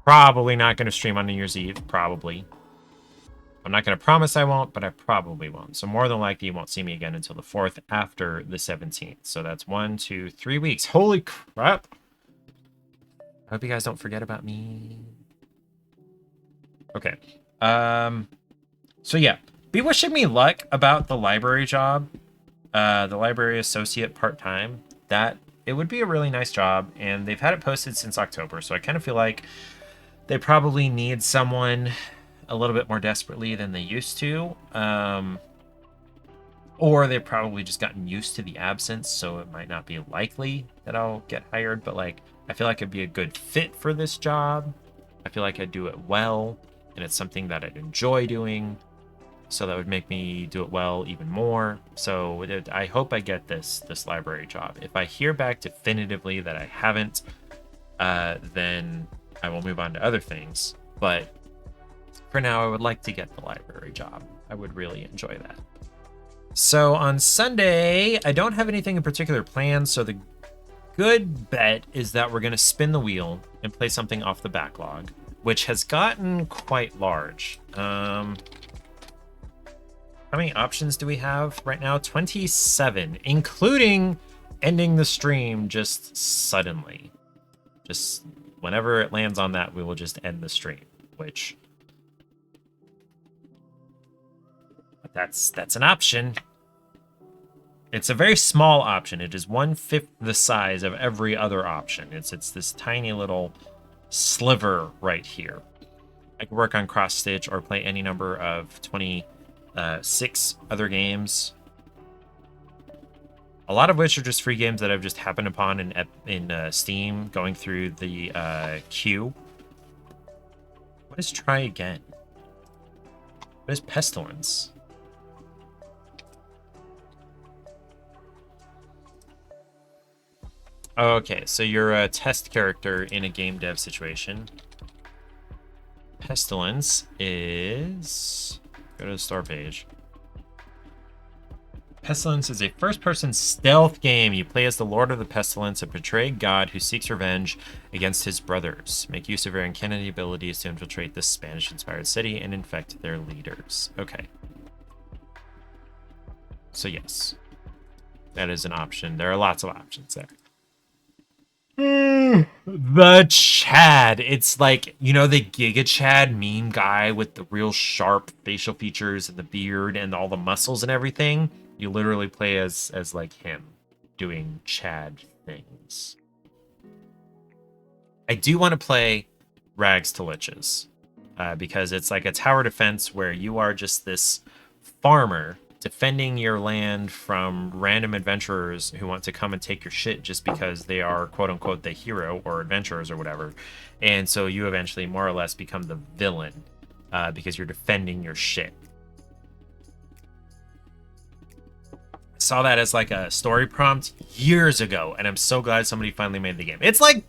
probably not going to stream on New Year's Eve. Probably. I'm not going to promise I won't, but I probably won't. So more than likely, you won't see me again until the 4th after the 17th. So that's 1, 2, 3 weeks. Holy crap. I hope you guys don't forget about me. Okay. So yeah, be wishing me luck about the library job. The library associate part-time. That it would be a really nice job, and they've had it posted since October, so I kind of feel like they probably need someone a little bit more desperately than they used to. Or they've probably just gotten used to the absence, so it might not be likely that I'll get hired, but like I feel like I'd be a good fit for this job. I feel like I'd do it well, and it's something that I'd enjoy doing. So that would make me do it well even more. So I hope I get this library job. If I hear back definitively that I haven't, then I will move on to other things. But for now, I would like to get the library job. I would really enjoy that. So on Sunday, I don't have anything in particular planned. So the good bet is that we're going to spin the wheel and play something off the backlog, which has gotten quite large. How many options do we have right now? 27, including ending the stream just suddenly. Just whenever it lands on that, we will just end the stream, which that's an option. It's a very small option. It is 1/5 the size of every other option. It's this tiny little sliver right here. I can work on cross stitch or play any number of 26 other games, a lot of which are just free games that I've just happened upon in Steam, going through the queue. What is Try Again? What is Pestilence? Okay, so you're a test character in a game dev situation. Pestilence is... Go to the store page. Pestilence is a first-person stealth game. You play as the Lord of the Pestilence, a betrayed god who seeks revenge against his brothers. Make use of your uncanny abilities to infiltrate this Spanish-inspired city and infect their leaders. Okay. So yes, that is an option. There are lots of options there. The Chad. It's like, you know, the Giga Chad meme guy with the real sharp facial features and the beard and all the muscles and everything. You literally play as like him doing Chad things. I do want to play Rags to Liches because it's like a tower defense where you are just this farmer defending your land from random adventurers who want to come and take your shit just because they are quote unquote the hero or adventurers or whatever. And so you eventually more or less become the villain because you're defending your shit. I saw that as like a story prompt years ago, and I'm so glad somebody finally made the game. It's like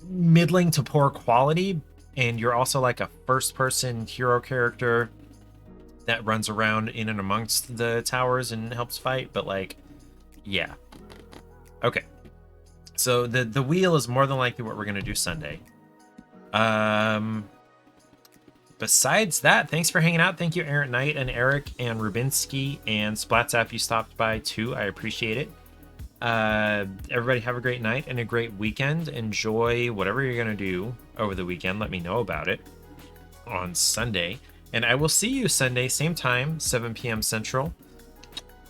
middling to poor quality, and you're also like a first person hero character that runs around in and amongst the towers and helps fight, but like, yeah. Okay. So the wheel is more than likely what we're gonna do Sunday. Besides that, thanks for hanging out. Thank you, Errant Knight and Eric and Rubinsky and Splatzap. You stopped by too. I appreciate it. Everybody have a great night and a great weekend. Enjoy whatever you're gonna do over the weekend. Let me know about it on Sunday. And I will see you Sunday, same time, 7 p.m. Central.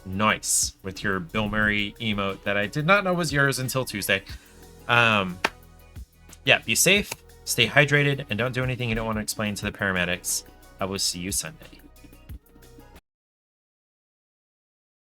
Nice. With your Bill Murray emote that I did not know was yours until Tuesday. Yeah, be safe, stay hydrated, and don't do anything you don't want to explain to the paramedics. I will see you Sunday.